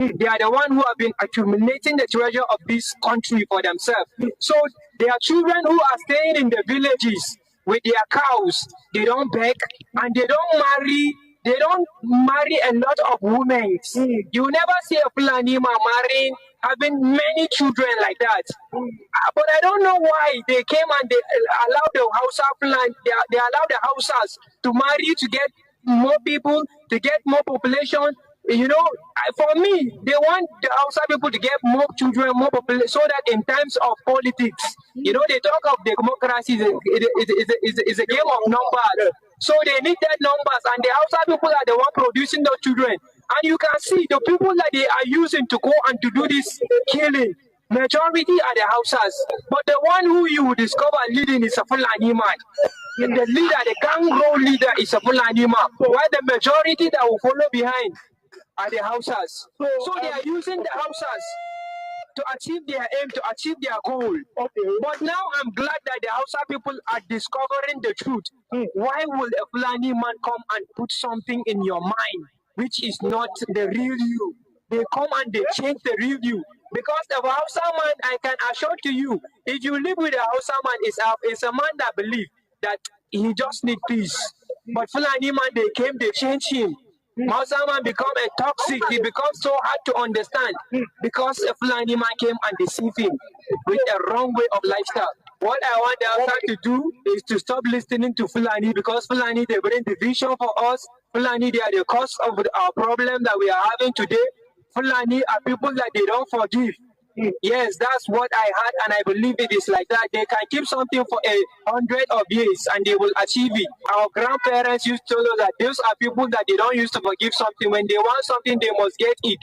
They are the one who have been accumulating the treasure of this country for themselves. So there are children who are staying in the villages with their cows. They don't beg and they don't marry. They don't marry a lot of women. You never see a Fulani man marrying, having many children like that. But I don't know why they came and they allow the Hausa Fulani, they allow the Hausas to marry to get more people, to get more population. You know, for me, they want the outside people to get more children, more population, so that in times of politics, you know, they talk of democracy is a game of numbers. So they need that numbers, and the outside people are the one producing those children. And you can see the people that they are using to go and to do this killing. Majority are the houses, but the one who you will discover leading is a Fulani man. And the leader, the gang road leader, is a Fulani man. While the majority that will follow behind are the houses. So they are using the houses to achieve their aim, to achieve their goal. Okay. But now I'm glad that the Hausa people are discovering the truth. Why will a Fulani man come and put something in your mind which is not the real you? They come and they change the real you. Because the Hausa man, I can assure to you, if you live with a Hausa man, is a man that believes that he just need peace. But Fulani man, they came, they changed him. Hausa man become a toxic, he becomes so hard to understand because a Fulani man came and deceived him with a wrong way of lifestyle. What I want the Hausa to do is to stop listening to Fulani, because Fulani, they bring division for us. Fulani, they are the cause of our problem that we are having today. Fulani are people that they don't forgive. Yes, that's what I had, and I believe it is like that. They can keep something for 100 of years, and they will achieve it. Our grandparents used to tell us that those are people that they don't used to forgive something. When they want something, they must get it.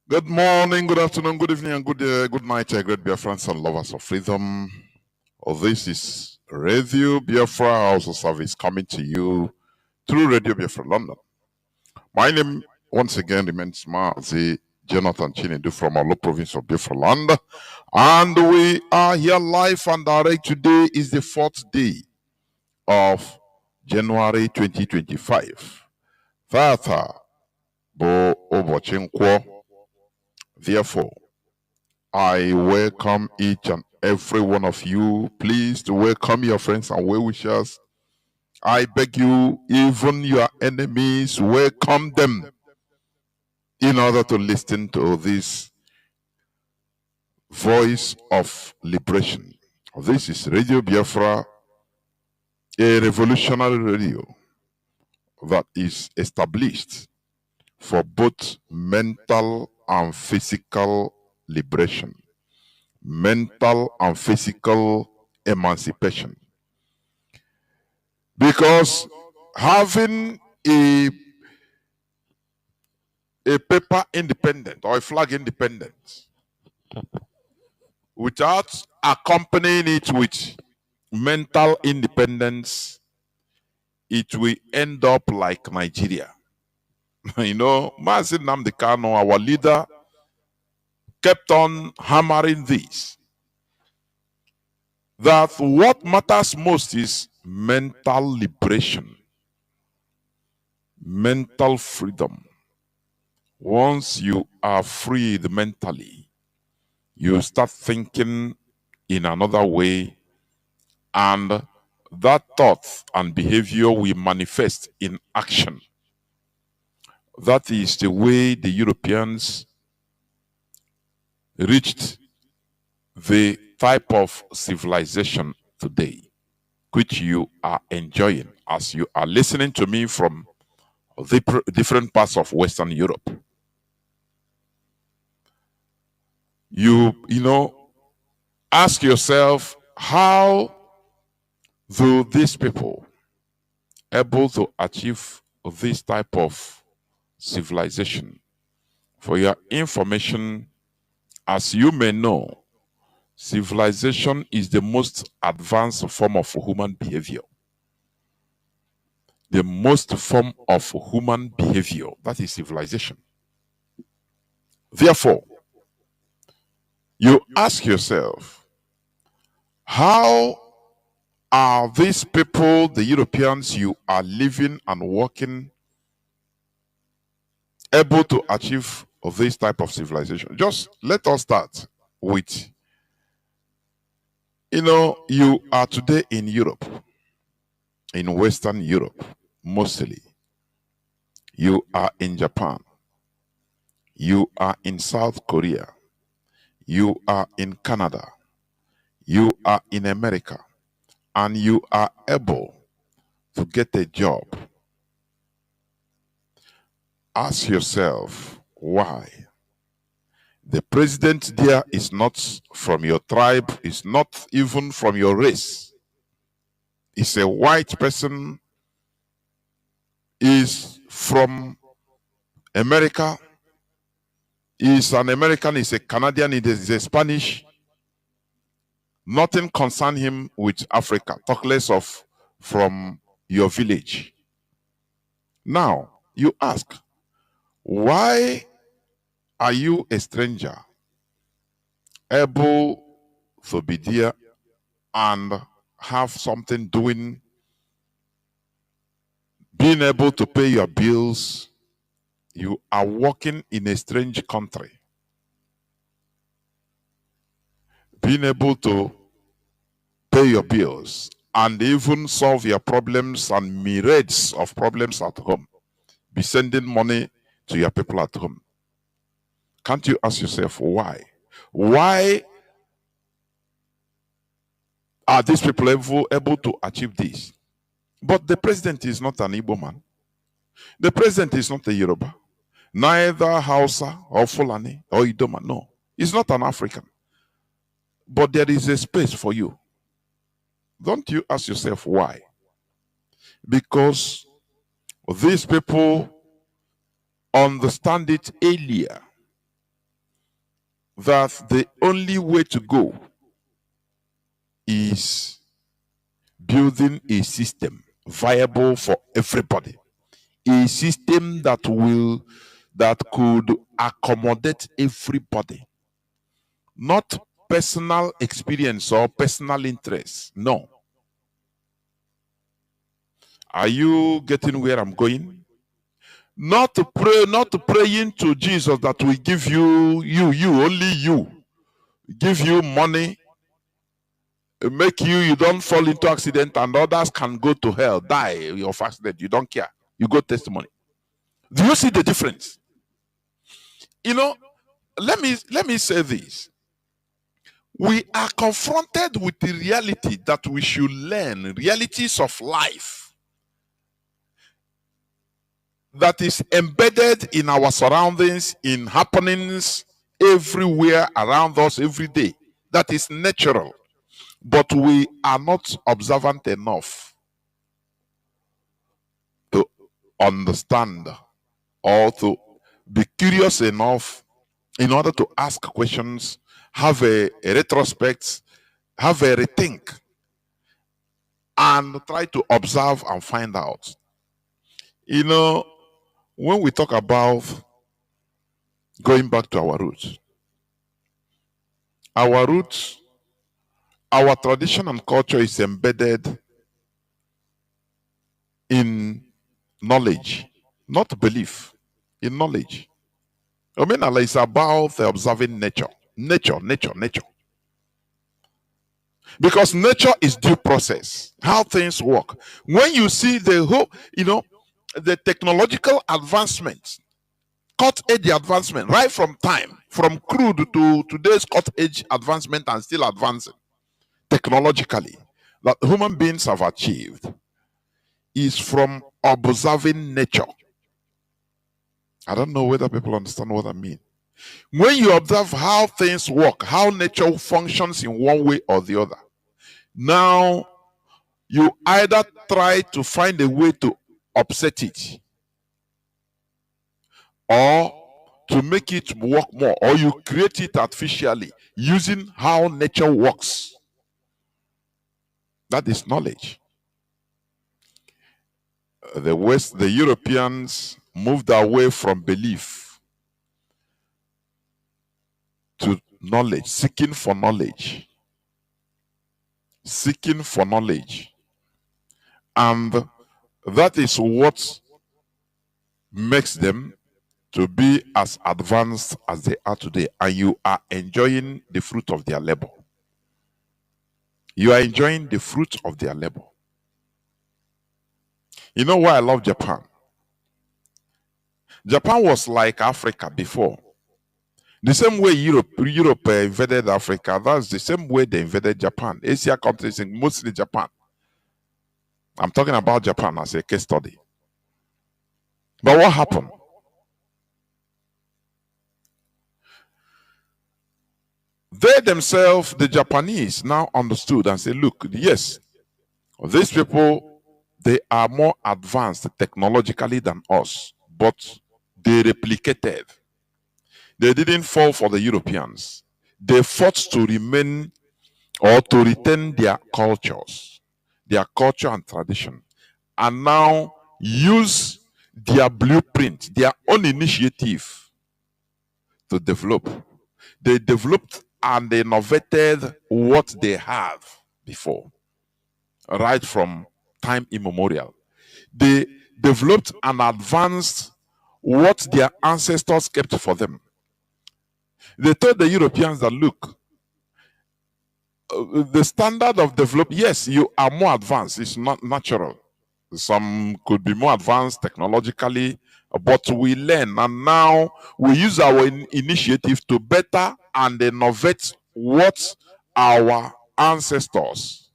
Good morning, good afternoon, good evening, and good night, great Biafrans and lovers of freedom. This is Radio Biafra House of Service coming to you through Radio Biafra London. My name, once again, remains Mazi, Jonathan Chinedu from Alo province of Biafra land. And we are here live and direct. Today is the 4th day of January 2025. Therefore, I welcome each and every one of you. Please to welcome your friends and well-wishers. I beg you, even your enemies, welcome them in order to listen to this voice of liberation. This is Radio Biafra, a revolutionary radio that is established for both mental and physical liberation, mental and physical emancipation. Because having a paper independent or a flag independent without accompanying it with mental independence, it will end up like Nigeria. You know, Mazi Nnamdi Kanu, our leader, kept on hammering this, that what matters most is mental liberation, mental freedom. Once you are freed mentally, you start thinking in another way, and that thought and behavior will manifest in action. That is the way the Europeans reached the type of civilization today, which you are enjoying as you are listening to me from the different parts of Western Europe. You know, ask yourself, how do these people able to achieve this type of civilization? For your information, as you may know, civilization is the most advanced form of human behavior. The most form of human behavior, that is civilization. Therefore, you ask yourself, how are these people, the Europeans you are living and working able to achieve this type of civilization? Just let us start with, you are today in Europe, in Western Europe, mostly. You are in Japan. You are in South Korea. You are in Canada. You are in America. And you are able to get a job. Ask yourself why. The president there is not from your tribe, is not even from your race. It's a white person, is from America, is an American, is a Canadian, is a Spanish. Nothing concern him with Africa, talk less of from your village. Now, you ask, why are you a stranger able to be there and have something doing, being able to pay your bills? You are working in a strange country, being able to pay your bills and even solve your problems and myriads of problems at home, be sending money to your people at home. Can't you ask yourself why? Why are these people able to achieve this? But the president is not an Igbo man. The president is not a Yoruba, neither Hausa or Fulani or Idoma. No, he's not an African. But there is a space for you. Don't you ask yourself why? Because these people understand it earlier that the only way to go is building a system viable for everybody, a system that could accommodate everybody, not personal experience or personal interest. No. Are you getting where I'm going? Not to pray, not to praying to Jesus that will give you, only you, give you money, make you don't fall into accident, and others can go to hell, die of accident. You don't care. You go testimony. Do you see the difference? Let me say this. We are confronted with the reality that we should learn, realities of life that is embedded in our surroundings, in happenings everywhere around us every day. That is natural. But we are not observant enough to understand or to be curious enough in order to ask questions, have a retrospect, have a rethink, and try to observe and find out. When we talk about going back to our roots, our tradition and culture is embedded in knowledge, not belief, in knowledge. Omenala is about observing nature. Nature. Because nature is due process, how things work. When you see the whole, the technological advancement, cut-edge advancement, right from time, from crude to today's cut-edge advancement and still advancing technologically, that human beings have achieved is from observing nature. I don't know whether people understand what I mean. When you observe how things work, how nature functions in one way or the other, now you either try to find a way to upset it or to make it work more, or you create it artificially using how nature works. That is knowledge. The Europeans moved away from belief to knowledge, seeking for knowledge. Seeking for knowledge. And that is what makes them to be as advanced as they are today, and you are enjoying the fruit of their labor. You are enjoying the fruit of their labor. You know why I love Japan? Japan was like Africa before. The same way Europe invaded Africa, that's the same way they invaded Japan. Asia countries, mostly Japan. I'm talking about Japan as a case study. But what happened? They themselves, the Japanese, now understood and said, look, yes, these people, they are more advanced technologically than us, but they replicated. They didn't fall for the Europeans. They fought to remain or to retain their cultures, their culture and tradition, and now use their blueprint, their own initiative to develop. They developed and they innovated what they have before, right from time immemorial. They developed and advanced what their ancestors kept for them. They told the Europeans that, look, the standard of development, yes, you are more advanced. It's not natural. Some could be more advanced technologically, but we learn, and now we use our initiative to better and innovate what our ancestors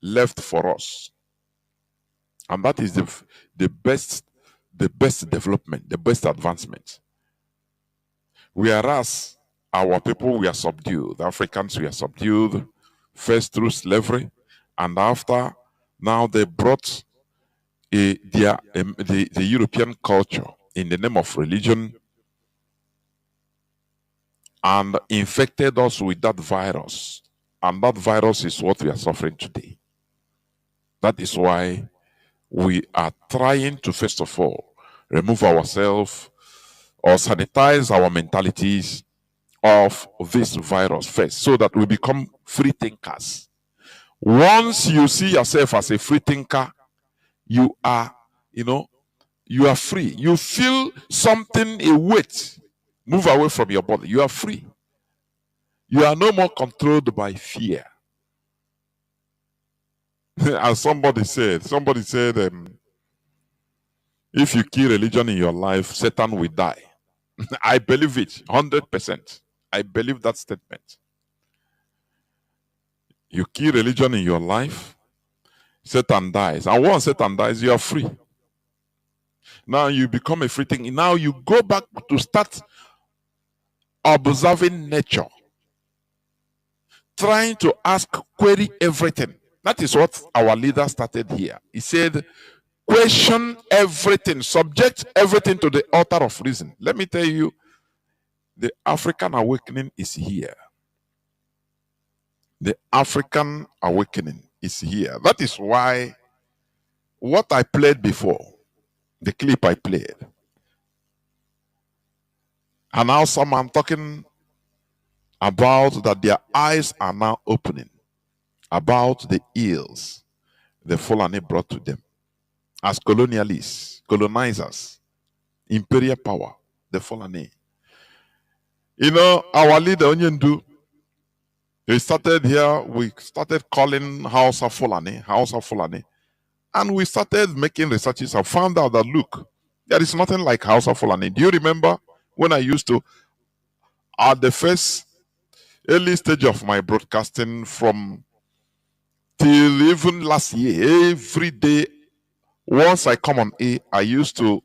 left for us. And that is the best development, the best advancement. Whereas our people were subdued, the Africans were subdued, first through slavery, and after, now they brought the European culture in the name of religion and infected us with that virus. And that virus is what we are suffering today. That is why we are trying to, first of all, remove ourselves or sanitize our mentalities of this virus first, so that we become free thinkers. Once you see yourself as a free thinker, you are, you are free. You feel something, a weight, move away from your body. You are free. You are no more controlled by fear. As somebody said, if you kill religion in your life, Satan will die. I believe it, 100%. I believe that statement. You kill religion in your life, Satan dies. And once Satan dies, you are free. Now you become a free thing. Now you go back to start observing nature. Trying to query everything. That is what our leader started here. He said, question everything, subject everything to the altar of reason. Let me tell you, the African awakening is here. The African awakening is here. That is why what I played before, the clip I played, and now I'm talking about that their eyes are now opening about the ills the Fulani brought to them as colonialists, colonizers, imperial power, the Fulani. Our leader, Nnamdi, he started here, we started calling Hausa Fulani, and we started making researches and found out that, look, there is nothing like Hausa Fulani. Do you remember when I used to, at the first early stage of my broadcasting from till even last year, every day, once I come on air, I used to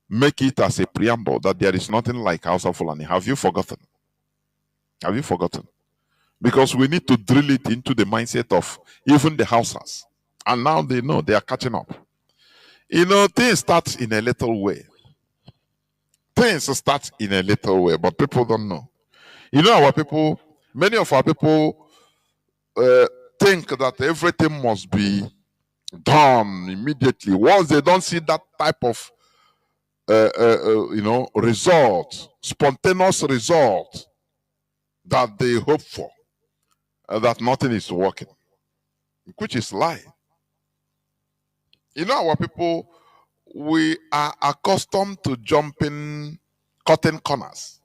make it as a preamble that there is nothing like Hausa Fulani. Have you forgotten? Have you forgotten? Because we need to drill it into the mindset of even the Hausas. And now they know, they are catching up. Things start in a little way. Things start in a little way, but people don't know. Our people, many of our people think that everything must be done immediately. Once they don't see that type of result, spontaneous result that they hope for, that nothing is working, which is lie. Our people, we are accustomed to jumping cutting corners.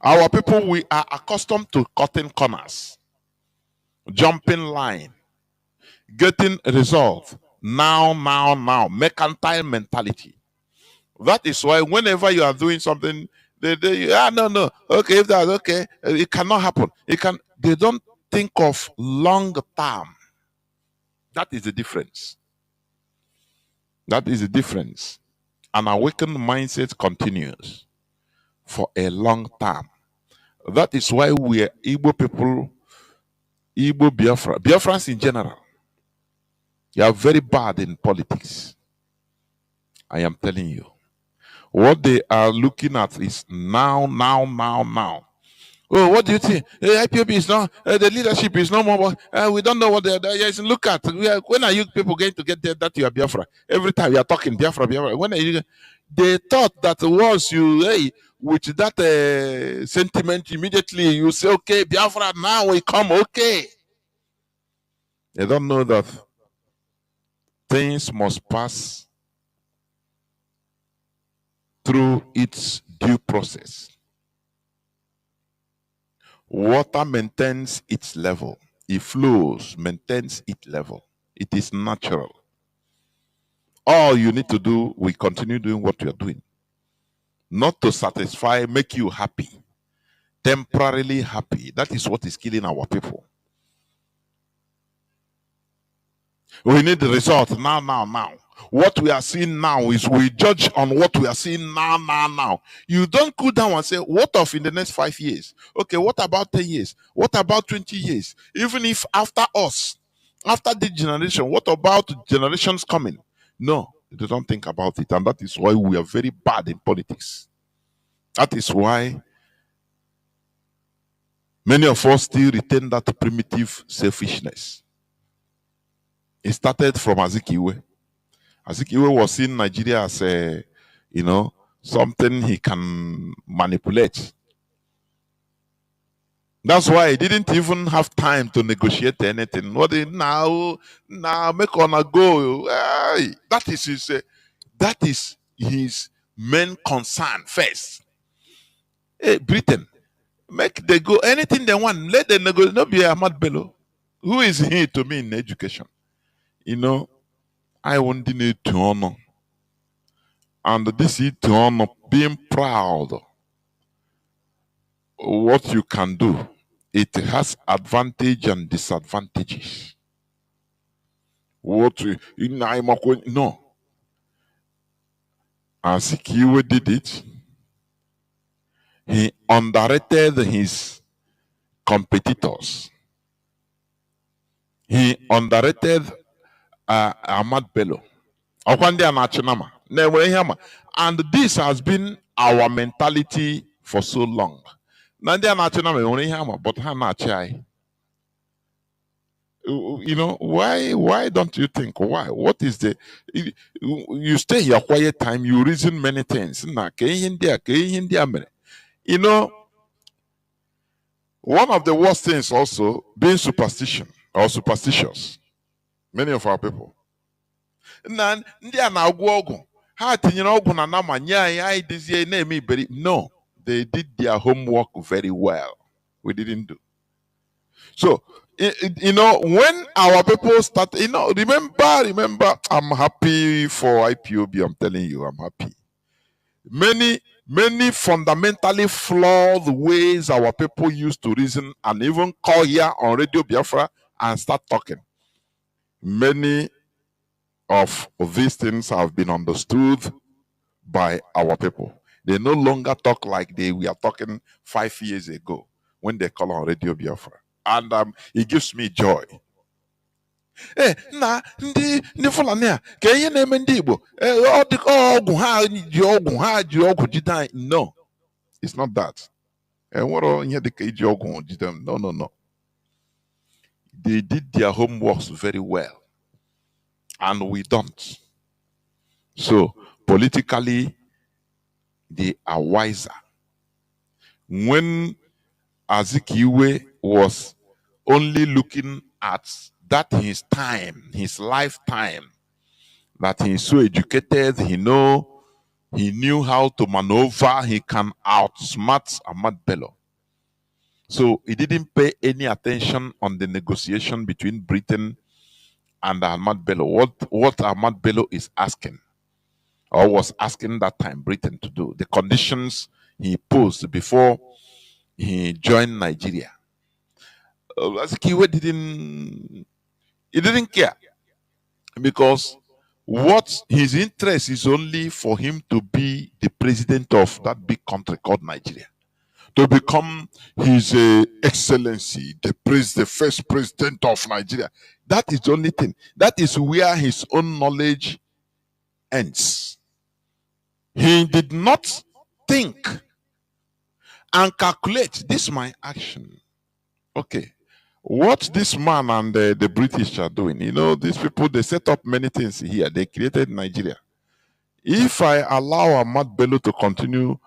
Our people, we are accustomed to cutting corners, jumping line, getting results now, mercantile mentality. That is why whenever you are doing something, no, okay, if that's okay, it cannot happen. They don't think of long term. That is the difference. That is the difference. An awakened mindset continues for a long term. That is why we are Igbo people, Igbo Biafra, Biafrans in general. You are very bad in politics. I am telling you. What they are looking at is now. Oh, what do you think? IPOB is not, the leadership is no more. We don't know what they're doing. Yes, look at, when are you people going to get there that you are Biafra? Every time you are talking Biafra. When are you? They thought that once you, with that sentiment, immediately you say, okay, Biafra, now we come, okay. They don't know that things must pass through its due process. Water maintains its level. It flows, maintains its level. It is natural. All you need to do, we continue doing what you are doing. Not to satisfy, make you happy. Temporarily happy. That is what is killing our people. We need the result now. What we are seeing now is we judge on what we are seeing now. You don't go down and say, what of in the next 5 years? Okay, what about 10 years? What about 20 years? Even if after us, after this generation, what about generations coming? No, they don't think about it. And that is why we are very bad in politics. That is why many of us still retain that primitive selfishness. It started from Azikiwe. Azikiwe was in Nigeria as a, something he can manipulate. That's why he didn't even have time to negotiate anything. What now make on a go. That is his main concern first. Hey, Britain, make they go anything they want. Let them negotiate. Not be Ahmad Bello. Who is he to me in education? I want need to honor. And this is to honor being proud of what you can do. It has advantage and disadvantages. No. As Kiwe did it, he underrated his competitors. He underrated Ahmad Bello. And this has been our mentality for so long. But why don't you think? Why? What is the you stay here quiet time, you reason many things. One of the worst things also being superstition or superstitious. Many of our people. No, they did their homework very well. We didn't do. So, when our people start, remember, I'm happy for IPOB. I'm telling you, I'm happy. Many fundamentally flawed ways our people used to reason and even call here on Radio Biafra and start talking. Many of these things have been understood by our people. They no longer talk like they were talking 5 years ago when they call on Radio Biafra. And it gives me joy. No, it's not that. No. They did their homeworks very well. And we don't. So, politically, they are wiser. When Azikiwe was only looking at that his time, his lifetime, that he's so educated, he knew how to maneuver, he can outsmart Ahmad Bello. So he didn't pay any attention on the negotiation between Britain and Ahmad Bello. What Ahmad Bello is asking, or was asking that time Britain to do, the conditions he posed before he joined Nigeria. He didn't care, because what his interest is only for him to be the president of that big country called Nigeria, to become his excellency, the first president of Nigeria. That is the only thing. That is where his own knowledge ends. He did not think and calculate, this is my action. Okay, what this man and the British are doing, these people, they set up many things here. They created Nigeria. If I allow Ahmad Bello to continue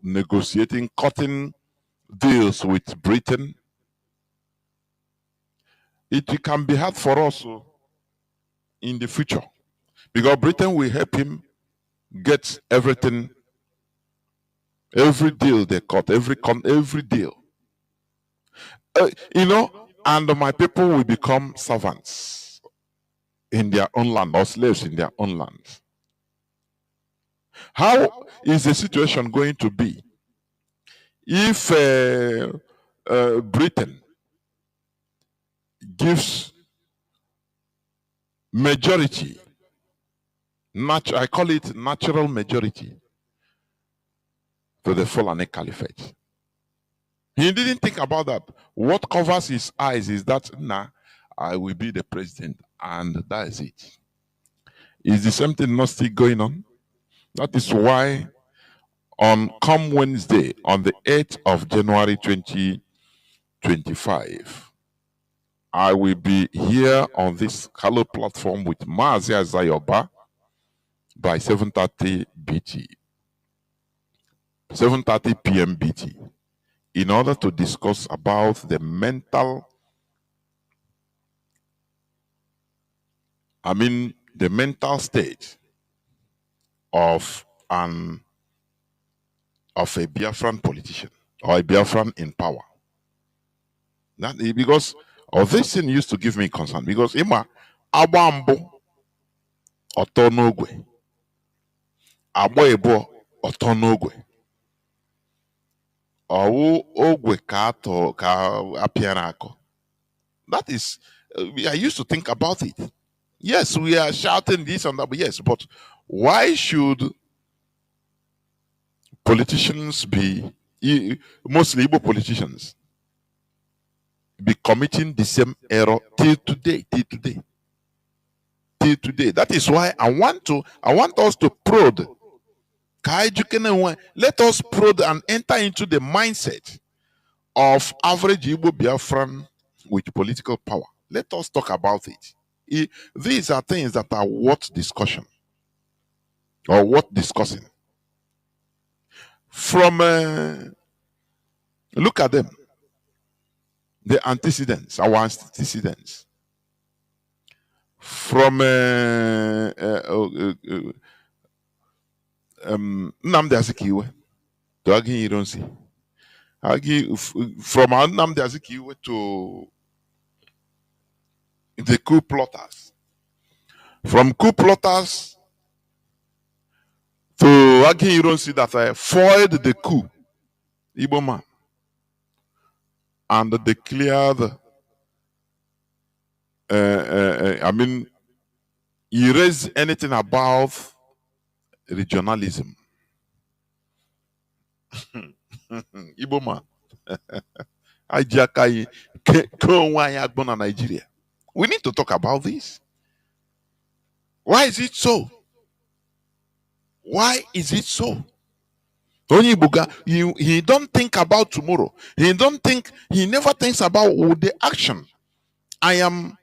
negotiating, cutting deals with Britain, it can be hard for us in the future, because Britain will help him get everything, every deal they cut, every deal. And my people will become servants in their own land, or slaves in their own land. How is the situation going to be if Britain gives majority, I call it natural majority, to the Fulani Caliphate? He didn't think about that. What covers his eyes is that, I will be the president, and that is it. Is the same thing not still going on? That is why on come Wednesday, on the 8th of January 2025, I will be here on this Hello platform with Mazi Azayoba by 7:30 BT, 7:30 p.m. BT, in order to discuss about the mental state of a Biafran politician, or a Biafran in power. That is because of this thing used to give me concern, because Ima Abambo Otonogwe, Aboebo Otonogwe, Owu Ogwe Kato Ka Apianako. That is, I used to think about it. Yes, we are shouting this and that, but yes, but why should politicians mostly Igbo politicians, be committing the same error till today? That is why I want us to prod. Let us prod and enter into the mindset of average Igbo Biafran with political power. Let us talk about it. These are things that are worth discussion, or worth discussing. From look at them, the antecedents, our antecedents. From Nnamdi Azikiwe to Agi Ironsi. From Nnamdi Azikiwe to the coup plotters. From coup plotters to Agi Ironsi that foiled the coup, Igbo man, and declared, erase anything about regionalism. Igbo man. Nigeria. We need to talk about this. Why is it so? Why is it so? Tony Buga, he don't think about tomorrow. He never thinks about the action. I am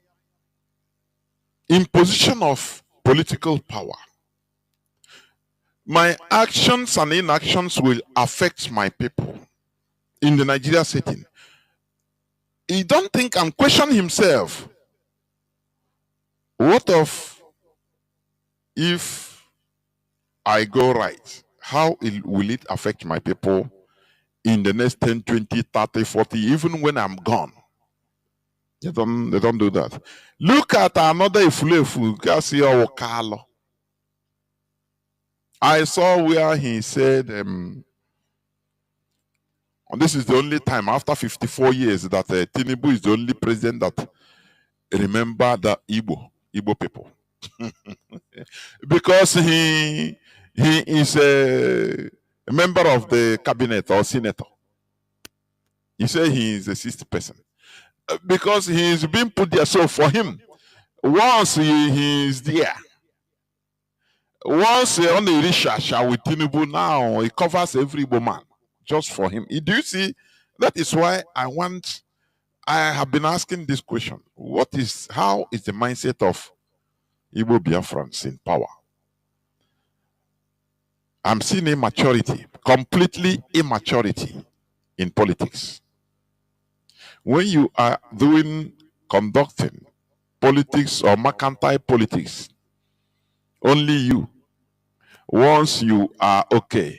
in position of political power. My actions and inactions will affect my people in the Nigeria setting. he don't think and question himself. What of if I go right? How will it affect my people in the next 10, 20, 30, 40, even when I'm gone? They don't do that. Look at another Ifulefu, Gasio Okalo. I saw where he said, this is the only time after 54 years that Tinubu is the only president that remember the Igbo people. Because he is a member of the cabinet or senator. He said he is a 60th person. Because he is being put there. So for him, once he is there, once on the Rishasha with Tinubu now, he covers every woman just for him. Do you see? That is why I have been asking this question. How is the mindset of Igbo Biafrans in power? I'm seeing immaturity, completely immaturity in politics. When you are conducting politics or mercantile politics, only you, once you are okay,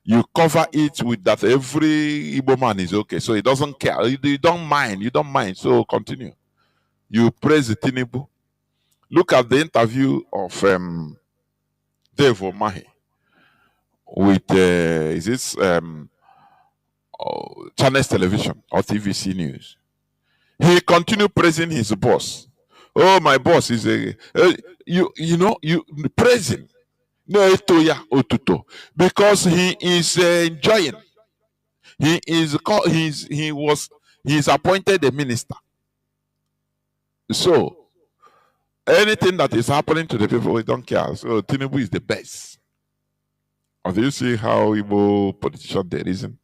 you cover it with that every Igbo man is okay. So he doesn't care. You don't mind. So continue. You praise the Tinubu. Look at the interview of Dave Omahi with Channels Television or TVC News. He continued praising his boss. Oh, my boss is you praise him. No, because he is enjoying. He is appointed a minister. So anything that is happening to the people, we don't care. So Tinubu is the best. Or do you see how Igbo politician there isn't?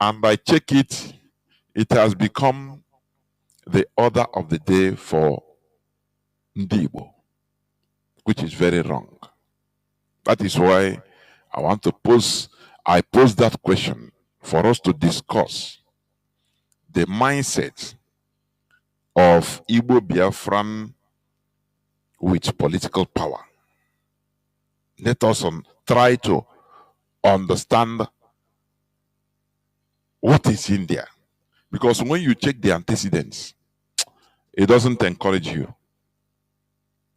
And I check it, it has become the order of the day for Ndibo, which is very wrong. That is why I pose that question for us to discuss the mindset of Igbo Biafran with political power. Let us try to understand what is in there. Because when you check the antecedents, it doesn't encourage you.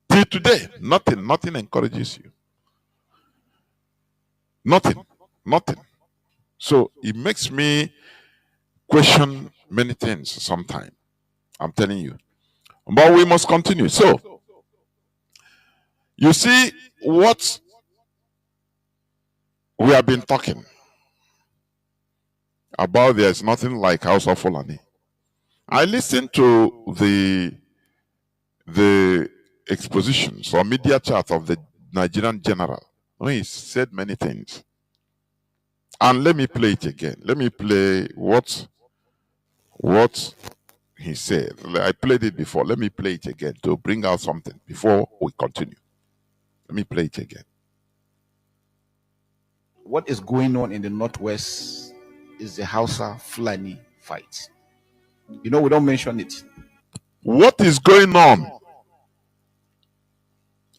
Till today, nothing encourages you. Nothing. So it makes me question many things sometimes. I'm telling you. But we must continue. So, you see what we have been talking about. There's nothing like House of Fulani. I listened to the expositions or media chat of the Nigerian general when he said many things. And let me play it again. Let me play what he said. I played it before. Let me play it again to bring out something before we continue. Let me play it again. What is going on in the Northwest is the Hausa Fulani fight. You know, we don't mention it. What is going on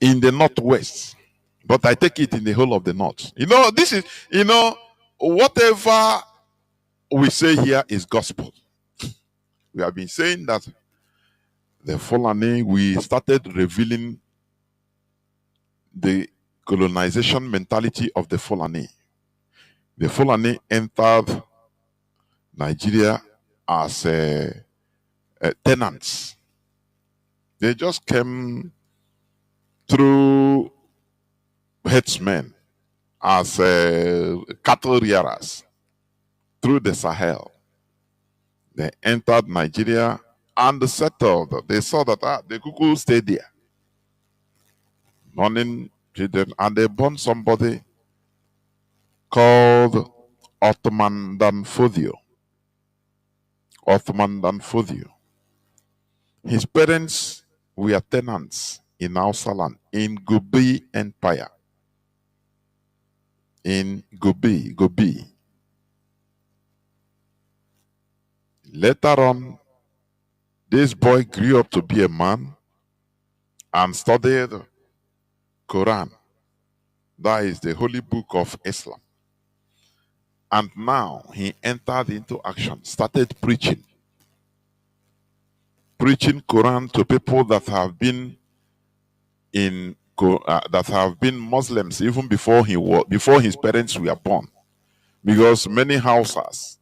in the Northwest? But I take it in the whole of the North. You know, this is, whatever we say here is gospel. We have been saying that the Fulani, we started revealing the colonization mentality of the Fulani. The Fulani entered Nigeria as tenants. They just came through headsmen as cattle rearers through the Sahel. They entered Nigeria and settled. They saw that they could stay there. Morning children, and they born somebody called Ottoman Danfodio. His parents were tenants in Hausaland, in Gobi Empire. In Gobi. Later on, this boy grew up to be a man and studied Quran. That is the holy book of Islam. And now he entered into action, started preaching Quran to people that have been that have been Muslims even before his parents were born, because many Hausas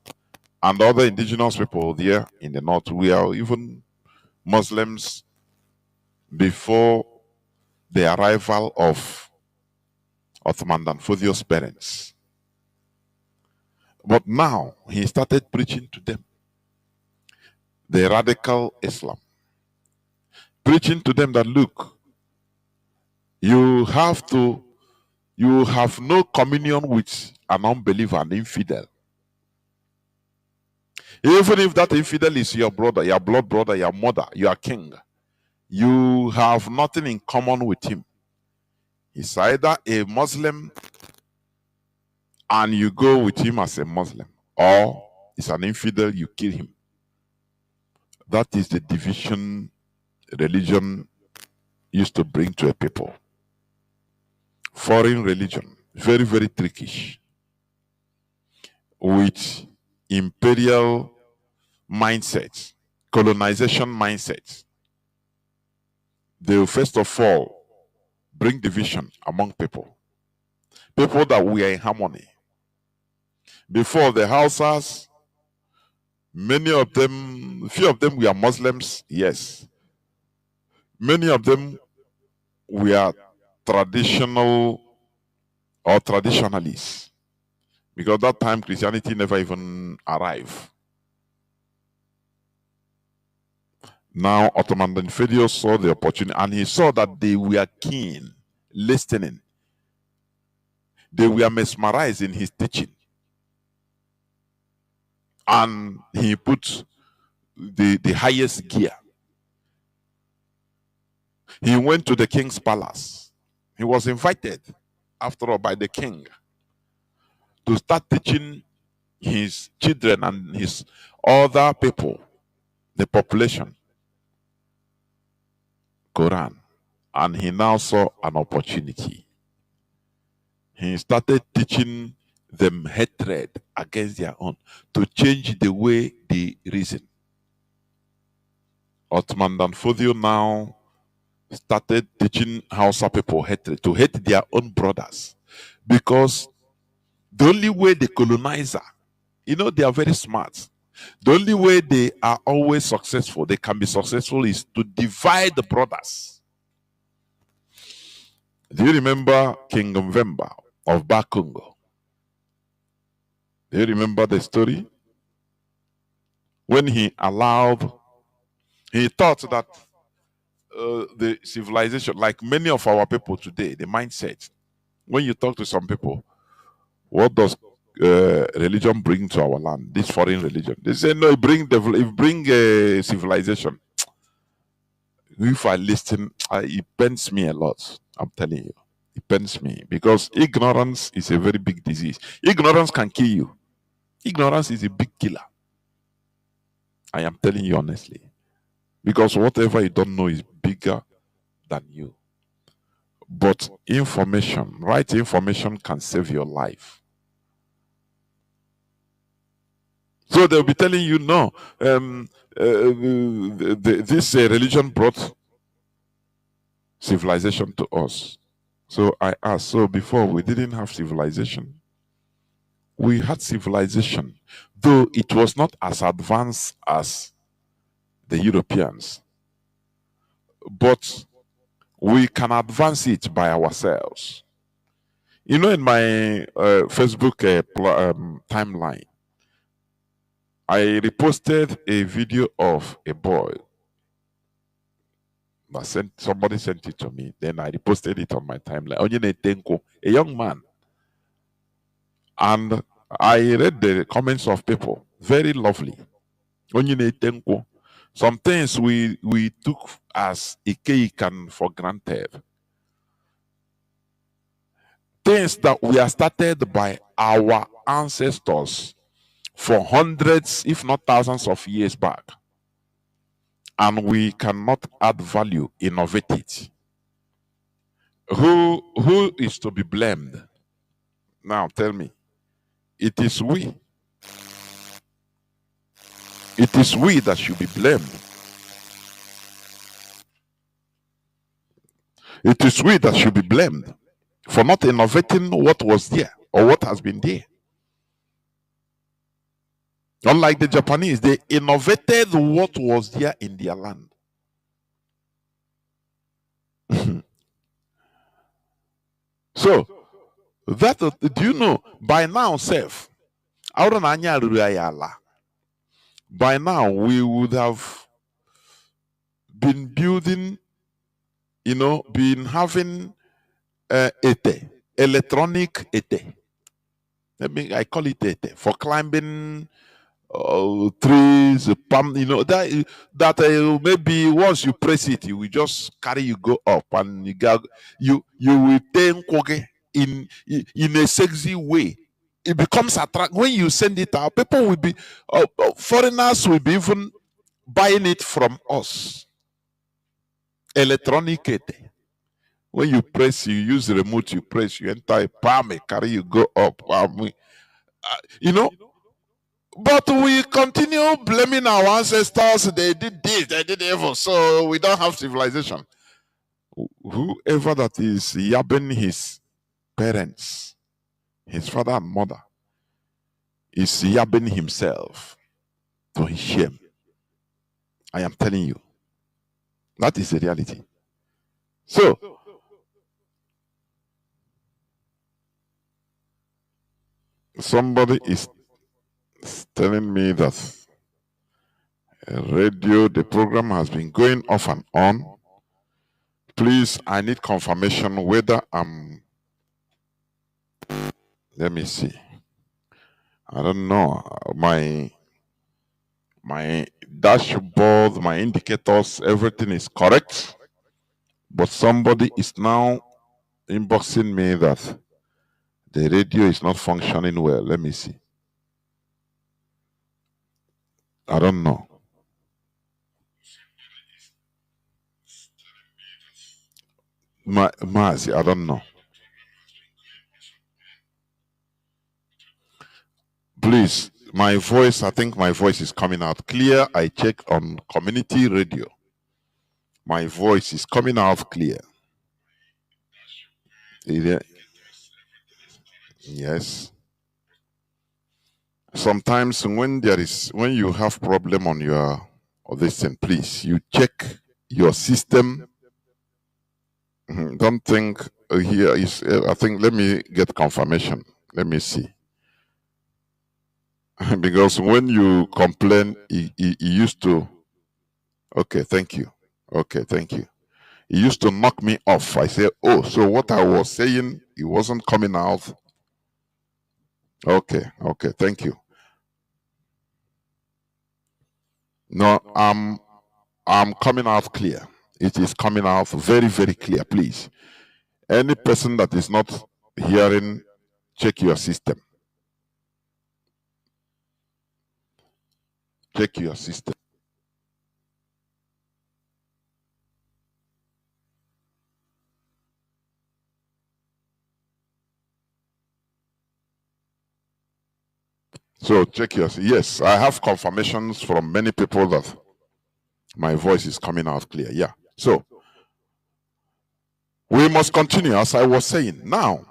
and other indigenous people there in the north were even Muslims before the arrival of Ottoman Danfodio's parents. But now he started preaching to them the radical Islam, preaching to them that, look, you have no communion with an unbeliever, an infidel. Even if that infidel is your brother, your blood brother, your mother, your king, you have nothing in common with him. He's either a Muslim and you go with him as a Muslim, or he's an infidel, you kill him. That is the division religion used to bring to a people. Foreign religion, very, very trickish, with imperial mindset, colonization mindset. They will first of all bring division among people that we are in harmony. Before, the Hausas, few of them were Muslims, yes. Many of them were traditional or traditionalists, because that time Christianity never even arrived. Now Ottoman Danfodio saw the opportunity, and he saw that they were keen, listening. They were mesmerized in his teaching. And he put the highest gear. He went to the king's palace. He was invited, after all, by the king to start teaching his children and his other people, the population, Quran. And he now saw an opportunity. He started teaching them hatred against their own, to change the way they reason. Ottoman Danfodio now started teaching Hausa people hatred, to hate their own brothers, because the only way the colonizer, they are very smart. The only way they are always successful, they can be successful, is to divide the brothers. Do you remember King Mvemba of Bakongo? Do you remember the story? When he thought that the civilization, like many of our people today, the mindset, when you talk to some people, what does religion bring to our land? This foreign religion. They say, no, it bring civilization. If I listen, it pains me a lot. I'm telling you, it pains me, because ignorance is a very big disease. Ignorance can kill you. Ignorance is a big killer. I am telling you honestly, because whatever you don't know is bigger than you. But information, right information, can save your life. So they'll be telling you, no, this religion brought civilization to us. So I asked, so before we didn't have civilization? We had civilization, though it was not as advanced as the Europeans. But we can advance it by ourselves. In my Facebook timeline, I reposted a video of a boy. Somebody sent it to me. Then I reposted it on my timeline. A young man. And I read the comments of people. Very lovely. Some things we took as ikeikan for granted. Things that we are started by our ancestors for hundreds, if not thousands of years back. And we cannot add value, innovate it. Who is to be blamed? Now tell me. It is we. It is we that should be blamed. It is we that should be blamed for not innovating what was there or what has been there. Unlike the Japanese, they innovated what was there in their land. So, that do you know, by now, self, by now we would have been building, been having electronic ete. I call it ete for climbing trees, palm, that maybe once you press it, you will just carry you go up, and you will then in a sexy way. It becomes attractive when you send it out. People will be foreigners will be even buying it from us. Electronic ete. When you press, you use the remote, you press, you enter a palm, carry you go up. But we continue blaming our ancestors. They did this, they did evil, so we don't have civilization. Whoever that is yabbing his parents, his father and mother, is yabbing himself to his shame. I am telling you. That is the reality. So, somebody is telling me that radio, the program has been going off and on. Please, I need confirmation whether let me see. I don't know. My dashboard, my indicators, everything is correct. But somebody is now inboxing me that the radio is not functioning well. Let me see. I don't know. Mazi, I don't know. Please, my voice, I think my voice is coming out clear. I checked on community radio. My voice is coming out clear. Yes. Sometimes when you have problem on your this thing, please, you check your system. Don't think here is. I think let me get confirmation. Let me see. Because when you complain, he used to. Okay, thank you. Okay, thank you. He used to knock me off. I say, oh, so what I was saying, it wasn't coming out. Okay, thank you. No, I'm coming out clear. It is coming out very, very clear, please. Any person that is not hearing, check your system. Check your system. So check your, yes, I have confirmations from many people that my voice is coming out clear. Yeah. So we must continue as I was saying. Now,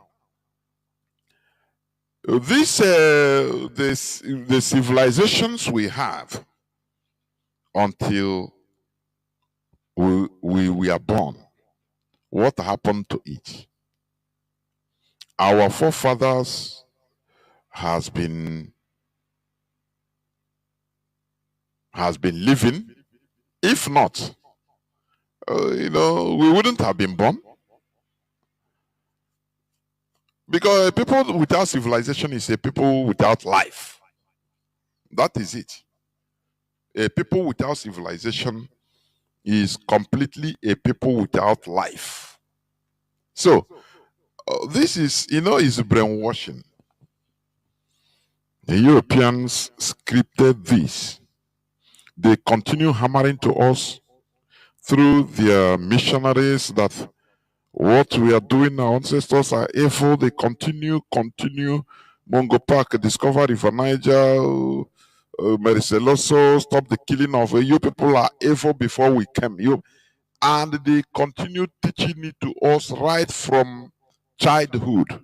the civilizations we have until we are born, what happened to it? Our forefathers has been living. If not, we wouldn't have been born. Because people without civilization is a people without life. That is it. A people without civilization is completely a people without life. So, this is, is brainwashing. The Europeans scripted this. They continue hammering to us through their missionaries that what we are doing, our ancestors are evil. They continue. Mongo Park, discover River Niger, Mericeloso, stop the killing of you people are evil before we came. And they continue teaching it to us right from childhood.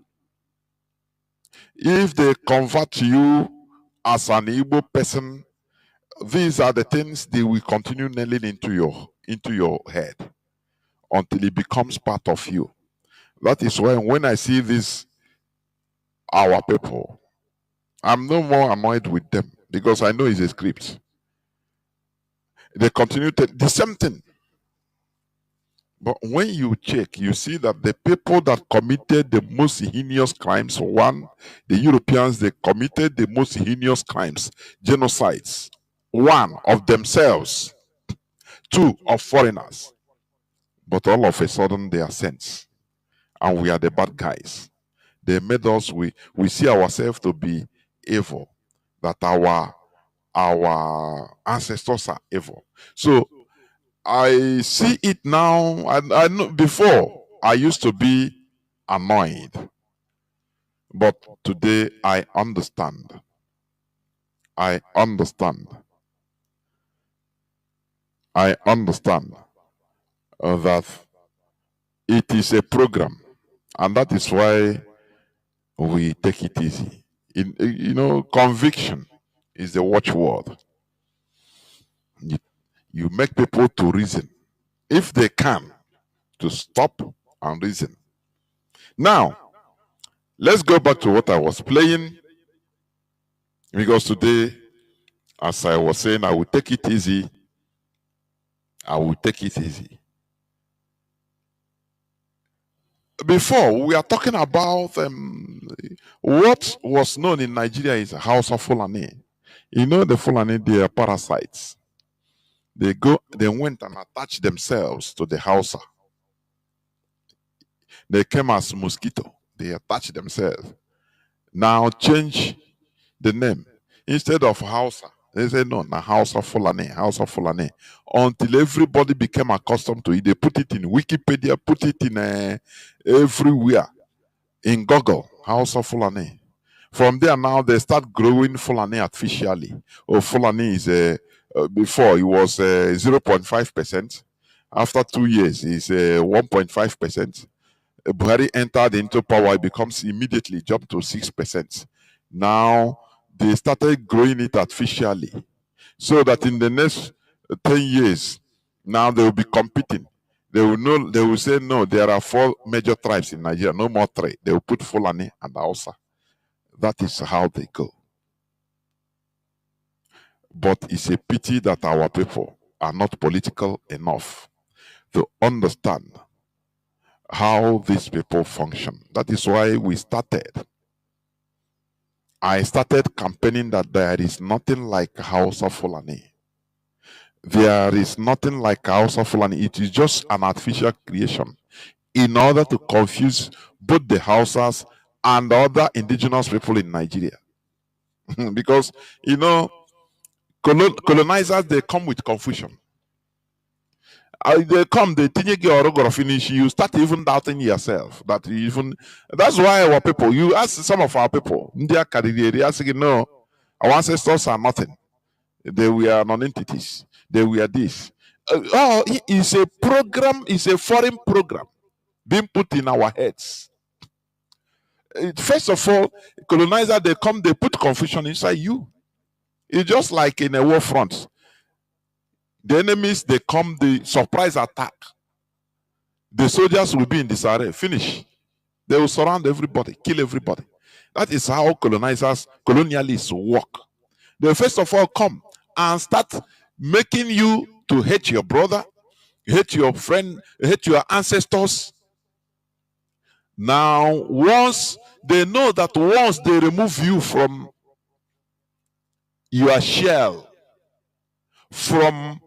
If they convert you as an Igbo person, these are the things they will continue nailing into your head until it becomes part of you. That is why when I see this, our people, I'm no more annoyed with them because I know it's a script. They continue to the same thing. But when you check, you see that the people that committed the most heinous crimes, one, the Europeans, they committed the most heinous crimes, genocides, one, of themselves, two, of foreigners. But all of a sudden, they are saints, and we are the bad guys. They made us, we see ourselves to be evil, that our ancestors are evil. So I see it now. I know before I used to be annoyed, but today I understand. I understand. I understand that it is a program, and that is why we take it easy. Conviction is the watchword. You make people to reason, if they can, to stop and reason. Now, let's go back to what I was playing, because today, as I was saying, I will take it easy. I will take it easy. Before, we are talking about what was known in Nigeria is House of Fulani. You know, the Fulani, they are parasites. They went and attached themselves to the Hausa. They came as mosquito. They attached themselves. Now change the name. Instead of Hausa, they say no, na House of Fulani, House of Fulani. Until everybody became accustomed to it. They put it in Wikipedia, put it in everywhere. In Google, House of Fulani. From there now, they start growing Fulani artificially. Fulani is before it was 0.5%. After 2 years, it's 1.5%. Buhari entered into power, it becomes immediately jumped to 6%. Now, they started growing it artificially. So that in the next 10 years, now they will be competing. They will say, no, there are 4 major tribes in Nigeria, no more 3. They will put Fulani and Hausa. That is how they go. But it's a pity that our people are not political enough to understand how these people function. That is why I started campaigning that there is nothing like House of Fulani. There is nothing like House of Fulani. It is just an artificial creation in order to confuse both the Hausas and other indigenous people in Nigeria. Because, colonizers, they come with confusion. They come, they think you finish, you start even doubting yourself. That's why our people, you ask some of our people, they are saying, no, our ancestors are nothing. They were non-entities. They were this. It's a program, it's a foreign program being put in our heads. First of all, colonizer, they come, they put confusion inside you. It's just like in a war front. The enemies, they come, the surprise attack. The soldiers will be in disarray. Finish. They will surround everybody, kill everybody. That is how colonialists work. They first of all come and start making you to hate your brother, hate your friend, hate your ancestors. Now, once they know that once they remove you from your shell, from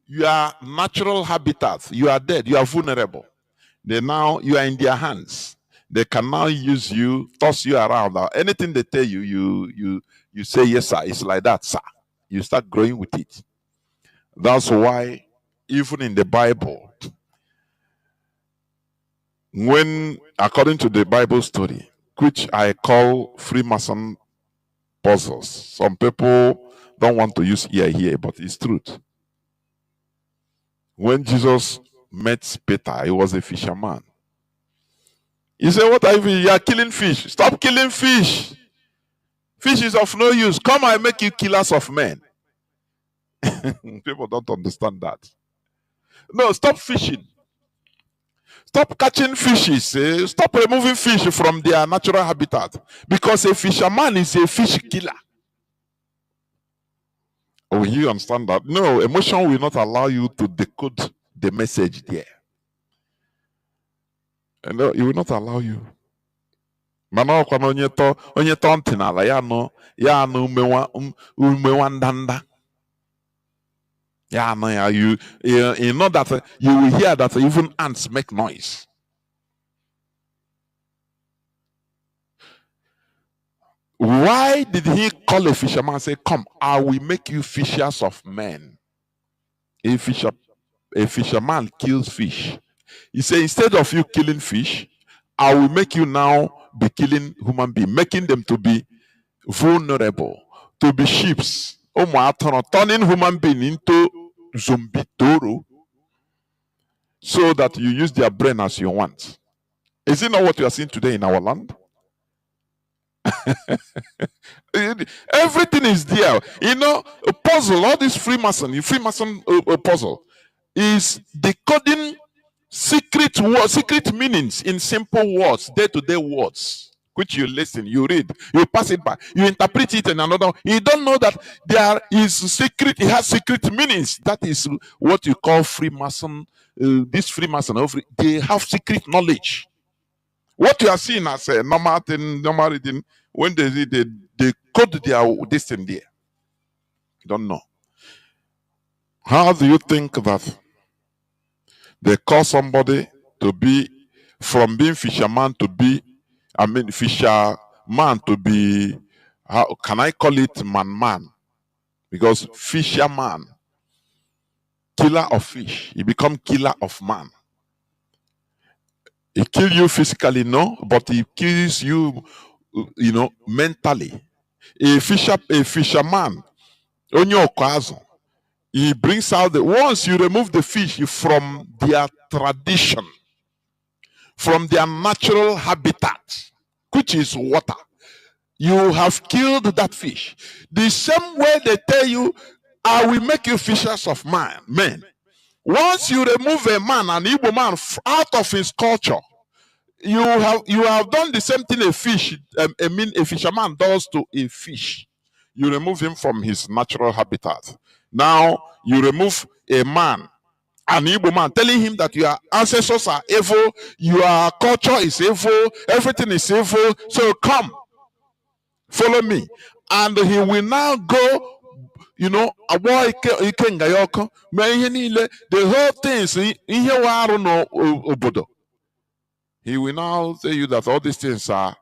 your natural habitat, you are dead, you are vulnerable. You are in their hands. They can now use you, toss you around. Anything they tell you, You say, yes, sir, it's like that, sir. You start growing with it. That's why, even in the Bible, when, according to the Bible story, which I call Freemason puzzles, some people don't want to use ear here, but it's truth. When Jesus met Peter, he was a fisherman. He said, what are you are killing fish. Stop killing fish. Fish is of no use. Come, I make you killers of men. People don't understand that. No, stop fishing. Stop catching fishes. Stop removing fish from their natural habitat. Because a fisherman is a fish killer. Oh, you understand that? No, emotion will not allow you to decode the message there. And no, it will not allow you. Mana ọkwa na onye tọ ntị n'ala ya anụ umewa ndanda. Yeah, no, you know that you will hear that even ants make noise. Why did he call a fisherman and say, come, I will make you fishers of men? A fisherman kills fish. He said, instead of you killing fish, I will make you now be killing human beings, making them to be vulnerable, to be sheep. Turning human being into zombie toro, so that you use their brain as you want. Is it not what you are seeing today in our land? Everything is there. You know, a puzzle, all this Freemason puzzle is decoding secret words, secret meanings in simple words, day-to-day words, which you listen, you read, you pass it by, you interpret it in another. You don't know that there is secret, it has secret meanings. That is what you call Freemason. This Freemason, they have secret knowledge. What you are seeing as a normal reading, when they code their this in there. You don't know. How do you think that they call somebody to be, from being fisherman to be, fisherman to be, how can I call it man? Because fisherman, killer of fish, he become killer of man. He kills you physically, no, but he kills you, mentally. A fisherman, on your cousin, he brings out once you remove the fish from their tradition, from their natural habitat, which is water, you have killed that fish. The same way they tell you, I will make you fishers of men. Once you remove a man, an Igbo man, out of his culture, you have done the same thing a fisherman does to a fish. You remove him from his natural habitat. Now you remove a man, an Igbo man, telling him that your ancestors are evil, your culture is evil, everything is evil, so come, follow me. And he will now go, the whole thing, he will now tell you that all these things are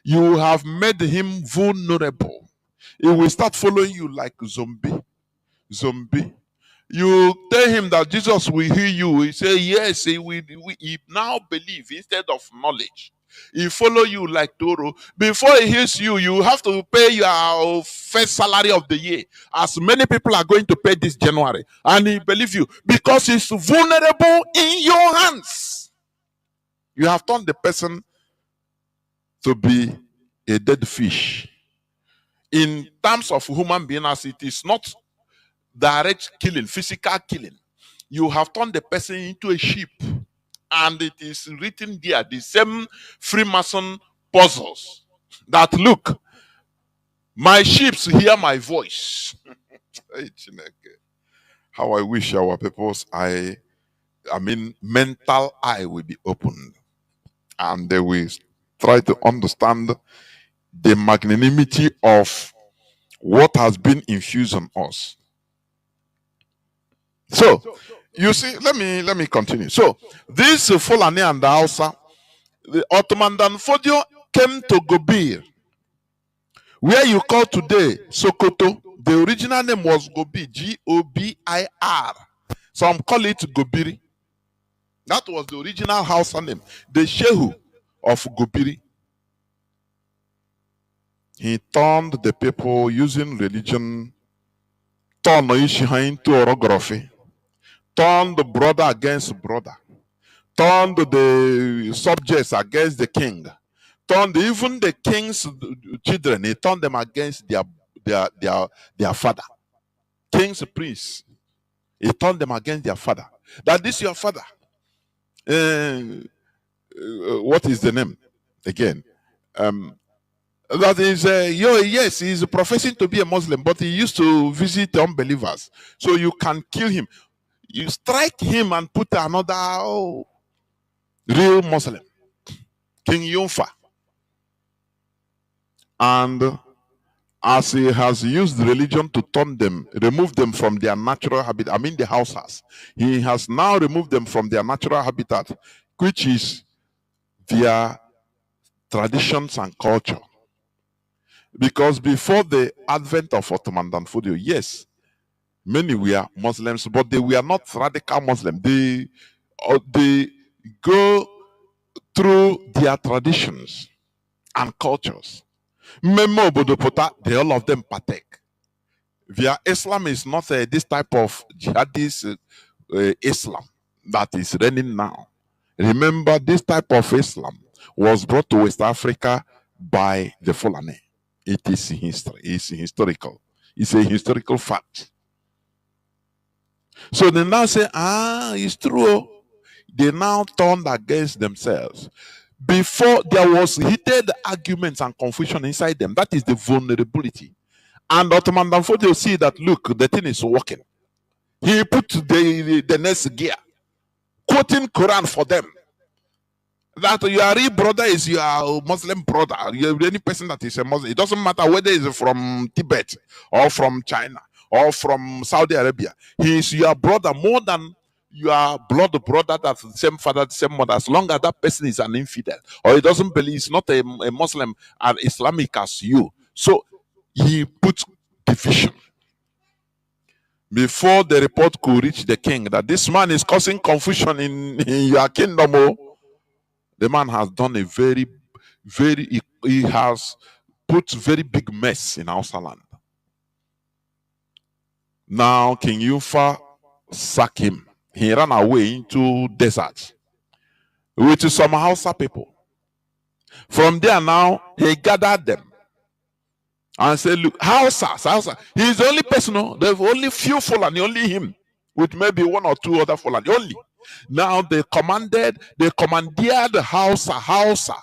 you have made him vulnerable. He will start following you like zombie. You tell him that Jesus will heal you. He say yes, he now believe instead of knowledge. He follow you like Toro. Before he heals you, you have to pay your first salary of the year. As many people are going to pay this January. And he believe you because he's vulnerable in your hands. You have turned the person to be a dead fish. In terms of human being, as it is not direct killing, physical killing, you have turned the person into a sheep. And it is written there, the same Freemason puzzles, that look, my sheep hear my voice. How I wish our people's mental eye will be opened, and they will try to understand the magnanimity of what has been infused on us. So, you see, let me continue. So, this Fulani and the Hausa, the Ottoman Danfodio came to Gobir Where you call today Sokoto, the original name was Gobi, G-O-B-I-R. Some call it Gobiri. That was the original Hausa name. The Shehu of Gobiri. He turned the people using religion, turned Ishiha into orography, turned the brother against brother, turned the subjects against the king, turned even the king's children, he turned them against their father. King's prince, he turned them against their father. That this your father. What is the name again? That is, yes, he's professing to be a Muslim, but he used to visit unbelievers. So you can kill him. You strike him and put another real Muslim, King Yunfa. And as he has used religion to turn them, remove them from their natural habitat, I mean the houses, he has now removed them from their natural habitat, which is their traditions and culture. Because before the advent of Ottoman Danfodio, yes, many were Muslims, but they were not radical Muslims. They go through their traditions and cultures. Memo Bodopota, all of them partake. Islam is not this type of jihadist Islam that is reigning now. Remember, this type of Islam was brought to West Africa by the Fulani. It is history. It's historical. It's a historical fact. So they now say, it's true. They now turned against themselves. Before, there was heated arguments and confusion inside them. That is the vulnerability. And Ottoman Danfodio see that, look, the thing is working. He put the next gear, quoting Quran for them. That your real brother is your Muslim brother. You're any person that is a Muslim. It doesn't matter whether it's from Tibet or from China or from Saudi Arabia. He is your brother more than your blood brother, that's the same father, the same mother. As long as that person is an infidel or he doesn't believe, he's not a Muslim and Islamic as you. So he put division. Before the report could reach the king that this man is causing confusion in your kingdom, the man has done a he has put very big mess in Hausa land. Now King Yufa sacked him. He ran away into desert with some Hausa people. From there now, he gathered them and said, look, Hausa. He's the only person, there's only few Fulani, only him, with maybe one or two other Fulani, only. Now they commandeered Hausa,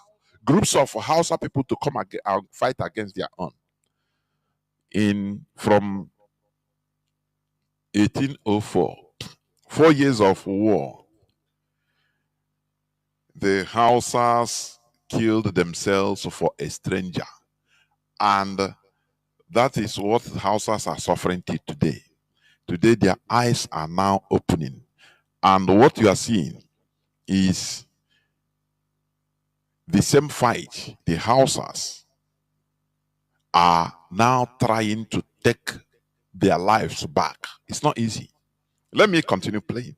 groups of Hausa people to come and fight against their own. From 1804, 4 years of war, the Hausas killed themselves for a stranger. And that is what the Hausas are suffering till today. Today their eyes are now opening. And what you are seeing is the same fight. The Hausas are now trying to take their lives back. It's not easy. Let me continue playing.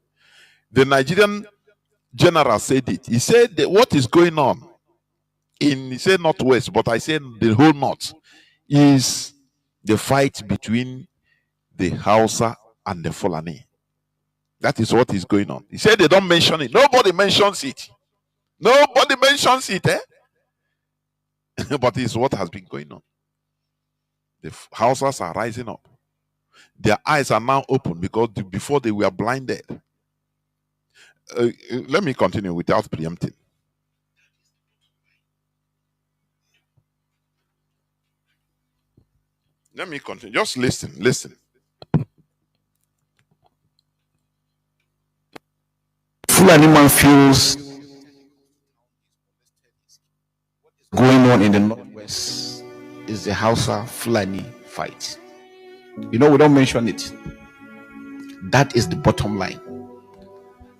The Nigerian general said it. He said that what is going on he said Northwest, but I said the whole North is the fight between the Hausa and the Fulani. That is what is going on. He said they don't mention it. Nobody mentions it. Nobody mentions it, but it's what has been going on. The Hausas are rising up. Their eyes are now open because before they were blinded. Let me continue without preempting. Let me continue. Just listen. Fulani man feels going on in the Northwest is the Hausa Fulani fight. We don't mention it. That is the bottom line.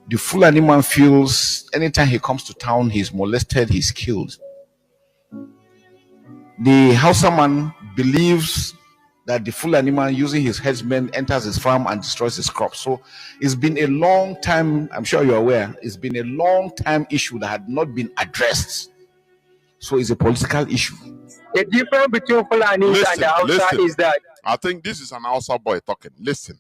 The Fulani man feels anytime he comes to town, he's molested, he's killed. The Hausa man believes that the Fulani man using his headsmen enters his farm and destroys his crops. So it's been a long time, I'm sure you're aware, it's been a long time issue that had not been addressed. So it's a political issue. The difference between Fulani and the Hausa is that I think this is an Hausa boy talking. Listen.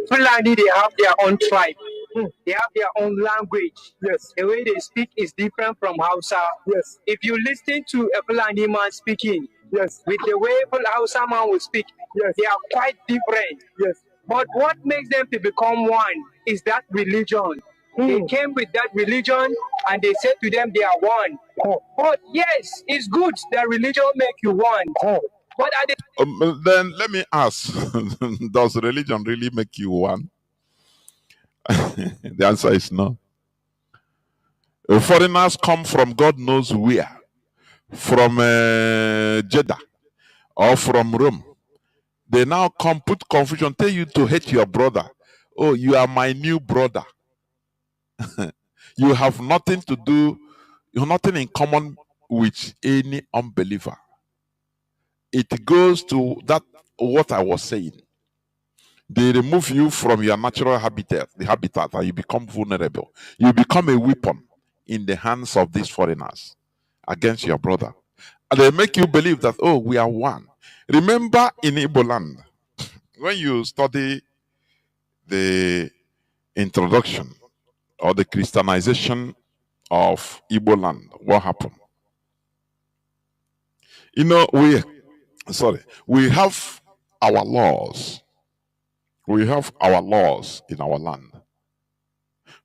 Fulani, they have their own tribe. They have their own language. Yes. The way they speak is different from Hausa. Yes. If you listen to a Fulani man speaking, yes, with the way Hausa man will speak, yes, they are quite different. Yes. But what makes them to become one is that religion. They came with that religion and they said to them they are one. But yes, it's good that religion make you one. But at the then let me ask, does religion really make you one? The answer is no. Foreigners come from God knows where, from Jeddah or from Rome. They now come, put confusion, tell you to hate your brother. Oh, you are my new brother. You have nothing to do, you have nothing in common with any unbeliever. It goes to that what I was saying. They remove you from your natural habitat, and you become vulnerable. You become a weapon in the hands of these foreigners against your brother. And they make you believe that, oh, we are one. Remember in Igbo land, when you study the introduction or the Christianization of Igbo land, what happened? You know, we have our laws. We have our laws in our land.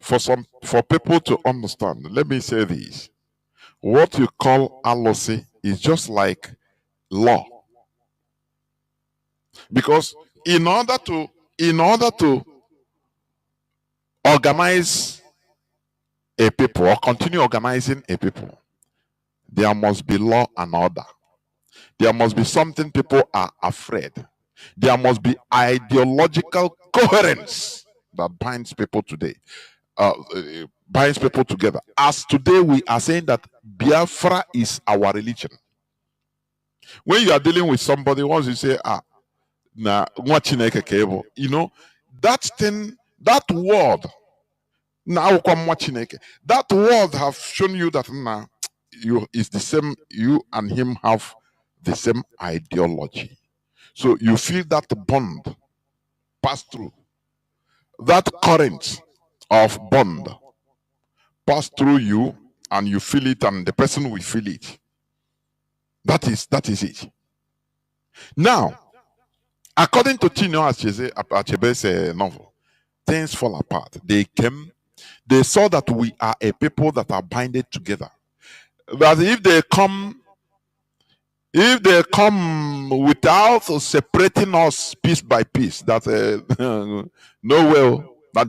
For people to understand, let me say this. What you call alosi is just like law. Because in order to organize a people or continue organizing a people, there must be law and order. There must be something people are afraid. There must be ideological coherence that binds people today, binds people together. As today we are saying that Biafra is our religion. When you are dealing with somebody, once you say, you know, that thing, that word, that word have shown you that you is the same, you and him have the same ideology. So you feel that bond pass through. That current of bond pass through you and you feel it and the person will feel it. That is it. Now, according to Tino Achebe's novel, things fall apart. They saw that we are a people that are binded together. That if they come without separating us piece by piece, that that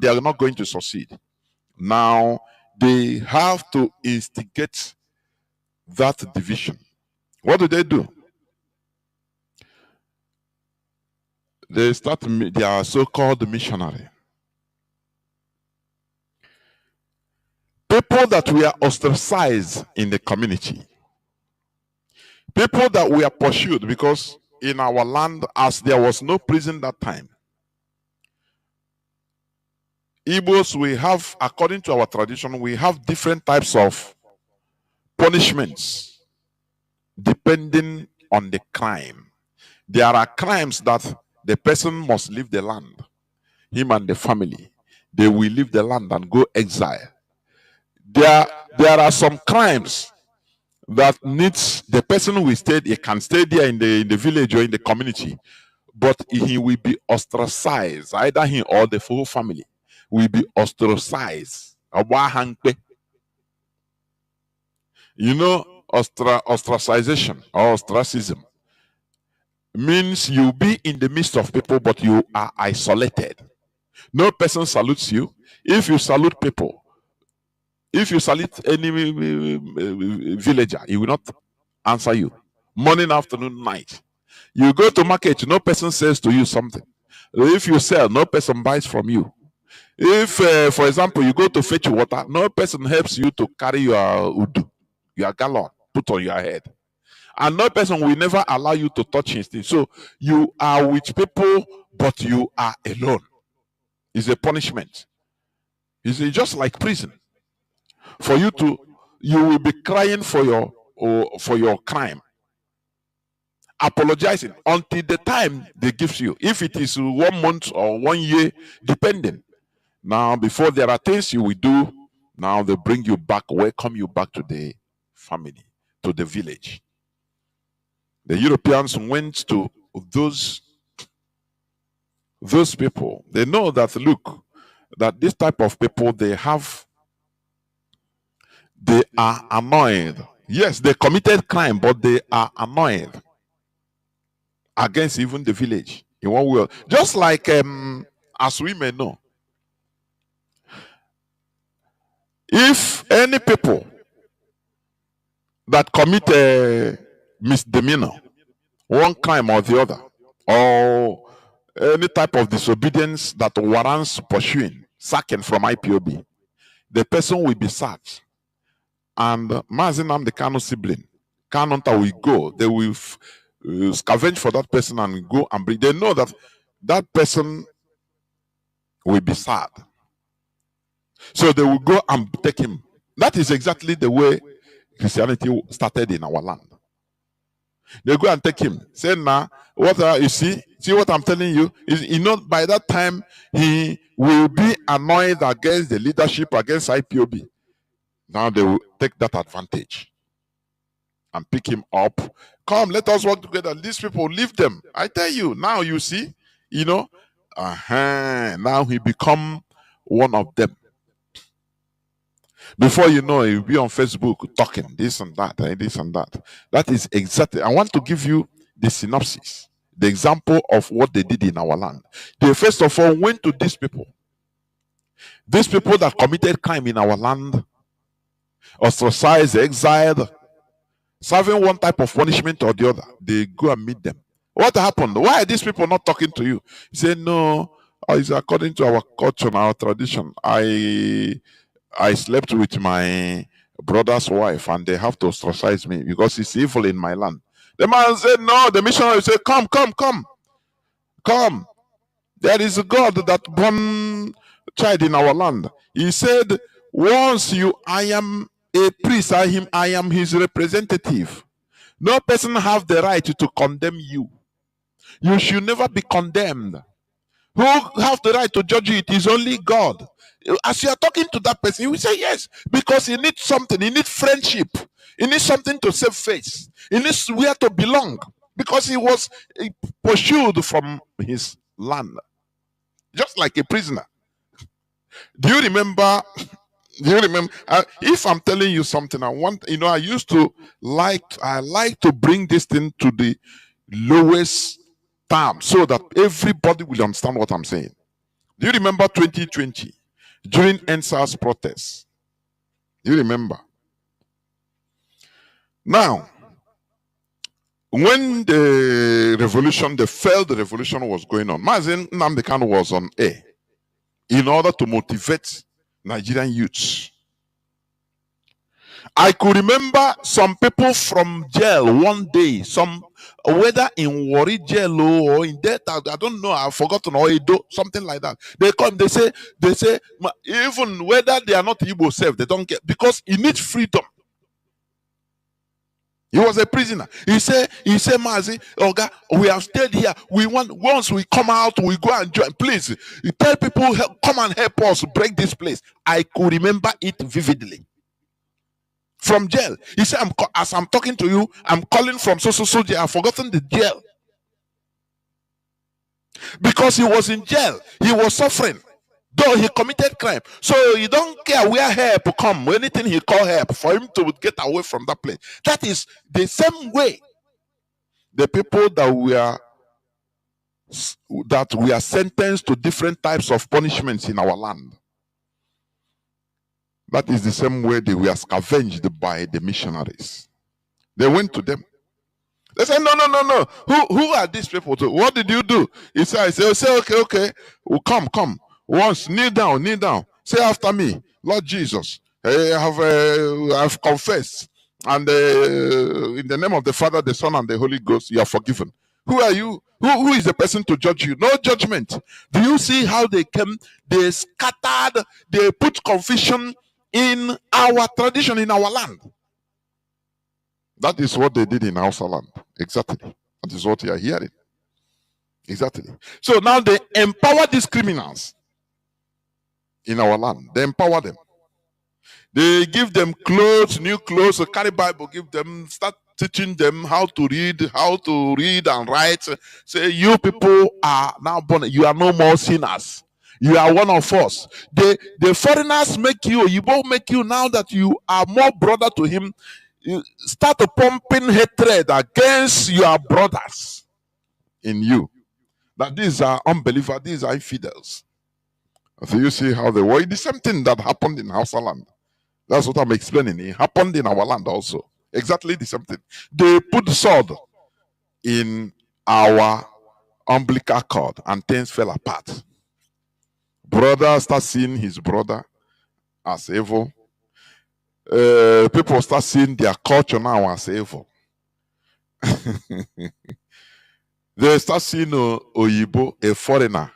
they are not going to succeed. Now they have to instigate that division. What do? They start their so-called missionary. People that were ostracized in the community. People that were pursued because in our land, as there was no prison that time, Igbos, we have, according to our tradition, we have different types of punishments depending on the crime. There are crimes that the person must leave the land, him and the family. They will leave the land and go exile. There are some crimes that needs the person who will stay, he can stay there in the village or in the community, but he will be ostracized. Either he or the whole family will be ostracized. You know, ostracization or ostracism means you be in the midst of people, but you are isolated. No person salutes you. If you salute people, if you salute any villager, he will not answer you. Morning, afternoon, night. You go to market, no person says to you something. If you sell, no person buys from you. If, for example, you go to fetch water, no person helps you to carry your udu, your gallon, put on your head. And no person will never allow you to touch his thing. So you are with people, but you are alone. It's a punishment. It's just like prison. For you will be crying for your crime, apologizing until the time they give you. If it is 1 month or 1 year, depending. Now, before there are things you will do, now they bring you back, welcome you back to the family, to the village. The Europeans went to those people. They know that, look, that this type of people, they are annoyed. Yes, they committed crime, but they are annoyed against even the village in one way. Just like, as we may know, if any people that commit a misdemeanor, one crime or the other, or any type of disobedience that warrants pursuing, sacking from IPOB, the person will be sacked. And Mazi Nnamdi Kanu sibling, Kanu will go. They will scavenge for that person and go and bring. They know that that person will be sad. So they will go and take him. That is exactly the way Christianity started in our land. They go and take him. Say, now, what you see what I'm telling you? Is, by that time, he will be annoyed against the leadership, against IPOB. Now they will take that advantage and pick him up. Come, let us work together. These people, leave them. I tell you, now you see, now he become one of them. Before you know, he'll be on Facebook talking this and that, this and that. That is exactly, I want to give you the synopsis, the example of what they did in our land. They first of all went to these people that committed crime in our land, ostracized, exiled, serving one type of punishment or the other. They go and meet them. What happened? Why are these people not talking to you? He said, no, it's according to our culture and our tradition. I slept with my brother's wife and they have to ostracize me because it's evil in my land. The man said, no. The missionary said, come. There is a God that born child in our land. He said, once I am a priest, I am his representative. No person have the right to condemn you. You should never be condemned. Who have the right to judge you? It is only God. As you are talking to that person, he will say yes, because he needs something. He needs friendship. He needs something to save face. He needs where to belong, because he was pursued from his land, just like a prisoner. Do you remember? If I'm telling you something, I used to like to bring this thing to the lowest term so that everybody will understand what I'm saying. Do you remember 2020 during NSAS protests? Do you remember? Now, when the failed revolution was going on, Mazi Nnamdi Kanu was on air in order to motivate Nigerian youths. I could remember some people from jail one day, whether in Warri jail or in Delta, I don't know, I've forgotten, or Edo, something like that. They come, they say, even whether they are not Igbo self, they don't get, because he needs freedom. He was a prisoner. He said, Mazi, Oga, we have stayed here. Once we come out, we go and join. Please, you tell people, come and help us break this place. I could remember it vividly. From jail. He said, as I'm talking to you, I'm calling from so jail. I've forgotten the jail. Because he was in jail. He was suffering. Though he committed crime. So he don't care where help come. Anything he call help for him to get away from that place. That is the same way the people that we are sentenced to different types of punishments in our land. That is the same way they were scavenged by the missionaries. They went to them. They said, no. Who are these people? What did you do? He said, okay. Well, come. Once, kneel down. Say after me, Lord Jesus, I've confessed And in the name of the Father, the Son, and the Holy Ghost, you are forgiven. Who are you? Who is the person to judge you? No judgment. Do you see how they came? They scattered, they put confusion in our tradition, in our land. That is what they did in Hausa land. Exactly. That is what you are hearing. Exactly. So now they empower these criminals in our land. They empower them. They give them clothes, new clothes, a carry Bible, give them, start teaching them how to read and write. Say, you people are now born, you are no more sinners. You are one of us. The foreigners make you both make you, now that you are more brother to him, you start pumping hatred against your brothers in you. That these are unbelievers, these are infidels. So you see how they were. The same thing that happened in Hausa land. That's what I'm explaining. It happened in our land also. Exactly the same thing. They put sword in our umbilical cord and things fell apart. Brother start seeing his brother as evil. People start seeing their culture now as evil. They start seeing Oyibo, a foreigner,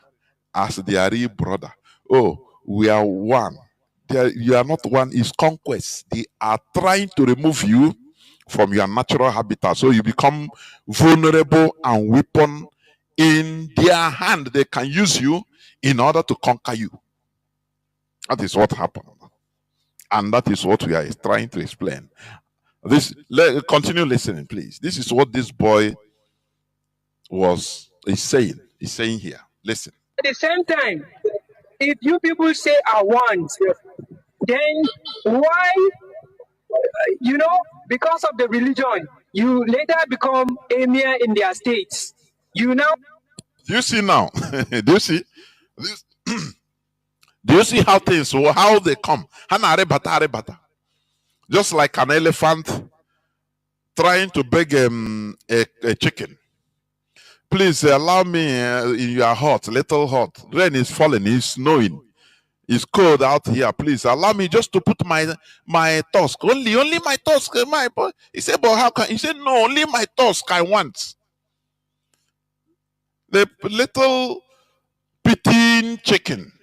as their real brother. Oh, we are one. You are not one, is conquest. They are trying to remove you from your natural habitat. So you become vulnerable and weapon in their hand. They can use you in order to conquer you. That is what happened. And that is what we are trying to explain. Continue listening, please. This is what this boy is saying. He's saying here. Listen. At the same time, if you people say I want, then why, because of the religion, you later become emir in their states? You now. Do you see now? Do you see? Do you see how they come? Just like an elephant trying to beg a chicken. Please allow me in your hut, little hut. Rain is falling, it's snowing. It's cold out here. Please allow me just to put my tusk. Only my tusk. He said, but how can? He said, no, only my tusk I want. The little pitying chicken.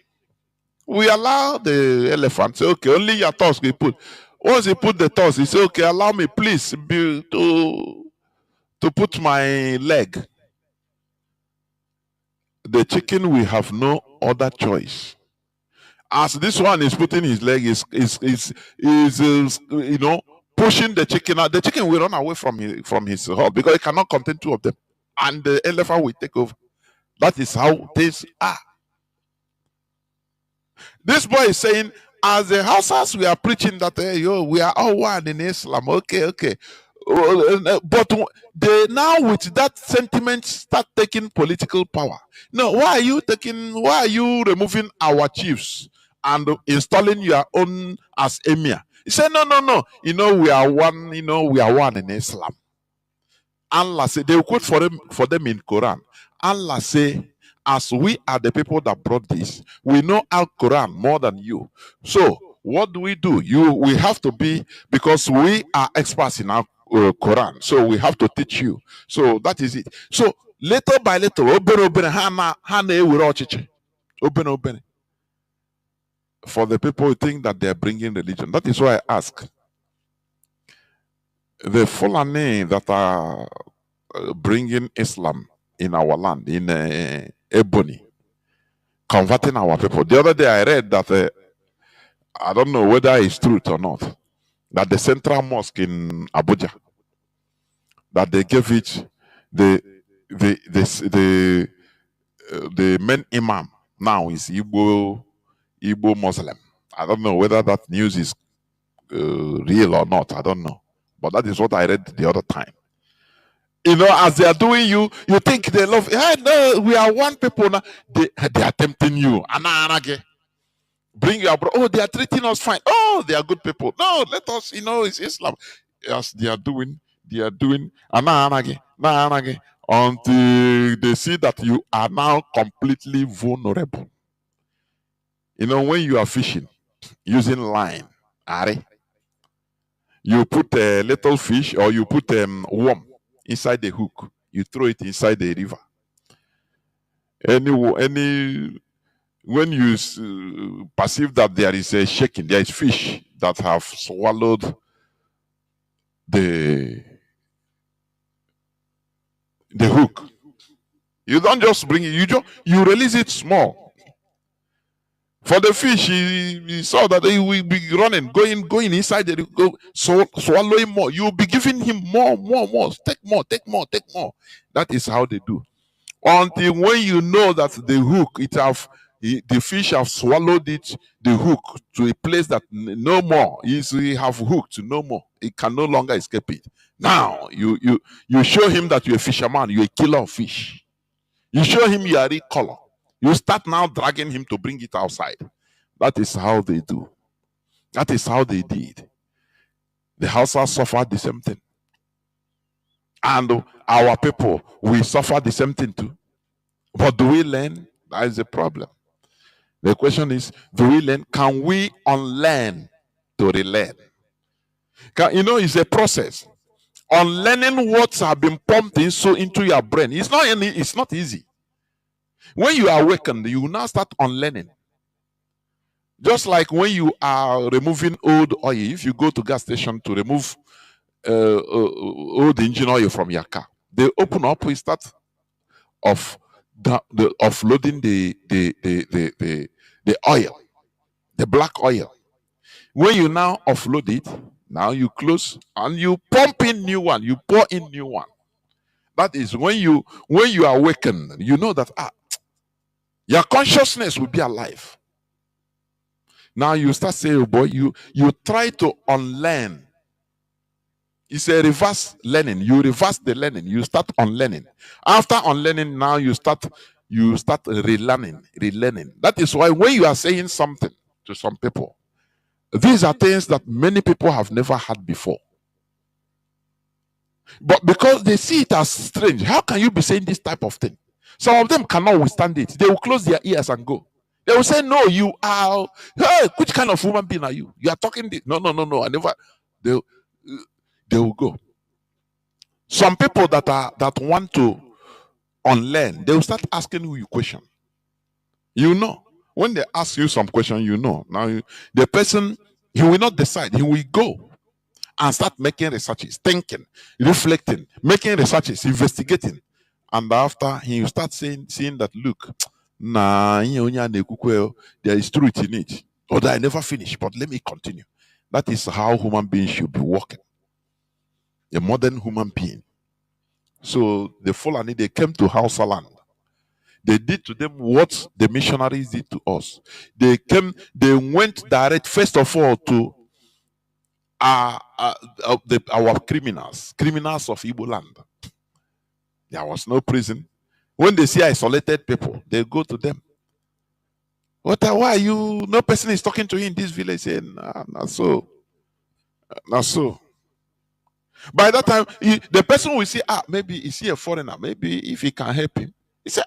We allow the elephant. Say, okay, only your tusk he put. Once he put the tusk, he said, okay, allow me, please, to put my leg. The chicken will have no other choice. As this one is putting his leg, is pushing the chicken out. The chicken will run away from his hole because it cannot contain two of them, and the elephant will take over. That is how things are. This boy is saying, as the Hausas, we are preaching that we are all one in Islam. Okay. But they now, with that sentiment, start taking political power. No, why are you removing our chiefs and installing your own as emir? He said, no. We are one. We are one in Islam. Allah said, they will quote for them in Quran. Allah say, as we are the people that brought this, we know Al Quran more than you. So what do? We have to be, because we are experts in our Quran. So we have to teach you. So that is it. So little by little, for the people who think that they are bringing religion. That is why I ask. The Fulani that are bringing Islam in our land, in Ebony, converting our people. The other day I read that, I don't know whether it's truth or not, that the central mosque in Abuja, that they gave it the main imam now is Igbo Muslim. I don't know whether that news is real or not. I don't know, but that is what I read the other time. As they are doing you think they love. Hey, no, we are one people now. They are tempting you. Bring your bro. Oh, they are treating us fine. Oh, they are good people. No, let us. It's Islam. Yes, they are doing. Until they see that you are now completely vulnerable. When you are fishing using line, You put a little fish or you put a worm inside the hook. You throw it inside the river. When you perceive that there is a shaking, there is fish that have swallowed the hook. You don't just bring it, you release it small. For the fish, he saw that he will be running, going inside the swallowing more. You will be giving him more. Take more. That is how they do. Until when you know that the hook, the fish have swallowed the hook to a place that no more. He have hooked no more. It can no longer escape it. Now you show him that you're a fisherman, you're a killer of fish. You show him you are a color. You start now dragging him to bring it outside. That is how they do. That is how they did. The Hausas suffered the same thing. And our people, we suffer the same thing too. But do we learn? That is the problem. The question is, do we learn? Can we unlearn to relearn? It's a process. Unlearning what have been pumped into your brain. It's not easy. When you are awakened, you will now start unlearning. Just like when you are removing old oil, if you go to gas station to remove old engine oil from your car, they open up, we start offloading the oil, the black oil. When you now offload it, now you close and you pump in new one, you pour in new one. That is when you awaken, you know that your consciousness will be alive. Now you start saying, oh boy, you try to unlearn. It's a reverse learning. You reverse the learning. You start unlearning. After unlearning, now you start relearning. That is why when you are saying something to some people, these are things that many people have never had before. But because they see it as strange, how can you be saying this type of thing? Some of them cannot withstand it. They will close their ears and go. They will say, no, you are, hey, which kind of human being are you? You are talking this. No, I never. They will go. Some people that want to unlearn, they will start asking you question. You know, when they ask you some question, you know. Now, the person, he will not decide. He will go and start making researches, thinking, reflecting, making researches, investigating. And after, he will start seeing that, look, there is truth in it. Although I never finish, but let me continue. That is how human beings should be working. A modern human being. So the Fulani, they came to Hausa land. They did to them what the missionaries did to us. They went direct, first of all, to our criminals of Igbo land. There was no prison. When they see isolated people, they go to them. Why are you? No person is talking to you in this village. Saying, not so. By that time, the person will say, maybe is he a foreigner? Maybe if he can help him. He say,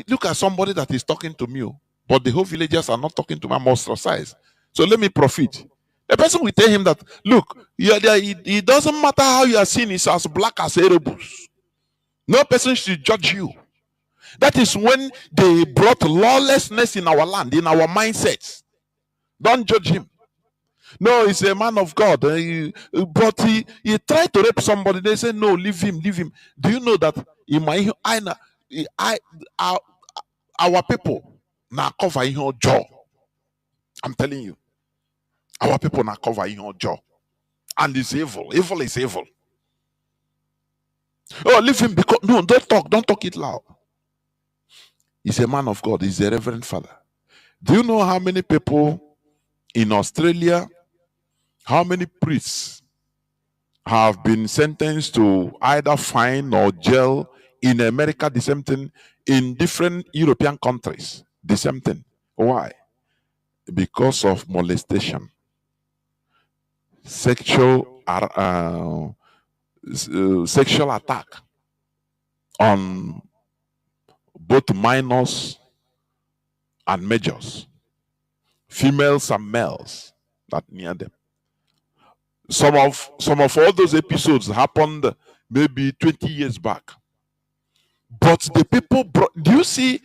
look at somebody that is talking to me, but the whole villagers are not talking to me. I'm ostracized. So let me profit. The person will tell him that, look, it doesn't matter how you are seen, it's as black as Erebus. No person should judge you. That is when they brought lawlessness in our land, in our mindsets. Don't judge him. No, he's a man of God. But he tried to rape somebody. They say, no, leave him. Do you know that in my our people now cover in your jaw? I'm telling you. Our people now cover in your jaw. And it's evil. Evil is evil. Oh, leave him because no, don't talk it loud. He's a man of God, he's a reverend father. Do you know how many people in Australia, how many priests have been sentenced to either fine or jail? In America, the same thing. In different European countries, the same thing. Why? Because of molestation, sexual attack on both minors and majors, females and males that near them. Some of all those episodes happened maybe 20 years back. But the people brought, do you see,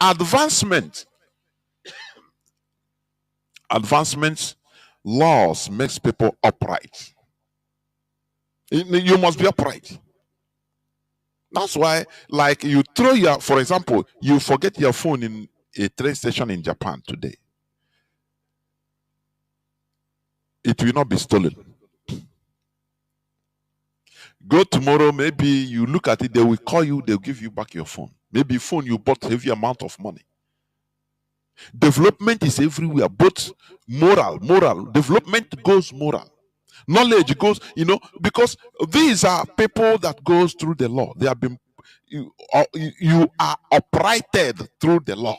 advancements, laws makes people upright. You must be upright. That's why, like, you throw your, for example, you forget your phone in a train station in Japan today. It will not be stolen. Go tomorrow, maybe you look at it, they will call you, they'll give you back your phone. Maybe phone you bought heavy amount of money. Development is everywhere, both moral. Development goes moral. Knowledge goes, because these are people that goes through the law. They have been, you are uprighted through the law.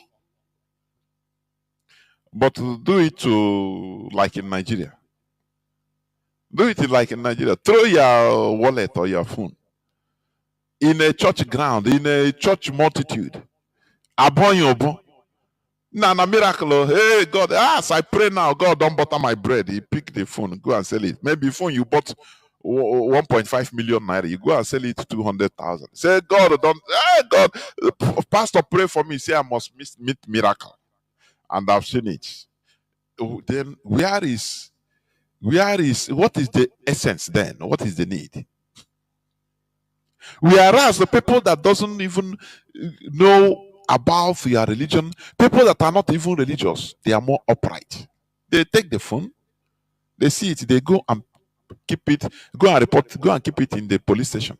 But do it to like in Nigeria. Do it like in Nigeria. Throw your wallet or your phone in a church ground, in a church multitude. Na miracle. Hey God, as I pray now, God don't butter my bread. He pick the phone, go and sell it. Maybe phone you bought 1.5 million naira. You go and sell it 200,000. Say God, don't. Hey God, Pastor, pray for me. Say I must meet miracle, and I've seen it. Then what is the essence then? What is the need? Whereas the people that doesn't even know about your religion, people that are not even religious, they are more upright. They take the phone, they see it, they go and keep it, go and report, go and keep it in the police station.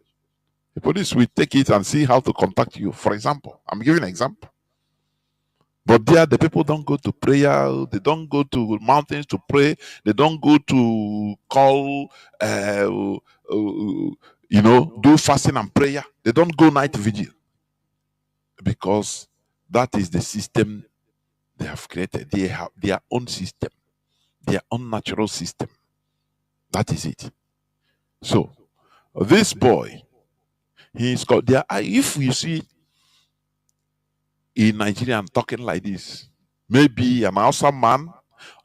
The police will take it and see how to contact you. For example, I'm giving an example. But there, the people don't go to prayer, they don't go to mountains to pray, they don't go to call, do fasting and prayer. They don't go night vigil. Because that is the system they have created. They have their own system, their own natural system. That is it. So, this boy, he's got there. If you see a Nigerian talking like this, maybe an Hausa man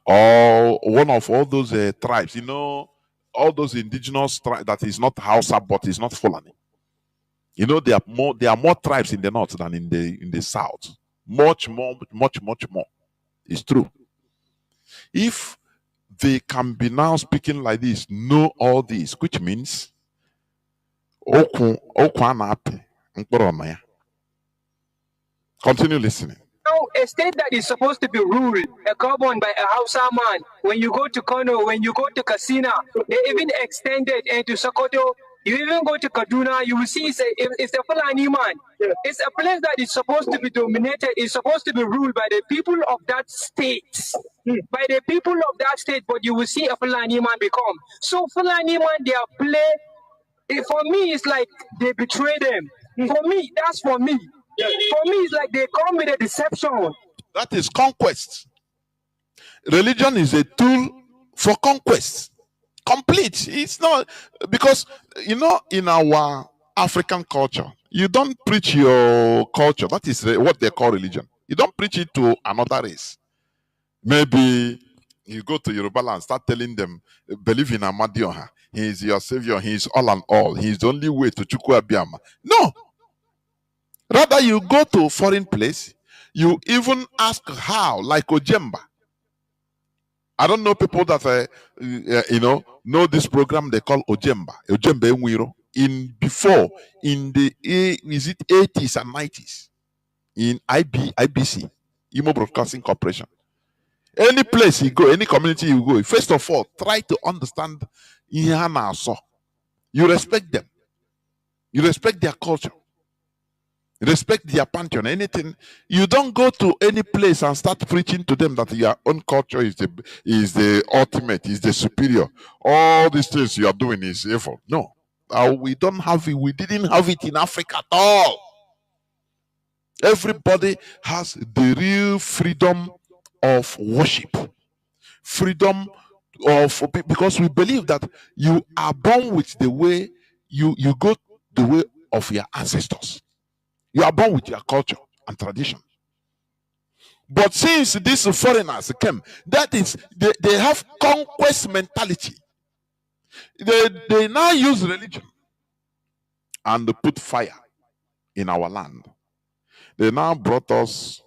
or one of all those tribes, all those indigenous tribes that is not Hausa but is not Fulani. There are more tribes in the north than in the south. Much more. It's true. If they can be now speaking like this, know all this, which means continue listening. Now, a state that is supposed to be ruled, governed by a Hausa man, when you go to Kanu, when you go to Kasina, they even extended into Sokoto. You even go to Kaduna, you will see it's a Fulani man. Yeah. It's a place that is supposed to be dominated, it's supposed to be ruled by the people of that state. By the people of that state, but you will see a Fulani man become. So Fulani man, their play, for me, it's like they betray them. For me, that's for me. For me, it's like they come with a deception. That is conquest. Religion is a tool for conquest. Complete. It's not because in our African culture, you don't preach your culture. That is what they call religion. You don't preach it to another race. Maybe you go to Yoruba land and start telling them, believe in Amadioha. He is your savior. He is all and all. He is the only way to Chukwu Abiyama. No. Rather, you go to a foreign place, you even ask how, like Ojemba. I don't know people that know this program they call Ojemba Enwiro. In the is it 80s and 90s in IBC, Imo Broadcasting Corporation. Any place you go, any community you go, first of all, try to understand you respect them. You respect their culture. Respect their pantheon. Anything. You don't go to any place and start preaching to them that your own culture is the ultimate, is the superior. All these things you are doing is evil. No. We don't have it. We didn't have it in Africa at all. Everybody has the real freedom of worship. Freedom of, because we believe that you are born with the way you go the way of your ancestors. You are born with your culture and tradition. But since these foreigners came, that is, they have conquest mentality. They now use religion and put fire in our land. They now brought us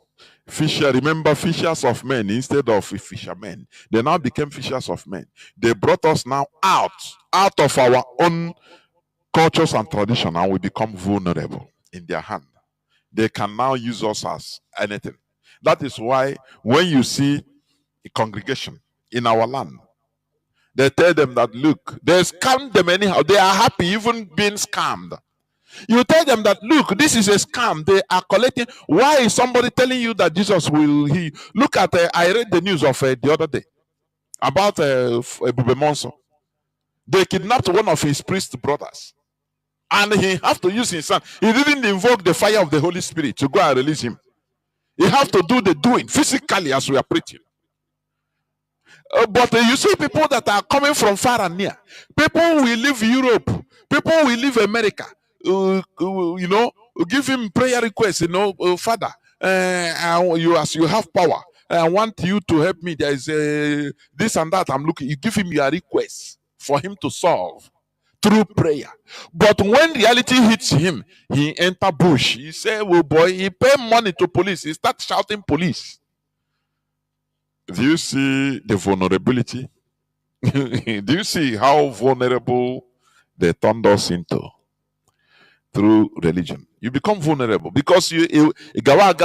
fisher. Remember, fishers of men instead of fishermen. They now became fishers of men. They brought us now out of our own cultures and tradition, and we become vulnerable in their hand. They can now use us as anything. That is why when you see a congregation in our land, they tell them that, look, they scam them anyhow. They are happy even being scammed. You tell them that, look, this is a scam. They are collecting. Why is somebody telling you that Jesus will heal? Look at, I read the news of the other day about Ebube Monso. They kidnapped one of his priest brothers. And he have to use his son. He didn't invoke the fire of the Holy Spirit to go and release him. He have to do the doing physically as we are preaching. But you see people that are coming from far and near. People will leave Europe. People will leave America. You know, give him prayer requests. You know, Father, as you have power, I want you to help me. There is this and that. I'm looking. You give him your requests for him to solve through prayer. But when reality hits him, he enter bush. He say, "Well, boy, he pay money to police. He start shouting police." Do you see the vulnerability? Do you see how vulnerable they turned us into through religion? You become vulnerable because you don't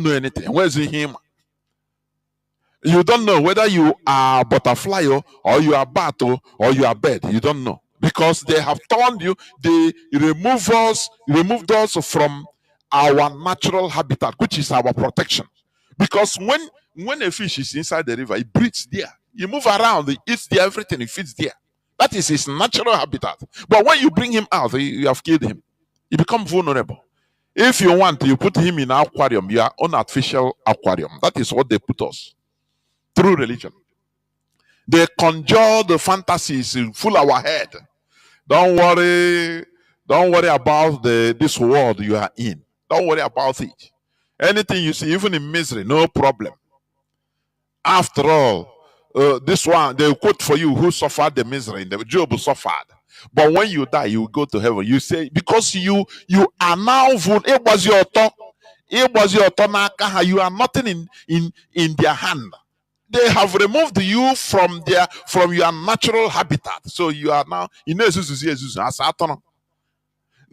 know anything. Where's him? You don't know whether you are butterfly or you are bat or you are bird. You don't know because they have turned you. They removed us from our natural habitat, which is our protection. Because when a fish is inside the river, it breathes there. You move around, it eats there, everything, it feeds there. That is his natural habitat. But when you bring him out, you have killed him. He becomes vulnerable. If you want, you put him in an aquarium, your own artificial aquarium. That is what they put us through religion. They conjure the fantasies in full our head. Don't worry about this world you are in. Don't worry about it. Anything you see, even in misery, no problem. After all, this one, they quote for you who suffered the misery. The Job suffered. But when you die, you will go to heaven. You say, because you are now vulnerable. It was your thought. It was your thought. You are nothing in their hand. They have removed you from your natural habitat. So you are now,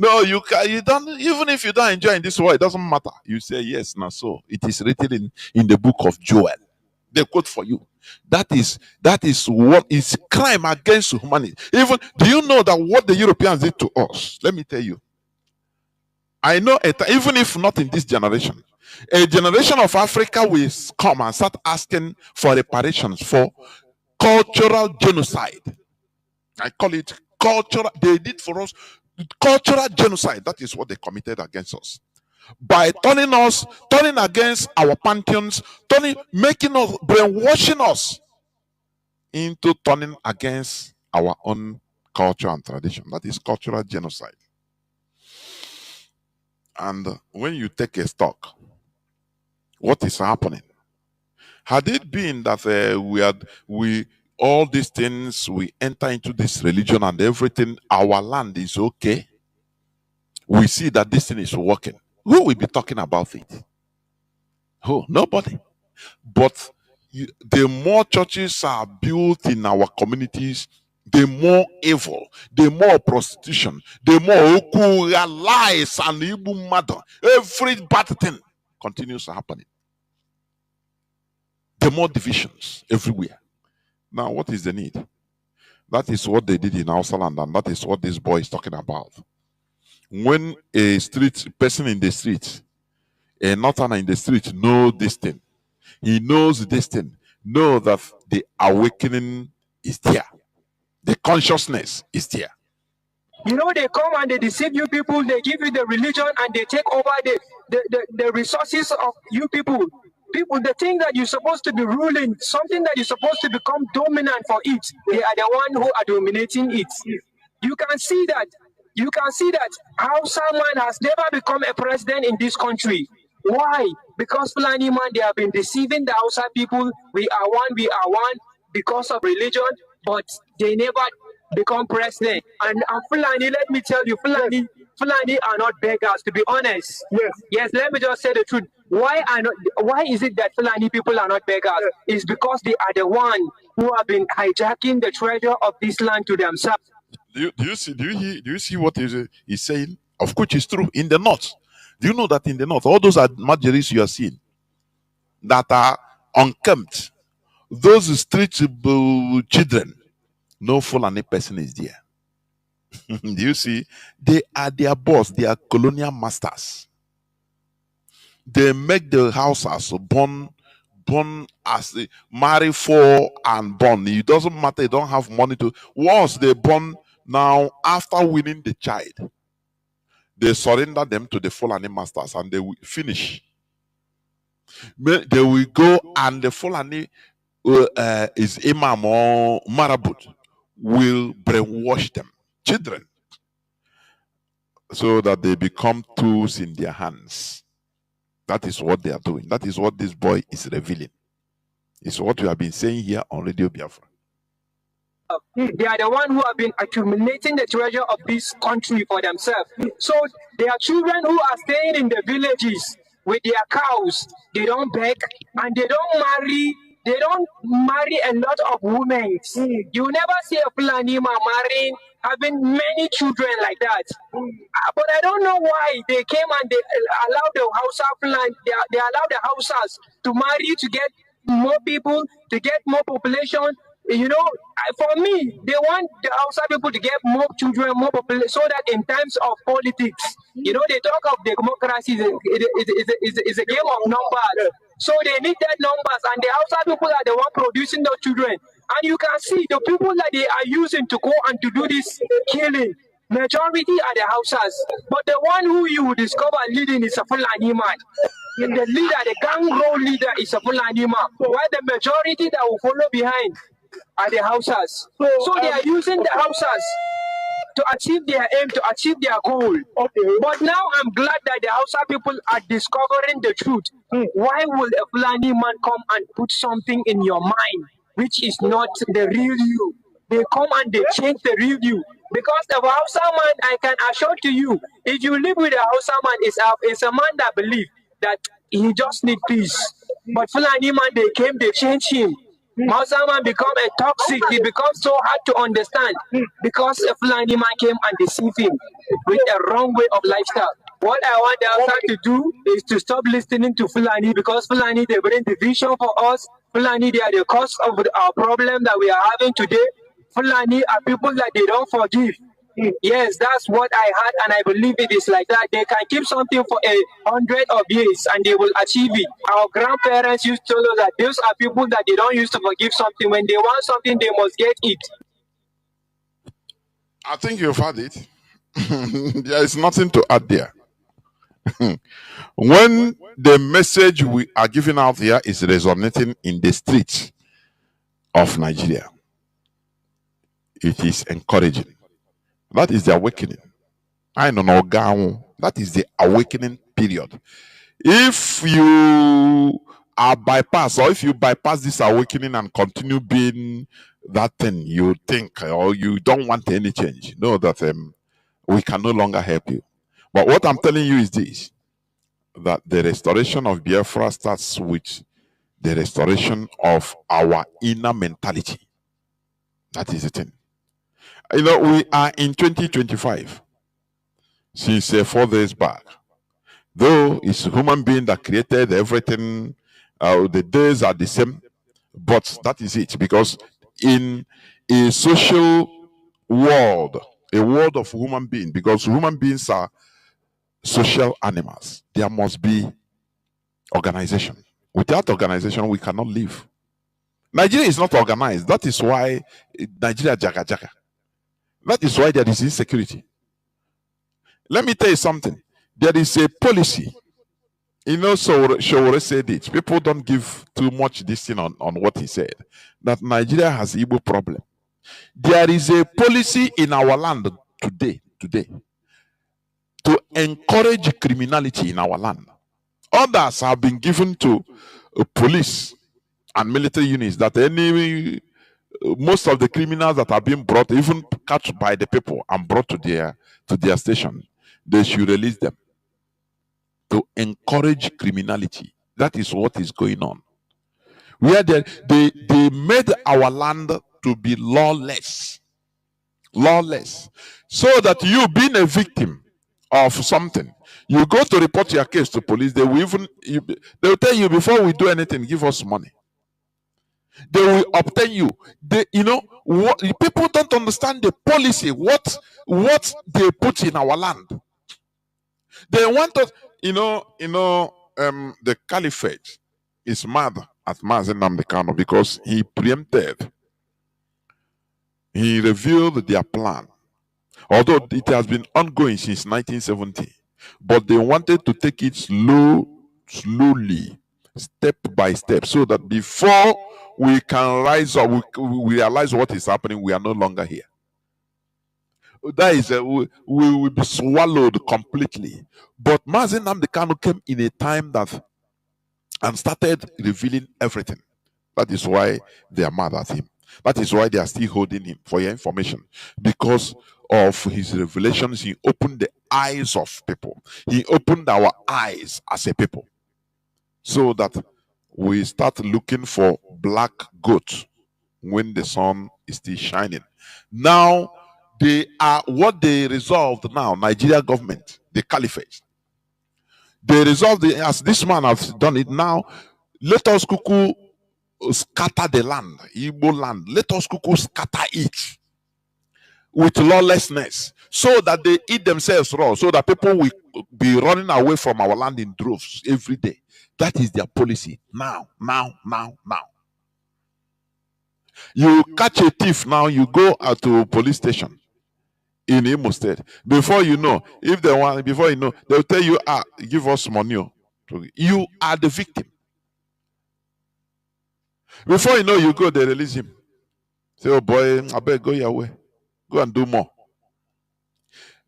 no, you don't. Even if you don't enjoy in this world, it doesn't matter. You say yes, now so it is written in the book of Joel. They quote for you. That is what is crime against humanity. Even do you know that what the Europeans did to us? Let me tell you. I know it, even if not in this generation, a generation of Africa will come and start asking for reparations for cultural genocide. I call it cultural. They did for us cultural genocide. That is what they committed against us by turning against our pantheons, making us, brainwashing us into turning against our own culture and tradition. That is cultural genocide. And when you take a stock, what is happening? Had it been that we all these things, we enter into this religion and everything, our land is okay, we see that this thing is working, who will be talking about it? Who? Nobody. But the more churches are built in our communities, the more evil, the more prostitution, the more lies and evil murder, every bad thing continues happening. The more divisions everywhere. Now, what is the need? That is what they did in Hausa land, and that is what this boy is talking about. When a person in the street, a northerner in the street, knows this thing, he knows this thing, know that the awakening is there. The consciousness is there. You know, they come and they deceive you people, they give you the religion and they take over the resources of you people. People, the thing that you're supposed to be ruling, something that you're supposed to become dominant for it, they are the one who are dominating it. You can see that you can see that Hausa man has never become a president in this country. Why? Because Fulani man, they have been deceiving the Hausa people. We are one because of religion, but they never become president. And Fulani, let me tell you, Fulani are not beggars, to be honest. Yes, let me just say the truth. Why is it that Fulani people are not beggars? It's because they are the one who have been hijacking the treasure of this land to themselves. Do you see what he's saying? Of course, it's true. In the north, do you know that in the north, all those are marginaries you are seeing that are unkempt, those street children, no Fulani person is there. Do you see? They are their boss. They are colonial masters. They make the houses born as they marry for and born. It doesn't matter. They don't have money to. Once they born, now after winning the child, they surrender them to the Fulani masters and they will finish. They will go and the Fulani is imam or marabut will brainwash them, children, so that they become tools in their hands. That is what they are doing. That is what this boy is revealing. It's what we have been saying here on Radio Biafra. They are the one who have been accumulating the treasure of this country for themselves. So there are children who are staying in the villages with their cows. They don't beg and they don't marry. They don't marry a lot of women. You never see a Fulani man marrying, having many children like that. But I don't know why they came and they allowed the Hausa Fulani, they allowed the Hausas to marry, to get more people, to get more population. You know, for me, they want the Hausa people to get more children, more population, so that in terms of politics, you know, they talk of democracy is a game of numbers. So they need that numbers, and the Hausa people are the one producing those children. And you can see the people that they are using to go and to do this killing, majority are the Hausas. But the one who you will discover leading is a Fulani man. And the leader, the gang role leader is a Fulani man. While the majority that will follow behind are the Hausas. So they are using the Hausas to achieve their aim, to achieve their goal. But now I'm glad that the Hausa people are discovering the truth. Why will a Fulani man come and put something in your mind which is not the real you? They come and they change the real you. Because the Hausa man, I can assure to you, if you live with a Hausa man, it's a man that believes that he just needs peace. But Fulani man, they came, they changed him. Hausa man become a toxic, he becomes so hard to understand because a Fulani man came and deceived him with a wrong way of lifestyle. What I want the Hausa to do is to stop listening to Fulani, because Fulani, they bring division for us. Fulani, they are the cause of our problem that we are having today. Fulani are people that they don't forgive. Yes, that's what I had, and I believe it is like that. They can keep something for 100 of years and they will achieve it. Our grandparents used to tell us that those are people that they don't used to forgive something. When they want something, they must get it. I think you've had it. There is nothing to add there. When the message we are giving out here is resonating in the streets of Nigeria, it is encouraging. That is the awakening. I don't know, that is the awakening period. If you are bypassed, or if you bypass this awakening and continue being that thing you think, or you don't want any change, know that we can no longer help you. But what I'm telling you is this, that the restoration of Biafra starts with the restoration of our inner mentality. That is the thing. You know, we are in 2025 since 4 days back. Though it's a human being that created everything, the days are the same, but that is it. Because in a social world, a world of human beings, because human beings are social animals, there must be organization. Without organization, we cannot live. Nigeria is not organized. That is why Nigeria jaga jaga. That is why there is insecurity. Let me tell you something. There is a policy. You know, Showore said it. People don't give too much this thing on what he said. That Nigeria has Igbo problem. There is a policy in our land today. encourage criminality in our land. Others have been given to police and military units that most of the criminals that are being brought, even catch by the people and brought to their station, they should release them to encourage criminality. That is what is going on. Where they made our land to be lawless, so that you being a victim of something, you go to report your case to police. They will tell you, before we do anything, give us money. They will obtain you. People don't understand the policy, what they put in our land. They want us, the caliphate is mad at Mazi Nnamdi Kanu because he preempted. He revealed their plan. Although it has been ongoing since 1970, but they wanted to take it slowly, step by step, so that before we can rise up, we realize what is happening, we are no longer here. That is, we will be swallowed completely. But Mazi Nnamdi Kanu came in a time and started revealing everything. That is why they are mad at him. That is why they are still holding him, for your information. Because of his revelations, he opened the eyes of people. He opened our eyes as a people, so that we start looking for black goats when the sun is still shining. Now, what they resolved now, Nigeria government, the caliphate, they resolved as this man has done it now. Let us cuckoo scatter the land, Igbo land. Let us cuckoo scatter it with lawlessness, so that they eat themselves raw, so that people will be running away from our land in droves every day. That is their policy now. You catch a thief now, you go out to a police station in Imo State. Before you know, they'll tell you, give us money. You are the victim. Before you know, you go, they release him. Say, oh boy, I better go your way. Go and do more.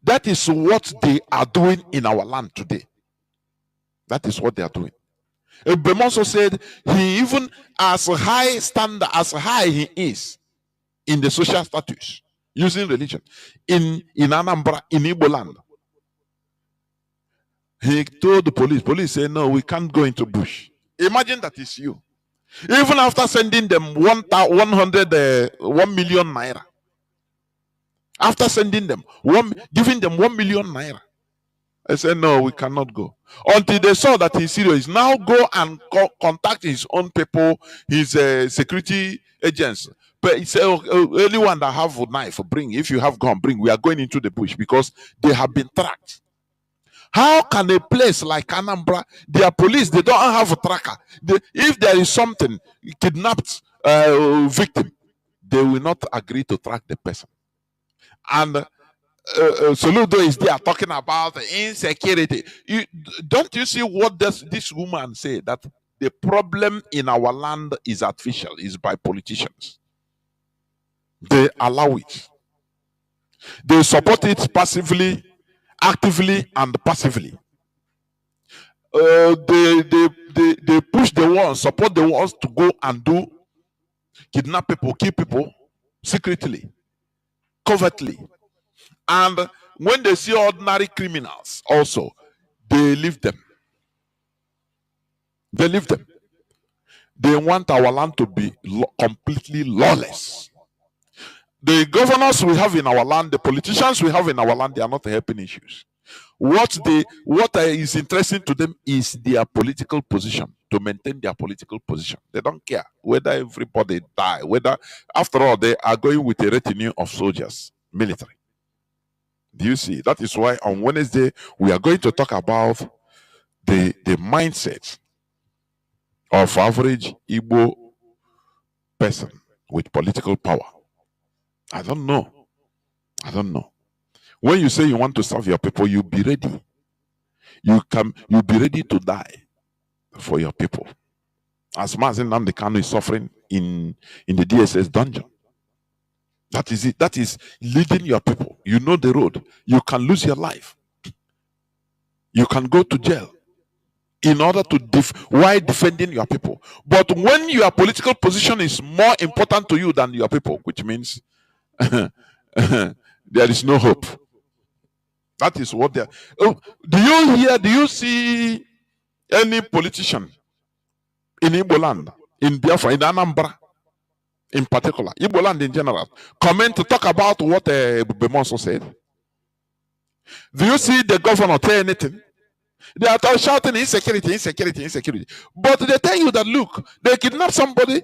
That is what they are doing in our land today. That is what they are doing. Bemonso said, he even as high he is in the social status, using religion, in Anambra, in Igbo land. He told the police said, no, we can't go into bush. Imagine that is you. Even after sending them 1 million naira. After sending them, giving them 1 million naira. I said, no, we cannot go. Until they saw that he's serious. Now go and contact his own people, his security agents. But he said, anyone that have a knife, bring. If you have gun, bring. We are going into the bush because they have been tracked. How can a place like Anambra, their police, they don't have a tracker. If there is something, kidnapped victim, they will not agree to track the person. And Soludo is there talking about insecurity. Don't you see what this woman say? That the problem in our land is artificial, is by politicians. They allow it. They support it passively, actively, and passively. They push the ones, support the ones to go and kidnap people, kill people secretly, covertly. And when they see ordinary criminals also, they leave them. They leave them. They want our land to be completely lawless. The governors we have in our land, the politicians we have in our land, they are not helping issues. What is interesting to them is their political position, to maintain their political position. They don't care whether everybody die, whether, after all, they are going with a retinue of soldiers, military. Do you see? That is why on Wednesday we are going to talk about the mindset of average Igbo person with political power. I don't know. When you say you want to serve your people, you be ready. You be ready to die for your people. As Mazi Nnamdi Kanu is suffering in the DSS dungeon. That is it. That is leading your people. You know the road. You can lose your life. You can go to jail in order to while defending your people. But when your political position is more important to you than your people, which means there is no hope. That is what they are. Oh, do you see any politician in Igbo land, in Biafra, in Anambra in particular, Igbo land in general, comment to talk about what Bemonso said? Do you see the governor say anything? They are all shouting insecurity, insecurity, insecurity. But they tell you that, look, they kidnap somebody,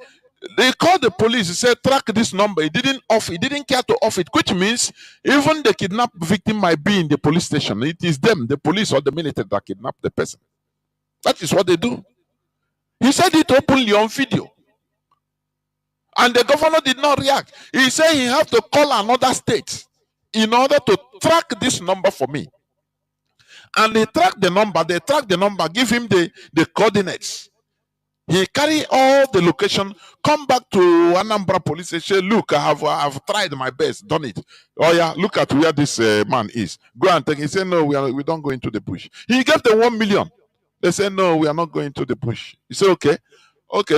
they call the police, say track this number. He didn't care to off it, which means even the kidnapped victim might be in the police station. It is them, the police or the military, that kidnapped the person. That is what they do. He said it openly on video. And the governor did not react. He said he have to call another state in order to track this number for me. And they track the number, give him the coordinates. He carry all the location, come back to Anambra police and say, look, I have tried my best, done it. Oh yeah, look at where this man is. Go and take it. He said, no, we don't go into the bush. He gave them 1 million. They said, no, we are not going to the bush. He said, okay,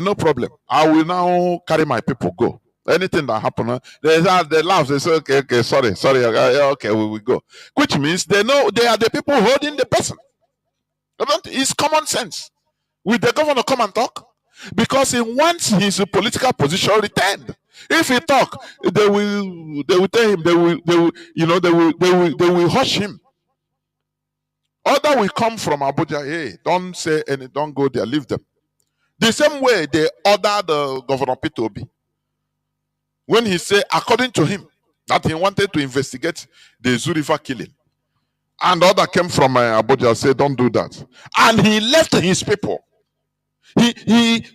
no problem. I will now carry my people, go. Anything that happen, they laugh. They say, okay, sorry, okay, we will go. Which means they know they are the people holding the person. It's common sense. Will the governor come and talk? Because he wants his political position returned. If he talk, they will tell him, they will hush him. Other will come from Abuja, hey, don't say any, don't go there, leave them. The same way they ordered the Governor Peter Obi. When he said, according to him, that he wanted to investigate the Zurifa killing. And other came from Abuja, said, don't do that. And he left his people.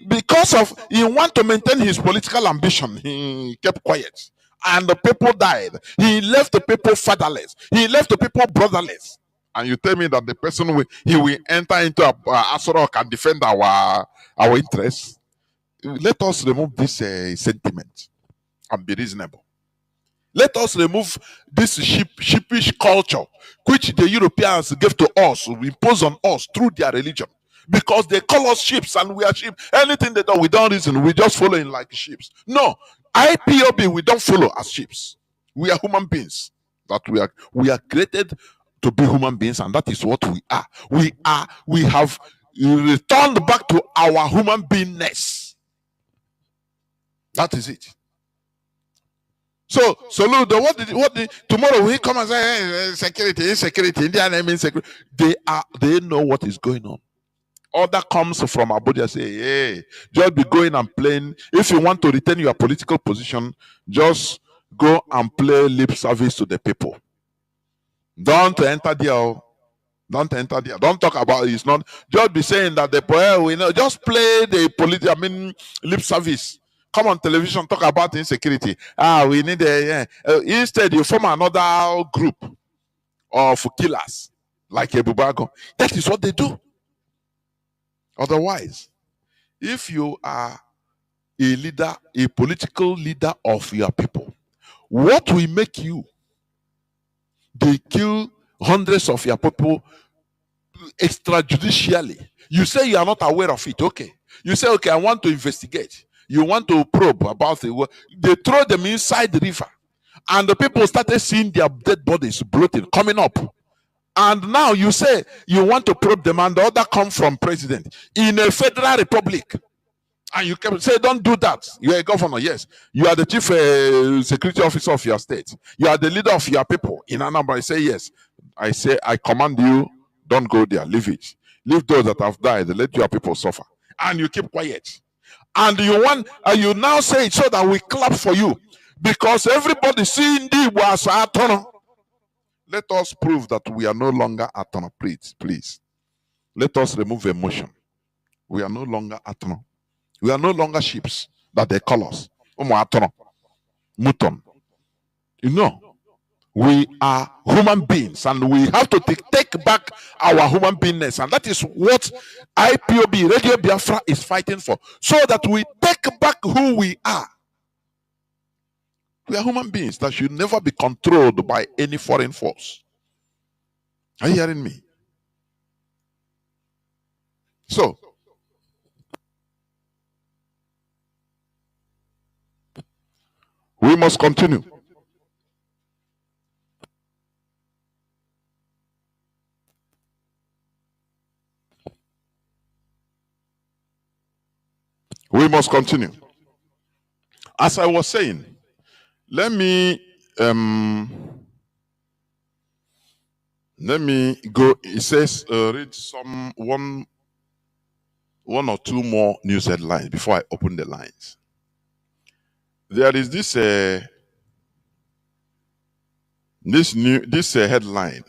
Because of he want to maintain his political ambition, he kept quiet. And the people died. He left the people fatherless. He left the people brotherless. And you tell me that the person will enter into Asorok and defend our interests. Let us remove this sentiment and be reasonable. Let us remove this sheepish culture which the Europeans gave to us, impose on us through their religion. Because they call us sheep and we are sheep. Anything they do, we don't reason. We just follow in like sheep. No, IPOB, we don't follow as sheep. We are human beings. That we are created to be human beings, and that is what we are. We have returned back to our human beingness. That is it. So Ludo, what did tomorrow we come and say, hey, security, insecurity, Indian name insecurity. They know what is going on. Order comes from Abuja, say, hey, just be going and playing. If you want to retain your political position, just go and play lip service to the people. Don't enter there. Don't enter there. Don't talk about it. It's not just be saying that the boy, we know, just play the lip service. Come on television, talk about insecurity. We need instead you form another group of killers like Ebubago. That is what they do. Otherwise, if you are a leader, a political leader of your people, what will make you? They kill hundreds of your people extrajudicially. You say you are not aware of it. Okay. You say, okay, I want to investigate. You want to probe about it. They throw them inside the river. And the people started seeing their dead bodies bloating, coming up. And now you say you want to probe them, and the order come from president in a federal republic. And you can say, don't do that. You are a governor, yes. You are the chief security officer of your state. You are the leader of your people. In Anambra, I say, yes. I say, I command you, don't go there. Leave it. Leave those that have died. Let your people suffer. And you keep quiet. And you now say it so that we clap for you. Because everybody seeing the was Atono. Let us prove that we are no longer Atono, please. Let us remove emotion. We are no longer Atono. We are no longer sheep that they call us. Muton. You know, we are human beings and we have to take back our human beingness. And that is what IPOB, Radio Biafra, is fighting for. So that we take back who we are. We are human beings that should never be controlled by any foreign force. Are you hearing me? So, we must continue. We must continue. As I was saying, let me go. It says read one or two more news headlines before I open the lines. There is this headline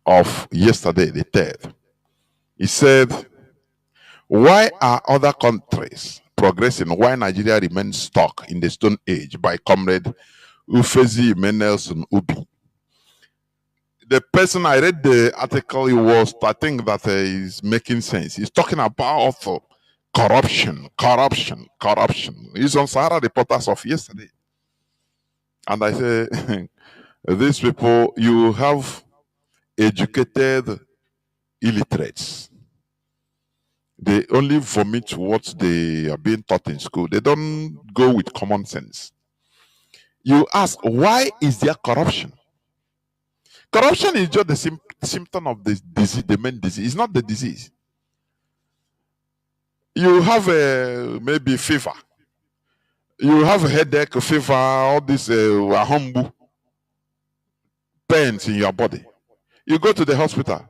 of yesterday, the 3rd. It said, "Why are other countries progressing while Nigeria remains stuck in the Stone Age?" by Comrade Ufezi Menelson Ubi. The person I read the article, he was, I think that is making sense. He's talking about corruption. He's on Sahara Reporters of yesterday. And I say, these people, you have educated illiterates. They only vomit what they are being taught in school. They don't go with common sense. You ask, why is there corruption? Corruption is just the symptom of the disease, the main disease. It's not the disease. You have maybe fever. You have a headache, fever, all this humble pains in your body. You go to the hospital.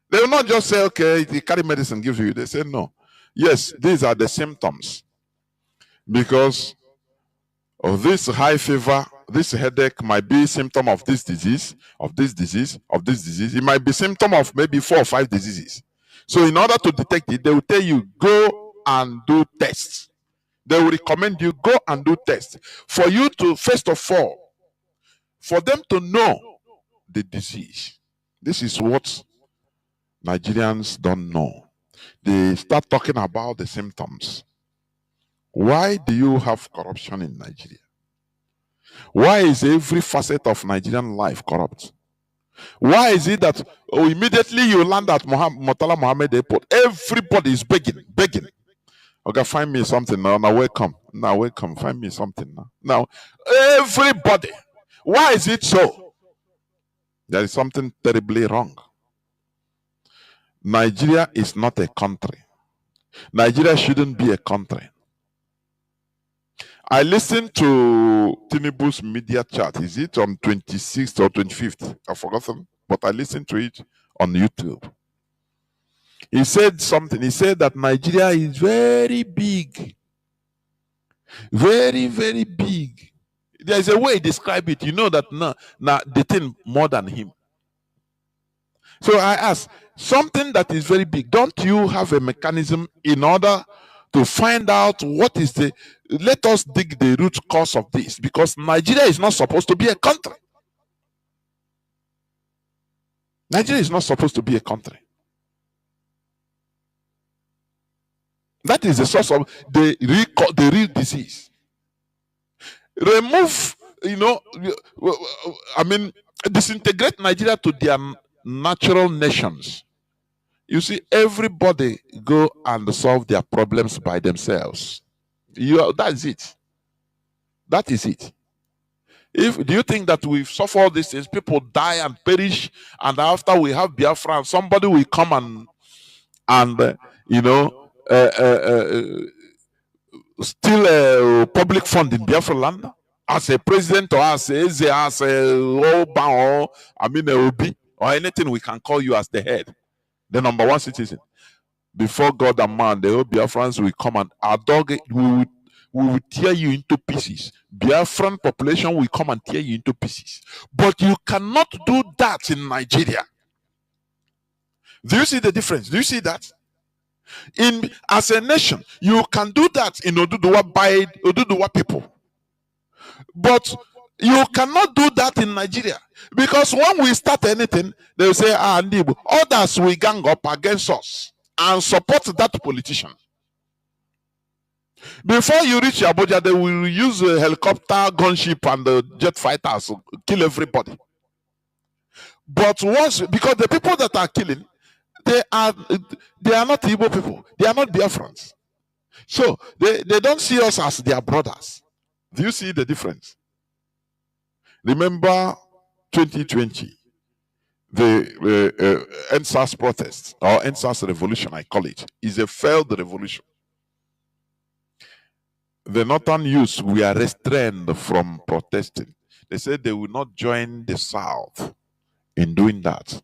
They will not just say, okay, they carry medicine, give you. They say, no. Yes, these are the symptoms. Because of this high fever, this headache might be a symptom of this disease, of this disease, of this disease. It might be symptom of maybe 4 or 5 diseases. So in order to detect it, they will tell you, go and do tests. They will recommend you, go and do tests. For you to, first of all, for them to know the disease. This is what Nigerians don't know. They start talking about the symptoms. Why do you have corruption in Nigeria? Why is every facet of Nigerian life corrupt? Why is it that immediately you land at Murtala Mohammed Airport, everybody is begging? Okay, find me something now. Now welcome. Find me something now. Now, everybody. Why is it so? There is something terribly wrong. Nigeria is not a country. Nigeria shouldn't be a country. I listened to Tinubu's media chat. Is it on 26th or 25th? I've forgotten. But I listened to it on YouTube. He said something. He said that Nigeria is very big. Very, very big. There's a way he described it. You know that now they think more than him. So I asked, something that is very big, don't you have a mechanism in order to find out what is let us dig the root cause of this? Because Nigeria is not supposed to be a country. Nigeria is not supposed to be a country. That is the source of the real disease. Remove, disintegrate Nigeria to their natural nations. You see, everybody go and solve their problems by themselves. That's it. That is it. Do you think that we've suffered all these things, people die and perish, and after we have Biafra, somebody will come and steal public fund in Biafra land as a president or as a Oba or Obi or anything we can call you as the head, the number one citizen. Before God and man, the whole Biafrans will come and our dog, we will tear you into pieces. Biafran population will come and tear you into pieces. But you cannot do that in Nigeria. Do you see the difference? Do you see that? As a nation, you can do that in Oduduwa by Oduduwa people. But you cannot do that in Nigeria. Because when we start anything, they will say, Ndibu, others will gang up against us and support that politician. Before you reach Abuja, they will use a helicopter, gunship, and the jet fighters to kill everybody. But because the people that are killing, They are not Igbo people. They are not Biafrans. So they don't see us as their brothers. Do you see the difference? Remember 2020, the NSAS protest or NSAS revolution, I call it, is a failed revolution. The northern youths were restrained from protesting. They said they will not join the South in doing that.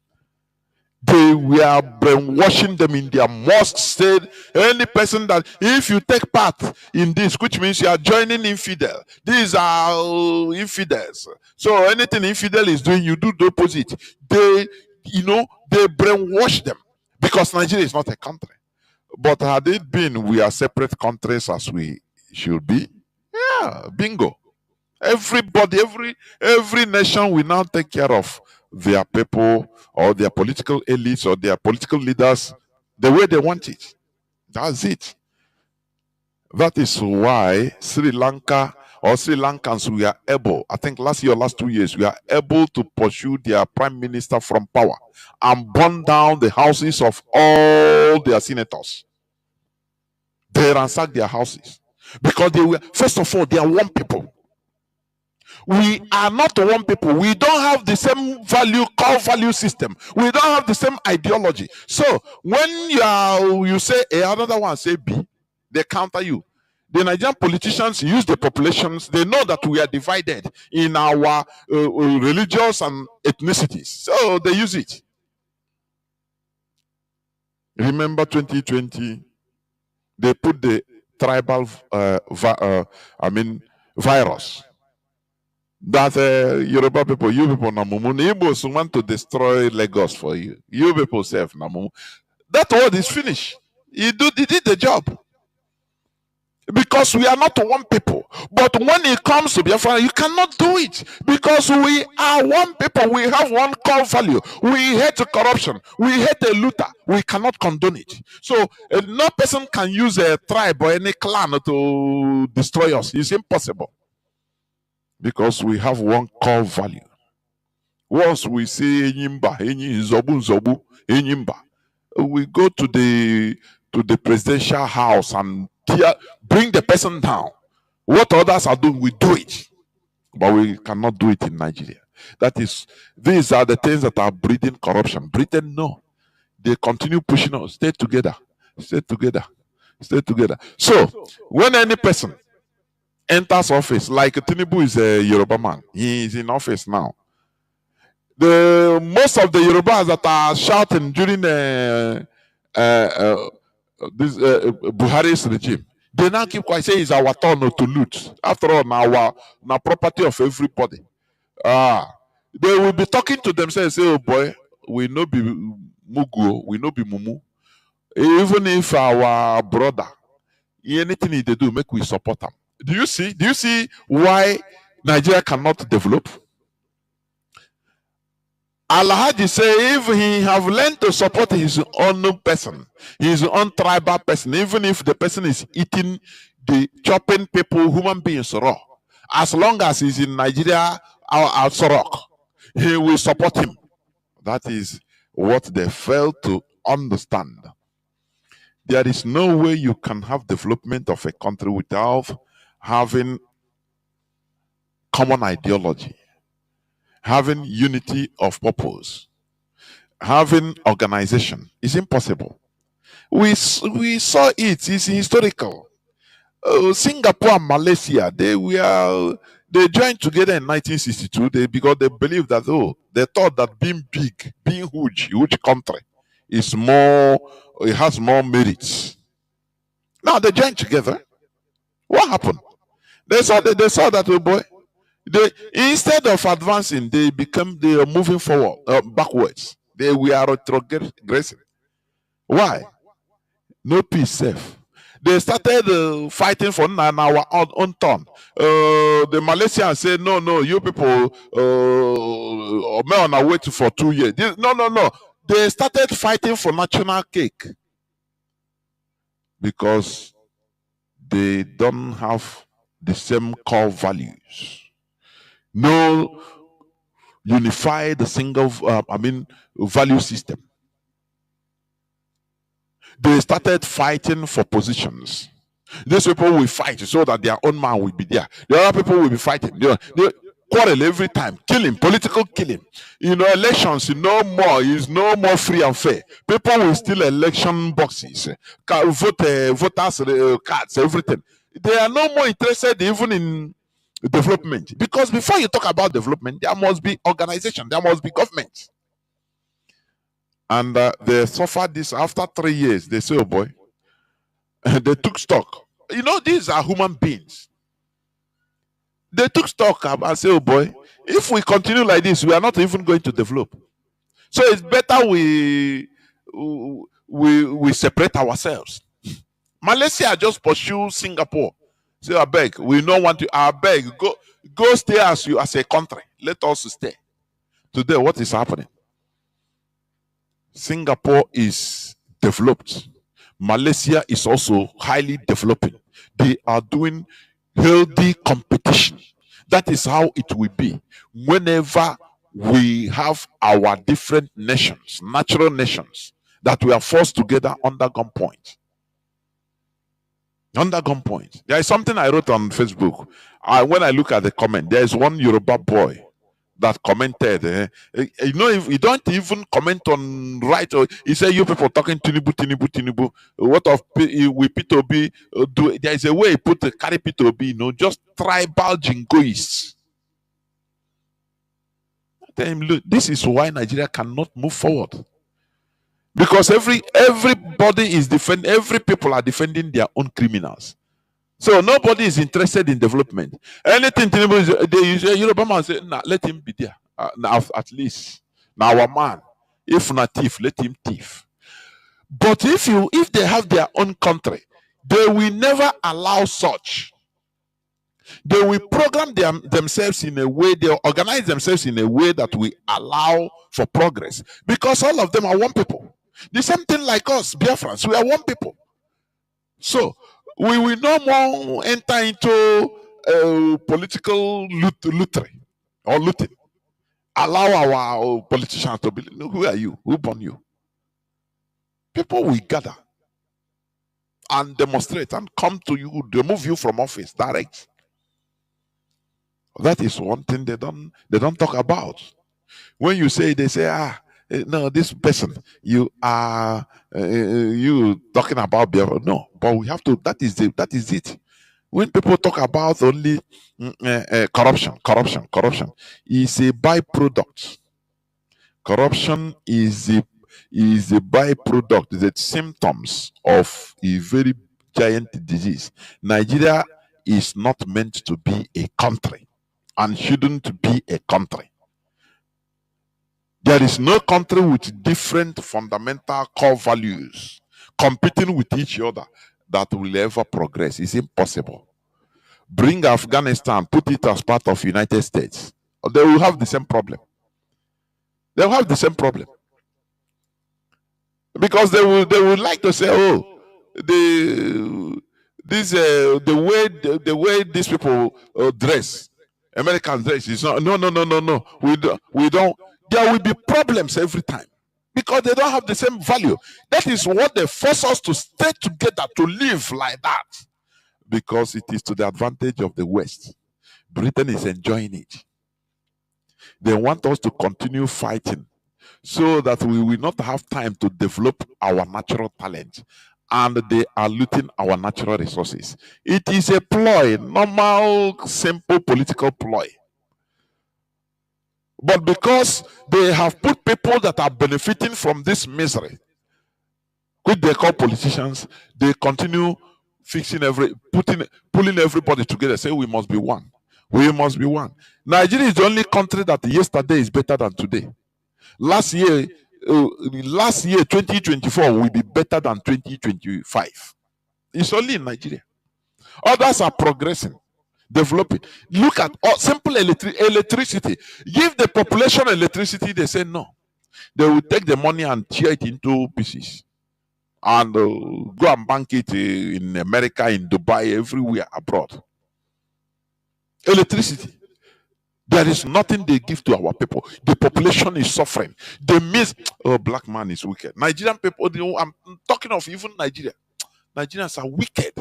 They were brainwashing them in their mosques, said any person that if you take part in this, which means you are joining infidel, these are infidels. So anything infidel is doing, you do the opposite. They brainwash them because Nigeria is not a country. But had it been we are separate countries as we should be, yeah, bingo. Everybody, every nation will now take care of their people or their political elites or their political leaders the way they want it. That's it. That is why Sri Lanka or Sri Lankans we are able, I think last year or last 2 years, we are able to pursue their prime minister from power and burn down the houses of all their senators. They ransacked their houses because they were, first of all, they are one people. We are not one people. We don't have the same core value system. We don't have the same ideology. So when you say A, another one say B, they counter you. The Nigerian politicians use the populations. They know that we are divided in our religious and ethnicities. So they use it. Remember 2020, they put the tribal virus. That Yoruba people, you people namumu, Igbos want to destroy Lagos for you. You people self namumu. That word is finished. He did the job. Because we are not one people. But when it comes to Biafra, you cannot do it. Because we are one people. We have one core value. We hate corruption. We hate a looter. We cannot condone it. So no person can use a tribe or any clan to destroy us. It's impossible. Because we have one core value. Once we say Enyimba, Nzobu, Enyimba, we go to the presidential house and bring the person down. What others are doing, we do it. But we cannot do it in Nigeria. These are the things that are breeding corruption. Britain, no. They continue pushing us. Stay together. Stay together. Stay together. So, when any person enters office, like Tinubu is a Yoruba man, he is in office now. Most of the Yorubas that are shouting during Buhari's regime, they now keep quiet, say it's our turn to loot. After all, now property of everybody. They will be talking to themselves, say, oh boy, we no be Mugu, we no be Mumu. Even if our brother, anything they do, make we support them. Do you see why Nigeria cannot develop? Alhaji say if he have learned to support his own person, his own tribal person, even if the person is eating the chopping people, human beings raw, as long as he's in Nigeria or Sorok, he will support him. That is what they fail to understand. There is no way you can have development of a country without having common ideology, having unity of purpose, having organization. It's impossible. We saw it. It's historical. Singapore and Malaysia, they joined together in 1962 because they believed that they thought that being big, being huge country is it has more merits. Now they joined together. What happened? They saw that oh boy. Instead of advancing, they are moving forward, backwards. They were retrogressing. Why? No peace, safe. They started fighting for our own turn. The Malaysians said, no, you people are on our way for 2 years. No. They started fighting for national cake because they don't have the same core values. No unified single value system. They started fighting for positions. These people will fight so that their own man will be there. The other people will be fighting. They quarrel every time, killing, political killing. Elections is no more free and fair. People will steal election boxes, voters cards, everything. They are no more interested even in development, because before you talk about development, there must be organization, there must be government. And they suffered this. After 3 years, they say, oh boy, they took stock. These are human beings. They took stock and say, oh boy, if we continue like this, we are not even going to develop. So it's better we separate ourselves. Malaysia just pursue Singapore. Say, I beg, we don't want to. I beg, go stay as a country. Let us stay. Today, what is happening? Singapore is developed. Malaysia is also highly developing. They are doing healthy competition. That is how it will be whenever we have our different nations, natural nations, that we are forced together under gunpoint. Under gunpoint. There is something I wrote on Facebook. When I look at the comment, there is one Yoruba boy that commented. If you don't even comment on right, or he said, you people talking Tinubu. What of we P2B do? There is a way he put carry P2B, just tribal jingoists. Tell him, look, this is why Nigeria cannot move forward. Because everybody is defending, every people are defending their own criminals. So nobody is interested in development. Anything they say, Yoruba man say, nah, let him be there. Now at least. Now our man. If not thief, let him thief. But if they have their own country, they will never allow such. They will program themselves in a way, they organize themselves in a way that will allow for progress. Because all of them are one people. The same thing like us, Biafrans, we are one people. So we will no more enter into political looting. Allow our politicians to be, who are you? Who born you? People will gather and demonstrate and come to you, remove you from office direct. That is one thing they don't talk about. When you say, they say, no, this person, you are you talking about Biafra. No, but we have to. That is it. When people talk about only corruption is a byproduct. Corruption is a byproduct, the symptoms of a very giant disease. Nigeria is not meant to be a country and shouldn't be a country. There is no country with different fundamental core values competing with each other that will ever progress. It's impossible. Bring Afghanistan, put it as part of United States. They will have the same problem. They will have the same problem. Because they will like to say, oh, the way these people dress, Americans dress is not. No. We don't. There will be problems every time because they don't have the same value. That is what they force us to stay together, to live like that, because it is to the advantage of the West. Britain is enjoying it. They want us to continue fighting so that we will not have time to develop our natural talent, and they are looting our natural resources. It is a ploy, normal, simple political ploy. But because they have put people that are benefiting from this misery, which they call politicians, they continue pulling everybody together, say we must be one. We must be one. Nigeria is the only country that yesterday is better than today. Last year 2024 will be better than 2025. It's only in Nigeria. Others are progressing, developing. Look at simple electricity. Give the population electricity, they say no. They will take the money and tear it into pieces and go and bank it in America, in Dubai, everywhere abroad. Electricity. There is nothing they give to our people. The population is suffering. They miss. Oh, black man is wicked. Nigerian people, I'm talking of even Nigeria. Nigerians are wicked.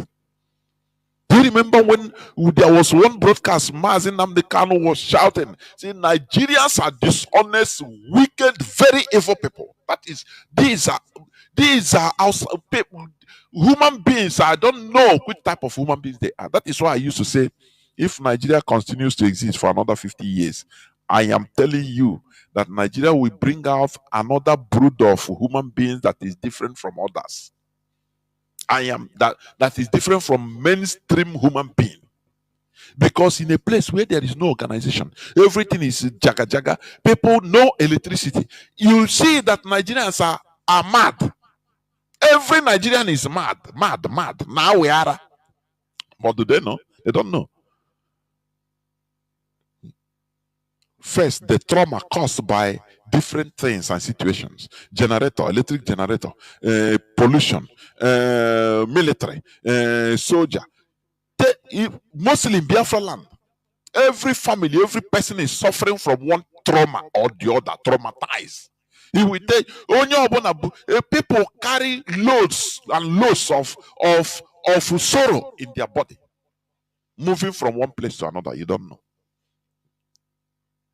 Do you remember when there was one broadcast, Mazi Nnamdi Kanu was shouting, saying Nigerians are dishonest, wicked, very evil people. That is, these are outside people, human beings. I don't know which type of human beings they are. That is why I used to say, if Nigeria continues to exist for another 50 years, I am telling you that Nigeria will bring out another brood of human beings that is different from others. That is different from mainstream human being. Because in a place where there is no organization, everything is jaga jaga, people, no electricity, you see that Nigerians are mad. Every Nigerian is mad. Now we are. But do they know? They don't know. First, the trauma caused by different things and situations: generator, electric generator, pollution, military, soldier. Mostly in Biafra land, every family, every person is suffering from one trauma or the other, traumatized. He will tell people carry loads and loads of sorrow in their body, moving from one place to another. You don't know.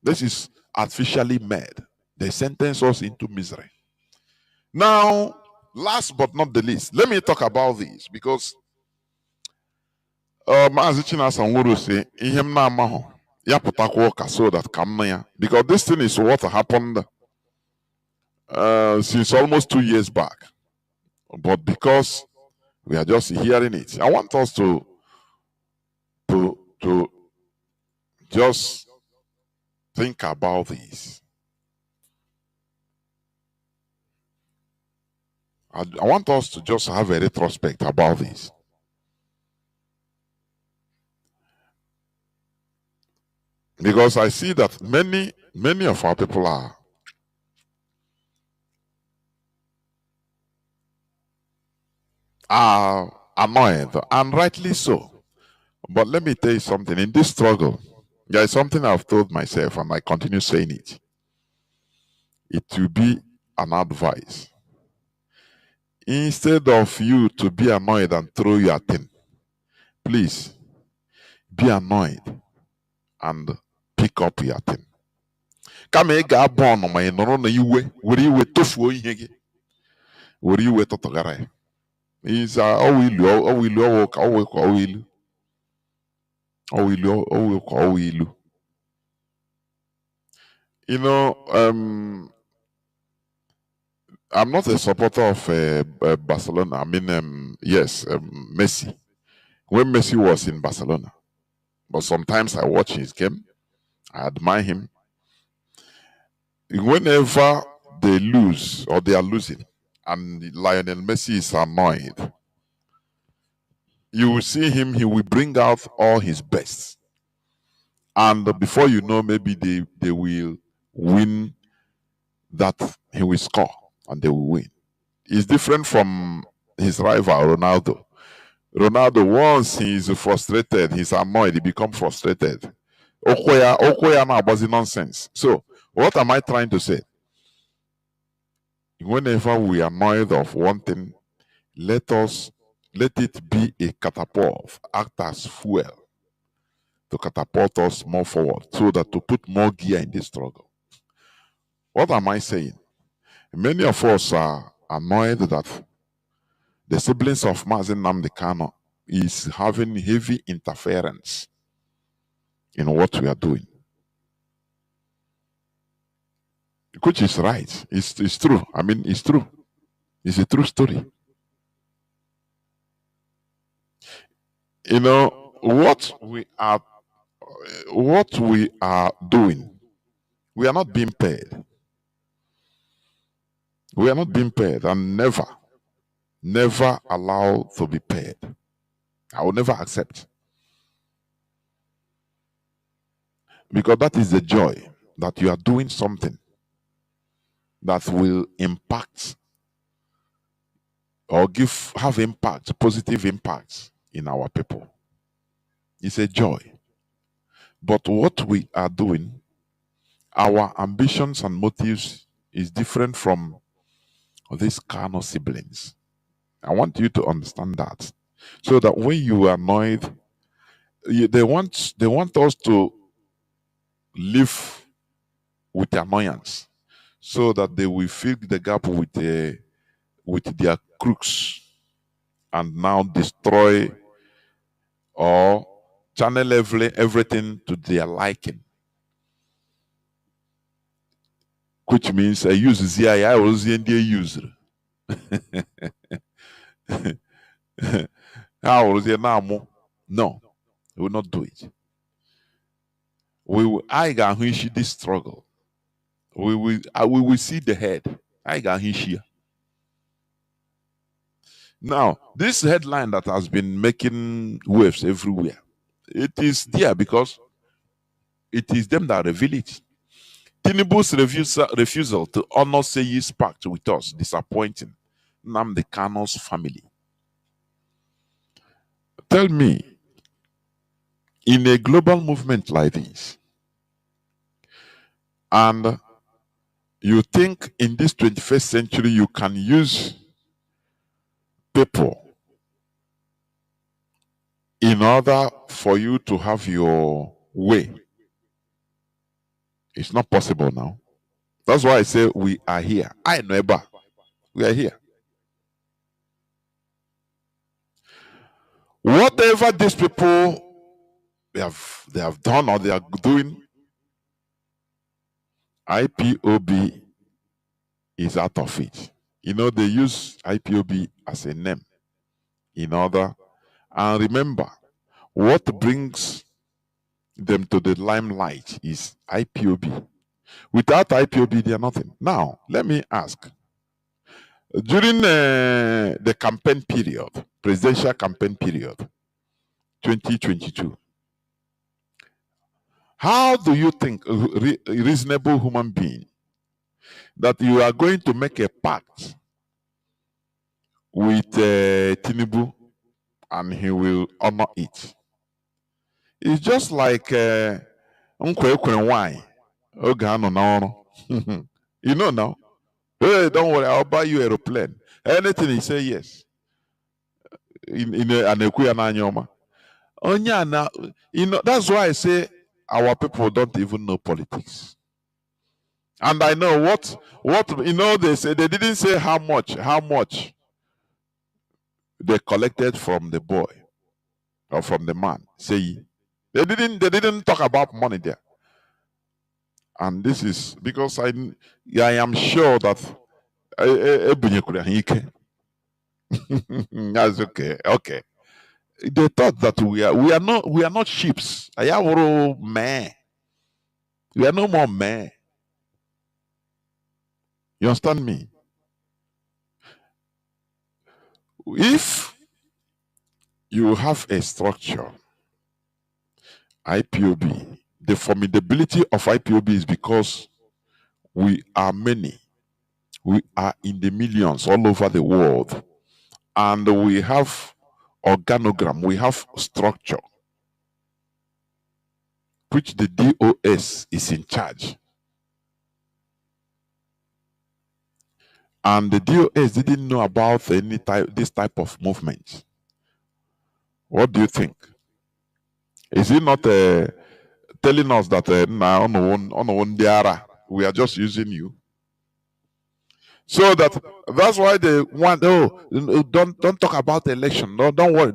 This is artificially made. They sentence us into misery. Now, last but not the least, let me talk about this, because Mazi Chinasa say ihem na amaho ya putakwa ụka so that kamna, because this thing is what happened since almost 2 years back. But because we are just hearing it, I want us to just think about this. I want us to just have a retrospect about this. Because I see that many of our people are annoyed, and rightly so. But let me tell you something. In this struggle, there is something I've told myself, and I continue saying it. It will be an advice. Instead of you to be annoyed and throw your thing, please be annoyed and pick up your thing. Kama ga born ma nọrọ na iwe were iwe tofuo ihe gị, were iwe tọtọgara ya. Is you know, I'm not a supporter of Barcelona. I mean, yes, Messi. When Messi was in Barcelona, but sometimes I watch his game, I admire him. Whenever they lose or they are losing, and Lionel Messi is annoyed, you will see him, he will bring out all his best. And before you know, maybe they will win, that he will score and they will win. It's different from his rival, Ronaldo. Ronaldo, once he's frustrated, he's annoyed, he becomes frustrated. Okoya now was nonsense. So, what am I trying to say? Whenever we are annoyed of one thing, let it be a catapult, act as fuel to catapult us more forward, so that to put more gear in this struggle. What am I saying? Many of us are annoyed that the siblings of Mazi Nnamdi Kanu is having heavy interference in what we are doing. Which is right. It's true. I mean, it's true. It's a true story. You know, what we are doing, we are not being paid. We are not being paid, and never allow to be paid. I will never accept. Because that is the joy, that you are doing something that will impact or have impact, positive impact in our people. It's a joy. But what we are doing, our ambitions and motives is different from these Kanu siblings. I want you to understand that. So that when you are annoyed, they want us to live with annoyance, so that they will fill the gap with their crooks, and now destroy or channel everything to their liking. Which means I use ZI, I was the user. How was the now? No, we will not do it. I got this struggle. We will see the head. I got here. Now, this headline that has been making waves everywhere, it is there because it is them that reveal it. Tinubu's refusal to honor Seyi's pact with us, disappointing Nnamdi Kanu's family. Tell me, in a global movement like this, and you think in this 21st century you can use people in order for you to have your way? It's not possible now. That's why I say we are here. I know Eba. We are here. Whatever these people they have done or they are doing, IPOB is out of it. You know, they use IPOB as a name in order. And remember, what brings them to the limelight is IPOB. Without IPOB, they are nothing. Now, let me ask. During the campaign period, presidential campaign period, 2022, how do you think a reasonable human being that you are going to make a pact with Tinubu and he will honor it? It's just like wine. You know now. Hey, don't worry, I'll buy you aeroplane. Anything he say yes. In an you know, that's why I say our people don't even know politics. And I know what you know, they say they didn't say how much they collected from the boy or from the man. Say they didn't talk about money there. And this is because I am sure that that's okay. Okay. They thought that we are not sheeps. We are no more men. You understand me? If you have a structure, IPOB, the formidability of IPOB is because we are many. We are in the millions all over the world. And we have organogram, we have structure, which the DOS is in charge. And the DOS didn't know about this type of movement. What do you think? Is he not telling us that we are just using you? So that's why they want, don't talk about the election. No, don't worry.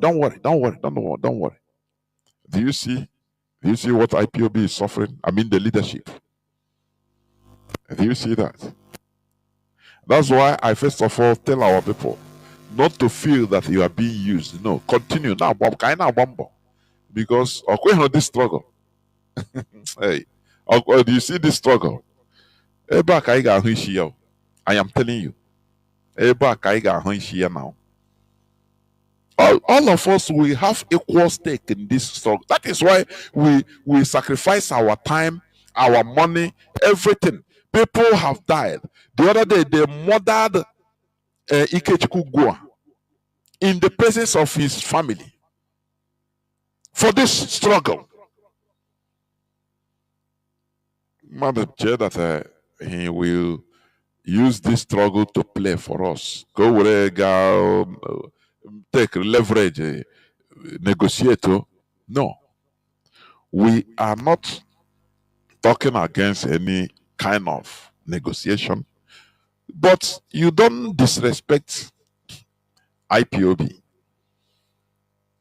Do you see what IPOB is suffering? I mean the leadership. Do you see that? That's why I first of all tell our people not to feel that you are being used. No, continue now, because this struggle. Hey, do you see this struggle? I am telling you. Now. All of us will have equal stake in this struggle. That is why we sacrifice our time, our money, everything. People have died. The other day, they murdered Ikechukwu Gua in the presence of his family for this struggle. Mother said that he will use this struggle to play for us. Go where take leverage, negotiate. No, we are not talking against any kind of negotiation, but you don't disrespect IPOB.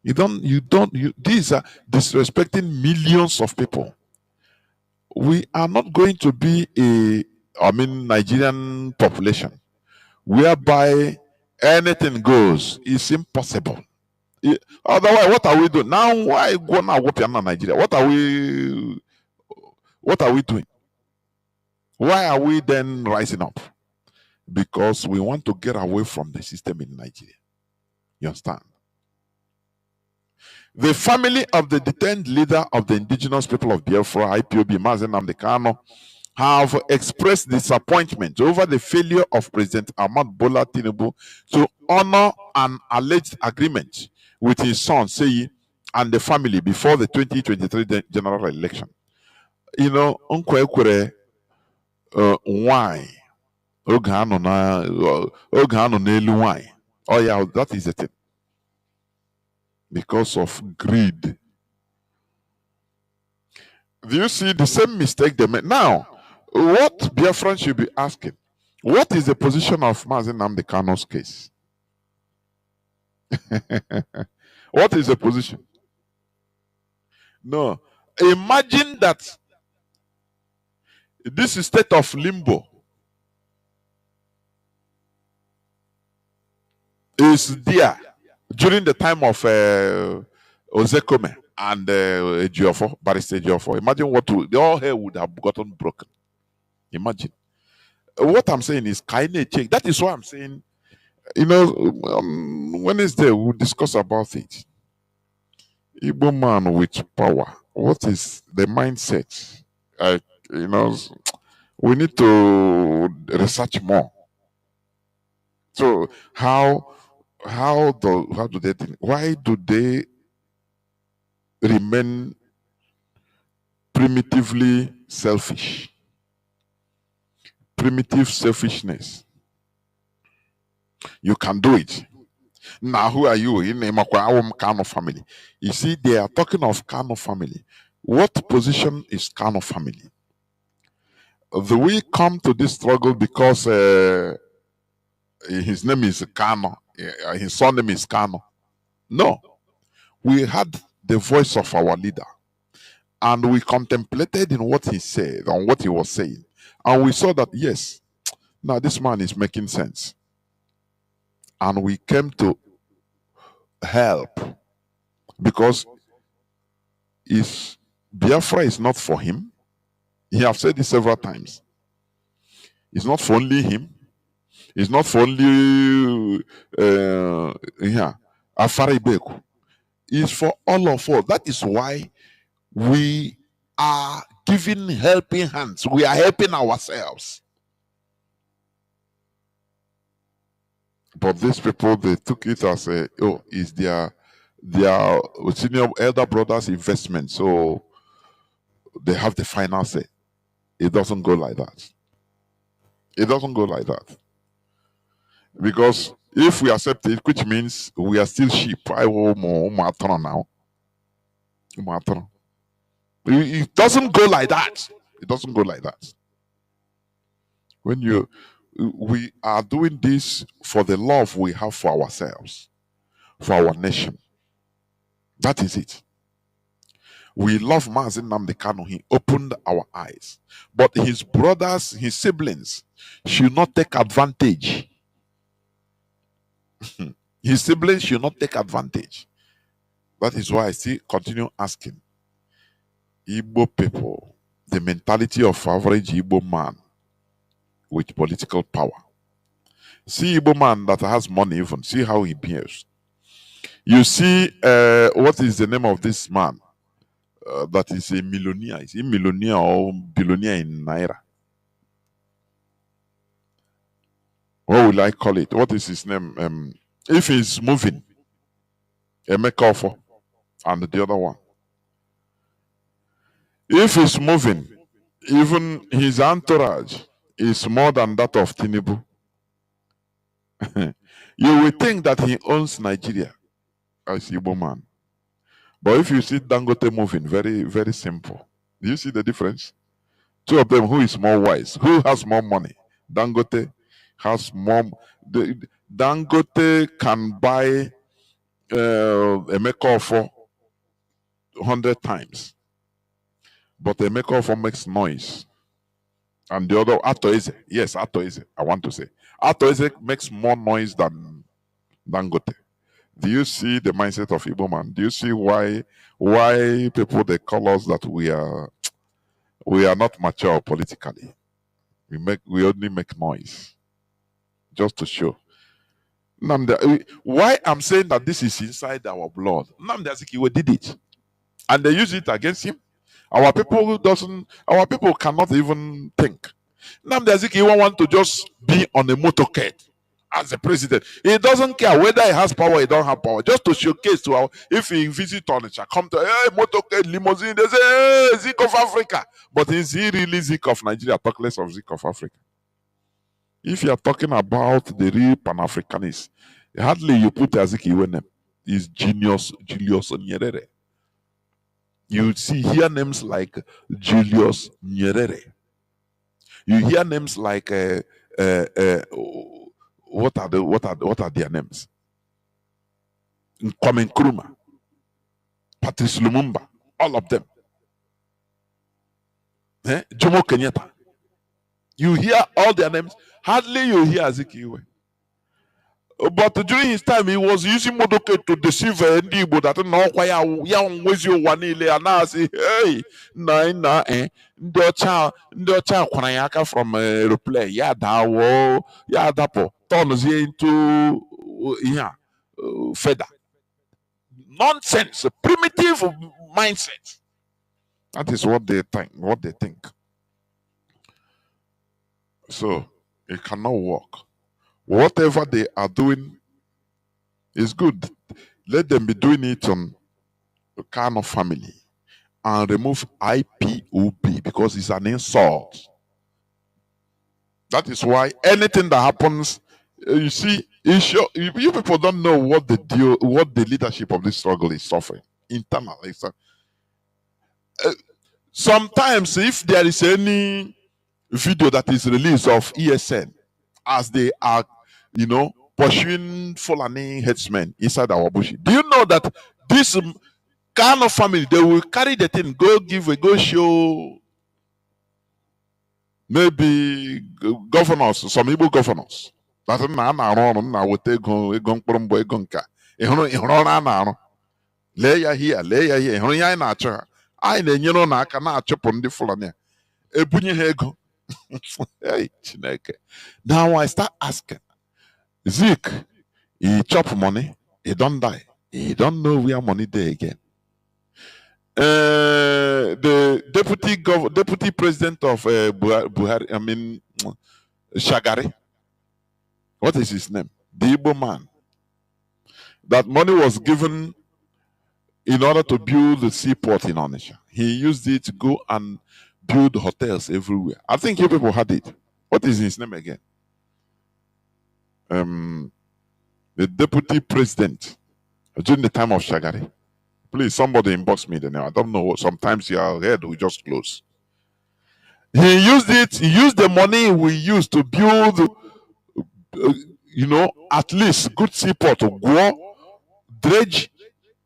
These are disrespecting millions of people. We are not going to be Nigerian population whereby anything goes. It's impossible. Otherwise, what are we doing now? Why go now? Nigeria? What are we doing? Why are we then rising up? Because we want to get away from the system in Nigeria. You understand? The family of the detained leader of the indigenous people of Biafra, IPOB, Mazi Nnamdi Kanu, have expressed disappointment over the failure of President Ahmad Bola Tinubu to honor an alleged agreement with his son, Seyi, and the family before the 2023 general election. You know, why? Oh yeah, that is the thing. Because of greed. Do you see the same mistake they made? Now, what Biafrans should be asking, what is the position of Mazi Nnamdi Kanu's case? What is the position? No. Imagine that this state of limbo is there during the time of Ozekome and Ejiofor, Barrister Ejiofor. Imagine the whole hair would have gotten broken. Imagine. What I'm saying is kind of change. That is why I'm saying, you know, Wednesday we'll discuss about it. Igbo man with power. What is the mindset? You know, we need to research more. So how do they think? Why do they remain primitively selfish? Primitive selfishness. You can do it. Now, who are you in a Kanu family? You see, they are talking of Kanu family. What position is Kanu family? Do we come to this struggle because his name is Kanu, his surname is Kanu? No. We had the voice of our leader, and we contemplated in what he said, on what he was saying, and we saw that, yes, now this man is making sense. And we came to help, because Biafra is not for him. He have said this several times. It's not for only him. It's not for only Afaribeku. It's for all of us. That is why we are giving helping hands. We are helping ourselves. But these people, they took it as is their senior elder brother's investment, so they have the final say. It doesn't go like that. It doesn't go like that. Because if we accept it, which means we are still sheep. Now. It doesn't go like that. It doesn't go like that. We are doing this for the love we have for ourselves, for our nation. That is it. We love Mazi Nnamdi Kanu. He opened our eyes. But his brothers, his siblings, should not take advantage. His siblings should not take advantage. That is why I still continue asking Igbo people, the mentality of average Igbo man with political power. See Igbo man that has money even. See how he behaves. You see, what is the name of this man that is a millionaire? Is he millionaire or billionaire in Naira? What will I call it? What is his name? If he's moving, Emeka Ofo and the other one. If he's moving, even his entourage, is more than that of Tinubu, you will think that he owns Nigeria as Igbo man. But if you see Dangote moving, very, very simple. Do you see the difference? Two of them, who is more wise? Who has more money? Dangote has more. Dangote can buy a maker for 100 times, but a maker for makes noise. And the other, Atoeze, yes, Atoeze, I want to say. Atoeze makes more noise than Dangote. Do you see the mindset of Igbo man? Do you see why people they call us that we are not mature politically? We only make noise just to show. Nnamdi, why I'm saying that this is inside our blood. Nnamdi Azikiwe did it, and they use it against him. Our people cannot even think. Nnamdi Azikiwe want to just be on a motorcade as a president. He doesn't care whether he has power or he don't have power. Just to showcase to our, if he visit Onitsha, come to motorcade, limousine, they say, hey, Zik of Africa. But is he really Zik of Nigeria? Talk less of Zik of Africa. If you are talking about the real Pan-Africanists, hardly you put Azikiwe name. Is Julius Nyerere. You see hear names like Julius Nyerere. You hear names like what are their names? Kwame Nkrumah, Patrice Lumumba, all of them. Jomo Kenyatta. You hear all their names. Hardly you hear Azikiwe. But during his time, he was using motorcade to deceive ndị Igbo that no kwa ya nwezi ụwa niile a na-asị hey ndị ọcha kwara ya aka from aeroplane ya dawo ya adapụ turns into feather. Nonsense, primitive mindset. That is what they think. So it cannot work. Whatever they are doing is good. Let them be doing it on the Kanu family and remove IPOB because it's an insult. That is why anything that happens, you see, you people don't know what the leadership of this struggle is suffering internally. Sometimes, if there is any video that is released of ESN as they are, pursuing Fulani headsmen inside our bush. Do you know that this kind of family, they will carry the thing, go show maybe governors, some Igbo governors. That na wote ego mkpụrụmgbe ego nka. Ịhụrụ na na-arụ. Lee ya here, ịhụrụ ya anyị na-achọ ha. Anyị na-enyere ụnụ aka na-achụpụ ndị Fulani a. Ebunye ha ego. Hey, Chineke. Now I start asking, Zik, he chop money, he don't die. He don't know where money there again. The deputy president of Buhari, Shagari, what is his name? The Igbo man. That money was given in order to build the seaport in Onitsha. He used it to go and build hotels everywhere. I think you people had it. What is his name again? The deputy president during the time of Shagari. Please, somebody inbox me the name. I don't know. Sometimes your head will just close. He used it. He used the money we used to build, at least good seaport to go dredge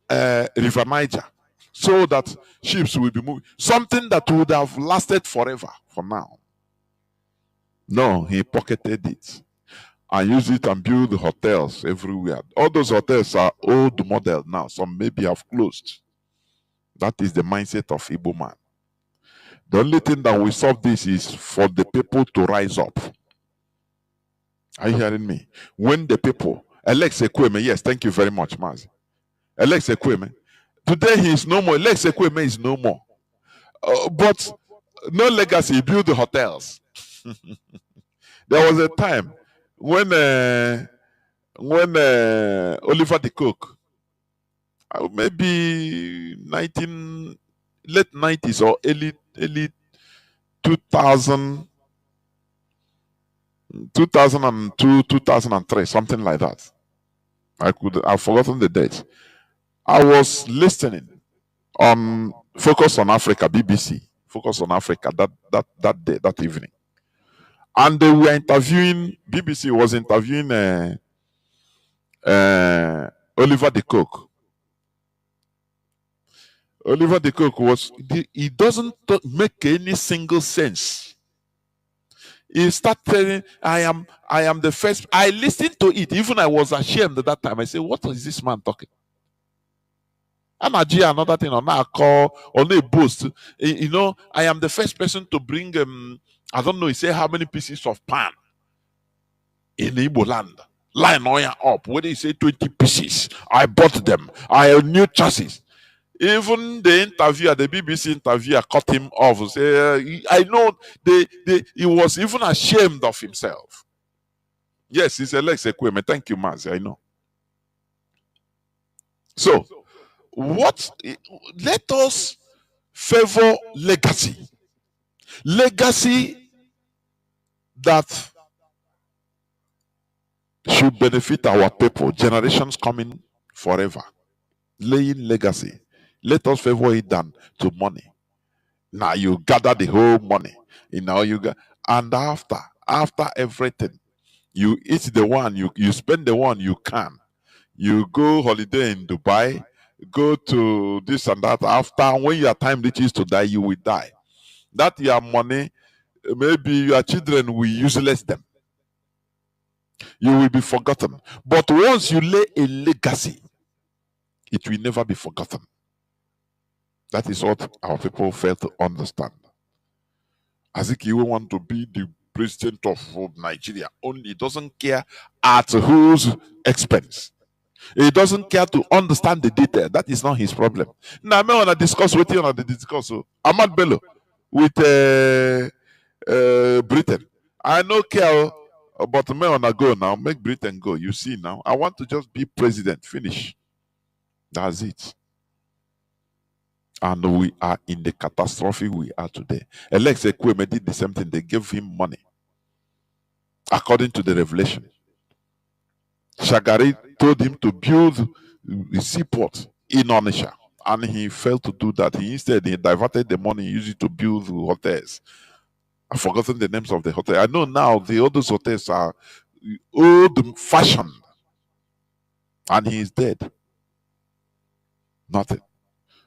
River Niger, so that ships will be moving. Something that would have lasted forever for now. No, he pocketed it and used it and built hotels everywhere. All those hotels are old model now. Some maybe have closed. That is the mindset of Igbo man. The only thing that will solve this is for the people to rise up. Are you hearing me? When the people, Alex Ekweme, yes, thank you very much, Mazi. Alex Ekweme. Today he is no more. Alex Ekweme is no more. But no legacy, he built the hotels. There was a time when Oliver de Cook, maybe late 90s or early 2000, 2002, 2003, something like that. I've forgotten the date. I was listening on Focus on Africa, BBC, Focus on Africa that day, that evening. And they were interviewing, BBC was interviewing Oliver de Coke. Oliver de Coke he doesn't make any single sense. He started telling, I am the first. I listened to it, even I was ashamed at that time. I said, what is this man talking? And another thing on our call, on a boost. You know, I am the first person to bring I don't know, he said how many pieces of pan in Igbo land. Line oil up. When he say 20 pieces, I bought them. I have new chassis. Even the interviewer, the BBC interviewer, cut him off. Say, I know he was even ashamed of himself. Yes, he said, let's equipment. Thank you, Mazi. I know. So, let us favor legacy. Legacy that should benefit our people, generations coming forever. Laying legacy. Let us favor it than to money. Now you gather the whole money. And after everything, you eat the one, you spend the one you can. You go holiday in Dubai, go to this and that. After, when your time reaches to die, you will die. That your money, maybe your children will useless them. You will be forgotten. But once you lay a legacy, it will never be forgotten. That is what our people fail to understand. Azikiwe want to be the president of Nigeria. Only doesn't care at whose expense. He doesn't care to understand the detail. That is not his problem. Now, I want to discuss with you on the discuss. Ahmad Bello with Britain. I no care, but I want to go now. Make Britain go. You see now. I want to just be president. Finish. That's it. And we are in the catastrophe we are today. Alex Ekweme did the same thing. They gave him money. According to the revelation. Shagari told him to build a seaport in Onisha. And he failed to do that. He diverted the money, used it to build hotels. I've forgotten the names of the hotel. I know now the other hotels are old fashioned. And he is dead. Nothing.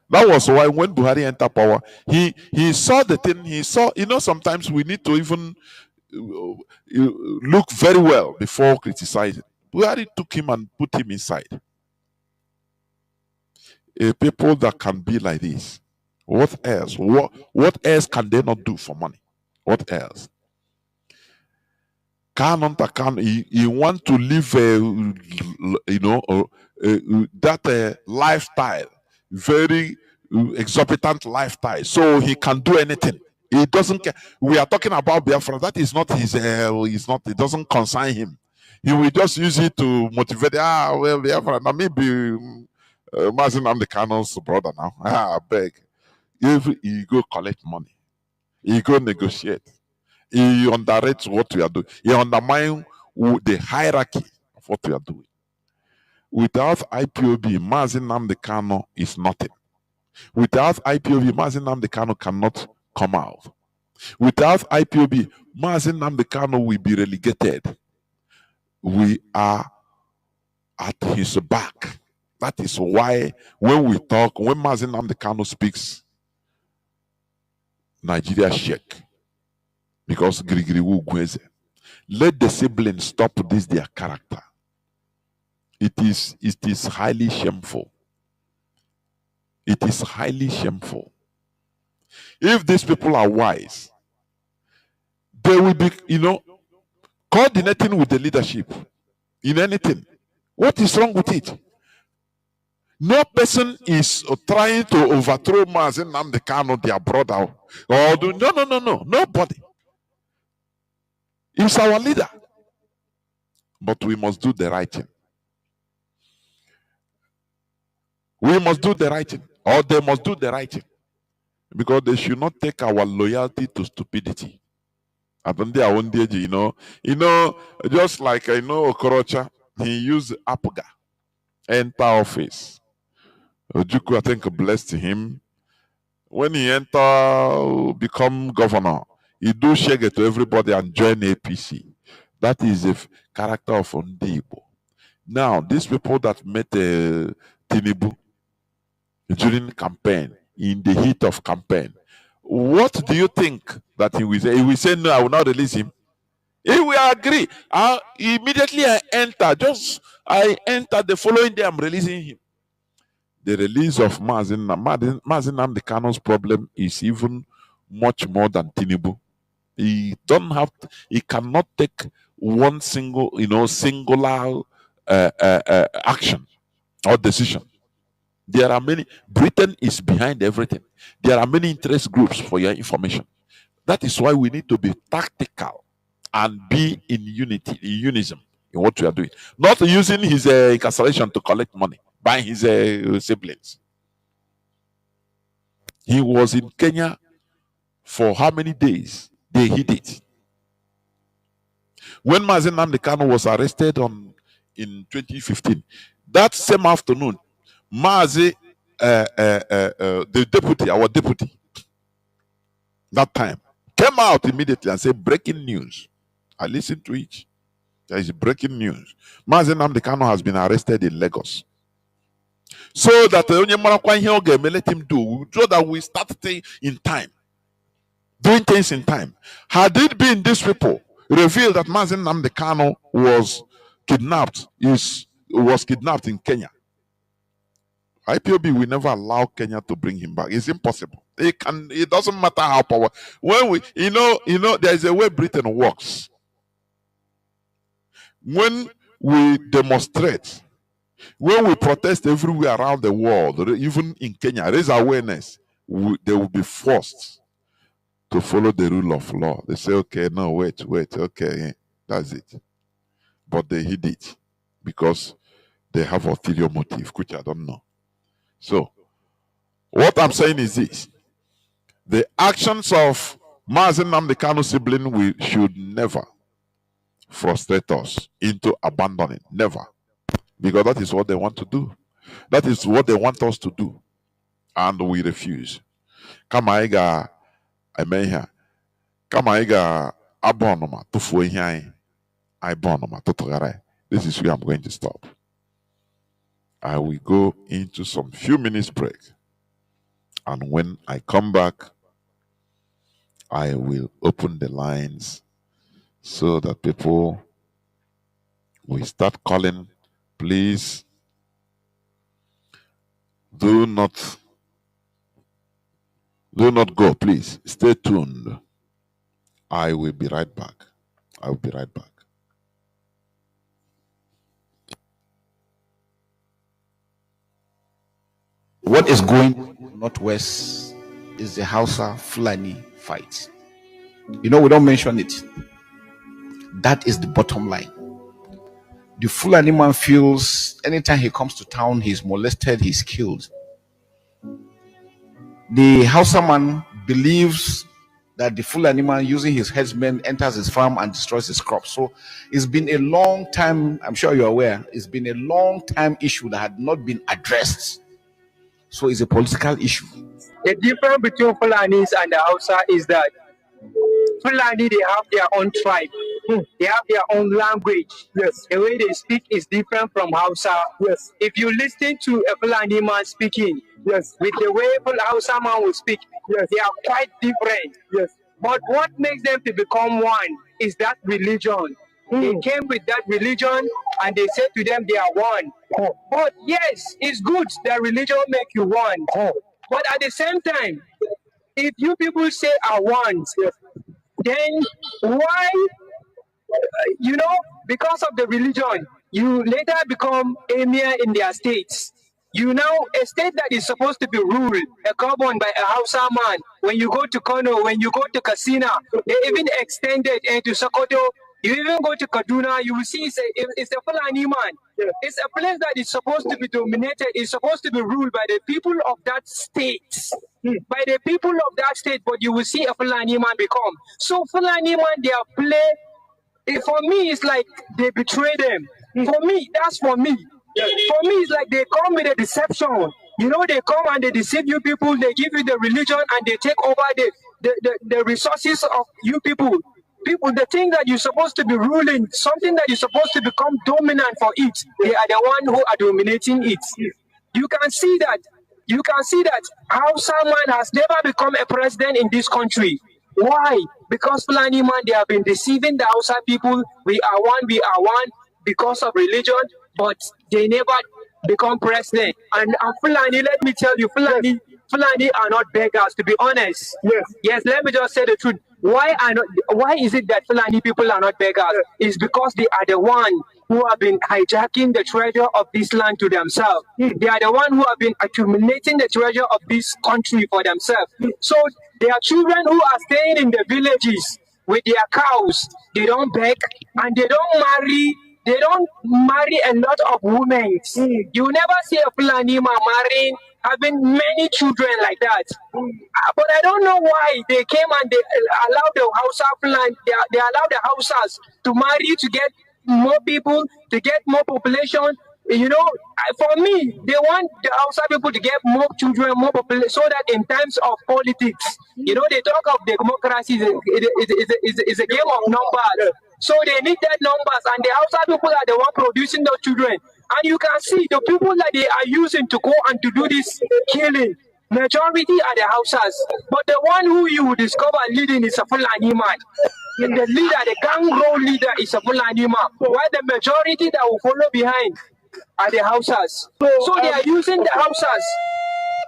That was why when Buhari entered power, he saw the thing. He saw, sometimes we need to even look very well before criticizing. Buhari took him and put him inside. A people that can be like this, what else? What else can they not do for money? What else? He want to live that lifestyle, very exorbitant lifestyle, so he can do anything. He doesn't care. We are talking about Biafra. That is not his. It doesn't concern him. He will just use it to motivate. Well, Biafra. Now maybe Mazi Nnamdi Kanu's brother now. I beg. If he go collect money, he go negotiate. He underrates what we are doing. He undermines the hierarchy of what we are doing. Without IPOB, Mazi Nnamdi Kanu is nothing. Without IPOB, Mazi Nnamdi Kanu cannot come out. Without IPOB, Mazi Nnamdi Kanu will be relegated. We are at his back. That is why when we talk, when Mazi Nnamdi Kanu speaks, Nigeria shake. Because Girigiri Gweze. Let the siblings stop this their character. It is highly shameful. It is highly shameful. If these people are wise, they will be, coordinating with the leadership in anything. What is wrong with it? No person is trying to overthrow Mazi Nnamdi Kanu, their brother. No. Nobody. He's our leader. But we must do the right thing. We must do the right thing. Or they must do the right thing. Because they should not take our loyalty to stupidity. Just like I know Okorocha, he used Apuga, enter office. Ojukwu, I think, blessed him. When he become governor, he do shege to everybody and join APC. That is a character of Ondibo. Now, these people that met Tinubu during campaign, in the heat of campaign, what do you think that he will say? He will say, no, I will not release him. He will agree. Immediately I enter the following day, I'm releasing him. The release of Mazi Nnamdi Kanu's problem is even much more than Tinubu. He cannot take one singular action or decision. There are many. Britain is behind everything. There are many interest groups, for your information. That is why we need to be tactical and be in unison in what we are doing. Not using his incarceration to collect money by his siblings. He was in Kenya for how many days? They hid it. When Mazi Nnamdi Kanu was arrested in 2015, that same afternoon, Mazi, our deputy, that time, came out immediately and said, breaking news. I listened to it. There is breaking news. Mazi Nnamdi Kanu has been arrested in Lagos. So that let him do, so that we start things in time. Doing things in time. Had it been these people revealed that Mazi Nnamdi Kanu was kidnapped in Kenya, IPOB will never allow Kenya to bring him back. It's impossible. It doesn't matter how powerful. When there is a way Britain works. When we demonstrate, when we protest everywhere around the world, even in Kenya, raise awareness, they will be forced to follow the rule of law. They say, okay, no, wait, okay, that's it. But they hid it because they have ulterior motive, which I don't know. So, what I'm saying is this. The actions of Mazi Nnamdi Kanu sibling should never frustrate us into abandoning. Never. Because that is what they want to do. That is what they want us to do. And we refuse. Kama iga emeha. Kama iga abonoma tufu ihe ibonoma tutugare. This is where I'm going to stop. I will go into some few minutes break. And when I come back, I will open the lines so that people will start calling. Please do not go. Please stay tuned. I will be right back. I will be right back. What is going on Northwest is the Hausa Fulani fight. We don't mention it. That is the bottom line. The Fulani man feels anytime he comes to town, he's molested, he's killed. The Hausa man believes that the Fulani man, using his headsmen, enters his farm and destroys his crops. So it's been a long time, I'm sure you're aware, it's been a long time issue that had not been addressed. So it's a political issue. The difference between Fulanis and the Hausa is that Fulani, they have their own tribe. They have their own language. Yes. The way they speak is different from Hausa. Yes. If you listen to a Fulani man speaking, yes, with the way Hausa man will speak, yes, they are quite different. Yes. But what makes them to become one is that religion. They came with that religion and they said to them they are one. But yes, it's good that religion make you one. But at the same time, if you people say are one, then why, because of the religion, you later become emir in their states. A state that is supposed to be ruled, governed by a Hausa man, when you go to Kanu, when you go to Katsina, they even extended into Sokoto. You even go to Kaduna, you will see it's a Fulani man. It's a place that is supposed to be dominated, it's supposed to be ruled by the people of that state. by the people of that state, but you will see a Fulani man become. So Fulani man, they are play. For me, it's like they betray them. For me, that's for me. For me, it's like they come with a deception. You know, they come and they deceive you people. They give you the religion and they take over the resources of you people. People, the thing that you're supposed to be ruling, something that you're supposed to become dominant for it, they are the one who are dominating it. You can see that. You can see that Hausa man has never become a president in this country. Why? Because Fulani man, they have been deceiving the Hausa people. We are one because of religion, but they never become president. And Fulani, let me tell you, Fulani are not beggars, to be honest. Yes, let me just say the truth. Why is it that Fulani people are not beggars? It's because they are the one who have been hijacking the treasure of this land to themselves. They are the one who have been accumulating the treasure of this country for themselves. So there are children who are staying in the villages with their cows. They don't beg and they don't marry. They don't marry a lot of women. You never see a Fulani man marrying, having many children like that. But I don't know why they came and they allowed the Hausa Fulani, they allowed the Hausas to marry, to get more people, to get more population. You know, for me, they want the Hausa people to get more children, more population, so that in times of politics, you know, they talk of democracy is a game of numbers. So they need that numbers, and the Hausa people are the one producing those children. And you can see the people that they are using to go and to do this killing, majority are the Hausas. But the one who you will discover leading is a Fulani man. The leader, the gang role leader is a Fulani man. While the majority that will follow behind are the Hausas. So they are using the Hausas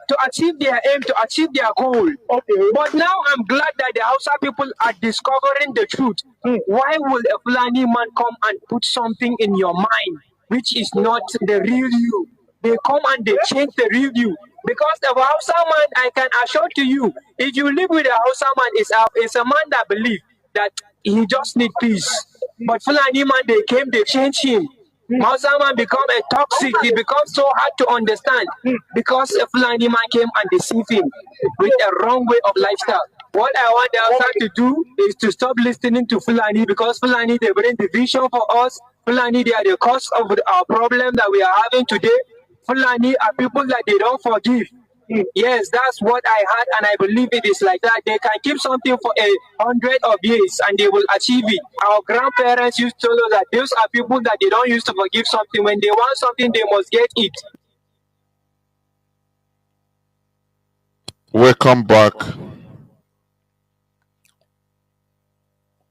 to achieve their aim, to achieve their goal. But now I'm glad that the Hausa people are discovering the truth. Why will a Fulani man come and put something in your mind which is not the real you? They come and they change the real you. Because the Hausa man, I can assure to you, if you live with a Hausa man, it's a man that believes that he just needs peace. But Fulani man, they came, they changed him. Hausa man become a toxic. He becomes so hard to understand because a Fulani man came and deceived him with a wrong way of lifestyle. What I want the Hausa to do is to stop listening to Fulani, because Fulani, they bring division for us. Fulani, they are the cause of our problem that we are having today. Fulani are people that they don't forgive. Yes, that's what I had, and I believe it is like that. They can keep something for 100 of years and they will achieve it. Our grandparents used to tell us that those are people that they don't used to forgive something. When they want something, they must get it. Welcome back.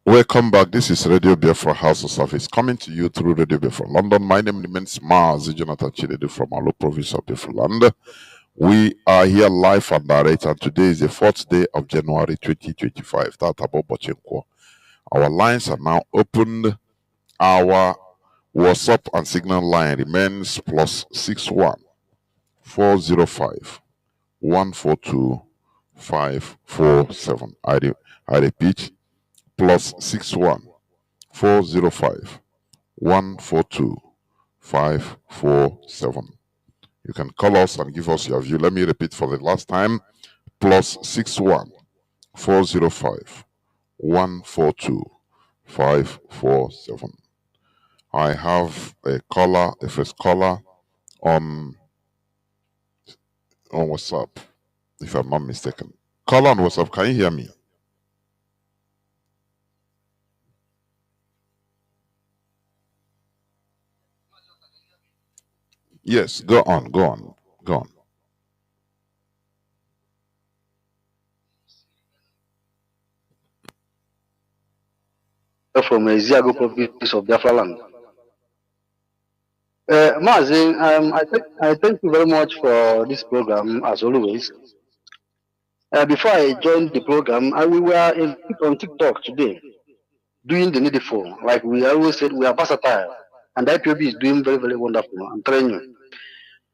Welcome back. This is Radio Biafra House of Service coming to you through Radio Biafra London. My name remains Mazi Chinedu from Alo province of Biafra Land. We are here live and direct, and today is the 4th day of January 2025. Our lines are now opened. Our WhatsApp and Signal line remains +61 405 142 547. I repeat, +61 405 142 547. You can call us and give us your view. Let me repeat for the last time. +61 405 142 547. I have a caller, the first caller on WhatsApp, if I'm not mistaken. Caller on WhatsApp, can you hear me? Yes, go on. From Ziago province of Biafra land. Mazi, I thank you very much for this program, as always. Before I joined the program, we were on TikTok today, doing the needful. Like we always said, we are versatile, and IPOB is doing very, very wonderful. I'm telling you.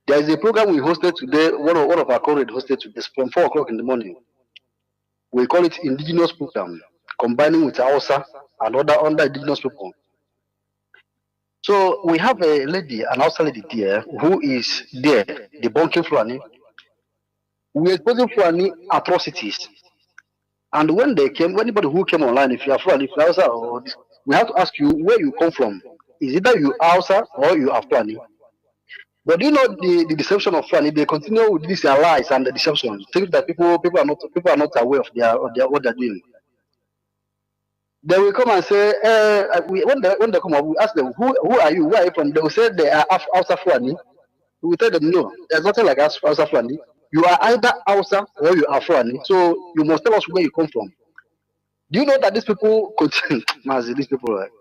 There is a program we hosted today, one of our colleagues hosted today from 4 o'clock in the morning. We call it Indigenous Program, combining with Hausa and other indigenous people. So we have a lady, an Hausa lady there, who is there debunking Fulani. We are exposing Fulani atrocities. And when they came, anybody who came online, if you are Fulani, if you are Hausa, or this, we have to ask you where you come from. Is either you Hausa or you are Fulani? But do you know the deception of Fulani? They continue with these lies and the deception. Think that people are not aware of their what they're doing. They will come and say, when they come up, we ask them, who are you? Where are you from? They will say they are Hausa Fulani. We will tell them, no, there's nothing like Hausa Fulani. You are either Hausa or you are Fulani. So you must tell us where you come from. Do you know that these people continue, Mazi, these people, right?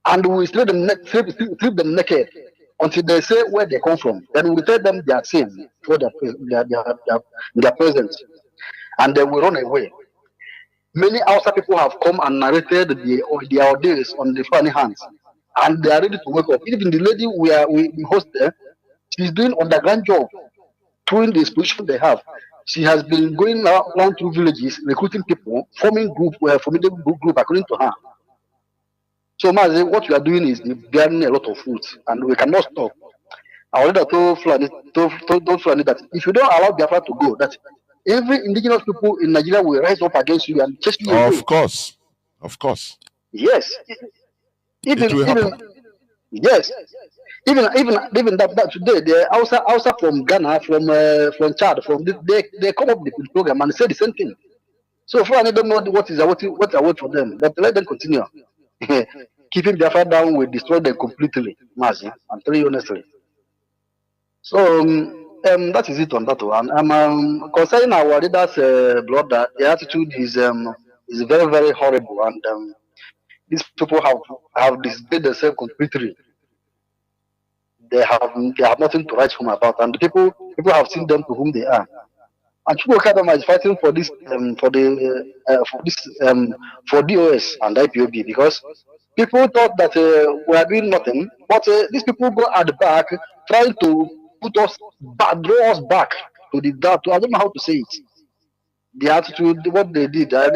And we strip them naked until they say where they come from. Then we tell them they are same for their presence, and they will run away. Many outside people have come and narrated their ordeals on the funny hands, and they are ready to wake up. Even the lady we host there, she's doing underground job through the exposition they have. She has been going around through villages, recruiting people, forming formidable group according to her. So, Mazi, what we are doing is bearing a lot of fruit, and we cannot stop. I already told Fulani that if you don't allow Biafra to go, that every indigenous people in Nigeria will rise up against you and chase you away. Of course. Of course. Yes. Even yes. Even that today, the Hausa from Ghana, from Chad, they come up with the program and say the same thing. So Fulani don't know what is await for them, but let them continue. Keeping Biafra down will destroy them completely, Mazi. I'm telling you honestly. So that is it on that one. Concerning our leaders' brother, the attitude is very, very horrible, and these people have displayed themselves completely. They have nothing to write home about, and people have seen them to whom they are. And Chukwukadama is fighting for this for DOS and IPOB because people thought that we are doing nothing, but these people go at the back trying to draw us back to the dark. I don't know how to say it. The attitude, what they did, I